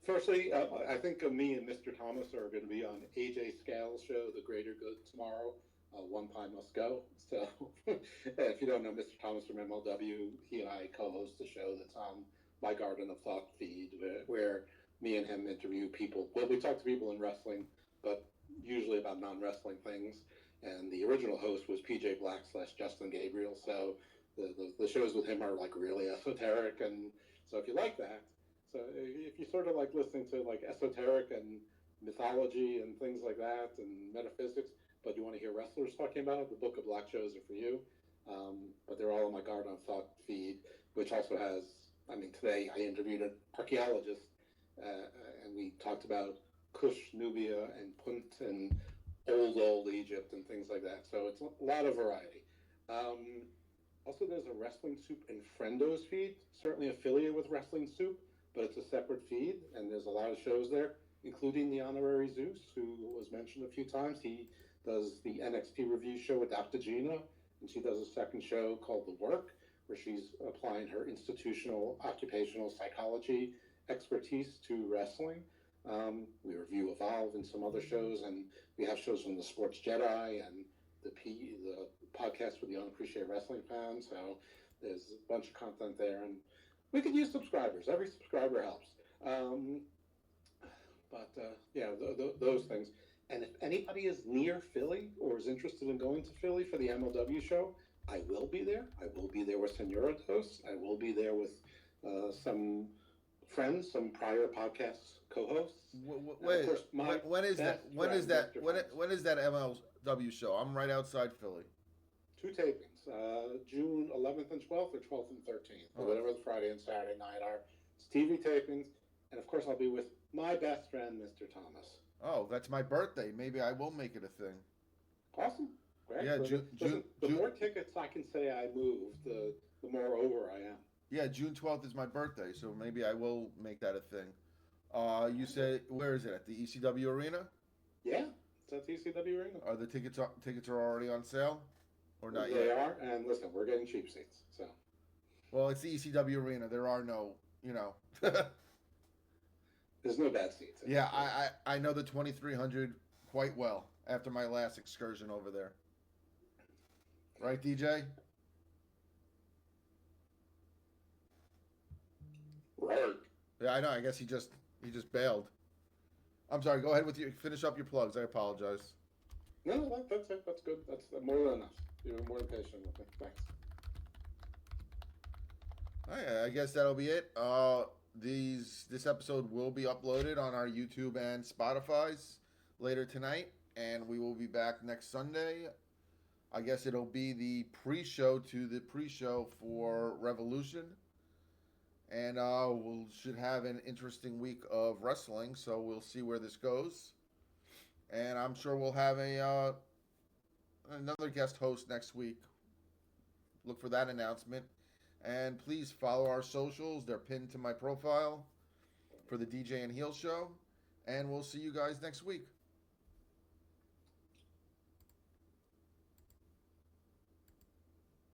firstly, I think me and Mr. Thomas are going to be on AJ Scales' show, The Greater Good, tomorrow. One Pie Must Go. So, if you don't know Mr. Thomas from MLW, he and I co-host a show that's on my Garden of Thought feed, where me and him interview people. Well, we talk to people in wrestling, but usually about non-wrestling things. And the original host was PJ Black / Justin Gabriel. So the shows with him are like really esoteric. And so if you like that, so if you sort of like listening to like esoteric and mythology and things like that and metaphysics, but you want to hear wrestlers talking about it, the Book of Black shows are for you. But they're all on my Garden of Thought feed, which also has, today I interviewed an archaeologist, and we talked about Kush, Nubia, and Punt, and old Egypt, and things like that. So it's a lot of variety. Also, there's a Wrestling Soup and Friendos feed, certainly affiliated with Wrestling Soup, but it's a separate feed, and there's a lot of shows there, including the Honorary Zeus, who was mentioned a few times. He does the NXT review show with Dr. Gina, and she does a second show called The Work, where she's applying her institutional occupational psychology expertise to wrestling. We review Evolve and some other shows, and we have shows from the Sports Jedi and the podcast for the unappreciated wrestling fans. So there's a bunch of content there, and we could use subscribers. Every subscriber helps. Those things. And if anybody is near Philly or is interested in going to Philly for the MLW show, I will be there. I will be there with Senora Dos. I will be there with some friends, some prior podcast co-hosts. Wait, when is that MLW show? I'm right outside Philly. 2 tapings, June 11th and 12th, or 12th and 13th, or whatever the Friday and Saturday night are. It's TV tapings, and of course I'll be with my best friend, Mr. Thomas. Oh, that's my birthday. Maybe I will make it a thing. Awesome. Great. Yeah, the more tickets I can say I moved, the more over I am. Yeah, June 12th is my birthday, so maybe I will make that a thing. You said, where is it? At the ECW Arena? Yeah, it's at the ECW Arena. Are the tickets are already on sale? Or not yet? They are, and listen, we're getting cheap seats, so. Well, it's the ECW Arena. There are no, There's no bad seats. Yeah, I know the 2300 quite well after my last excursion over there. Right, DJ? Right. Yeah, I know. I guess he just bailed. I'm sorry. Go ahead with finish up your plugs. I apologize. No, that's it. That's good. That's more than enough. You're more than patient with me. Thanks. I guess that'll be it. This episode will be uploaded on our YouTube and Spotify's later tonight, and we will be back next Sunday. I guess it'll be the pre-show to the pre-show for Revolution, and we should have an interesting week of wrestling. So we'll see where this goes, and I'm sure we'll have another guest host next week. Look for that announcement. And please follow our socials. They're pinned to my profile for the DJ and Heel Show. And we'll see you guys next week.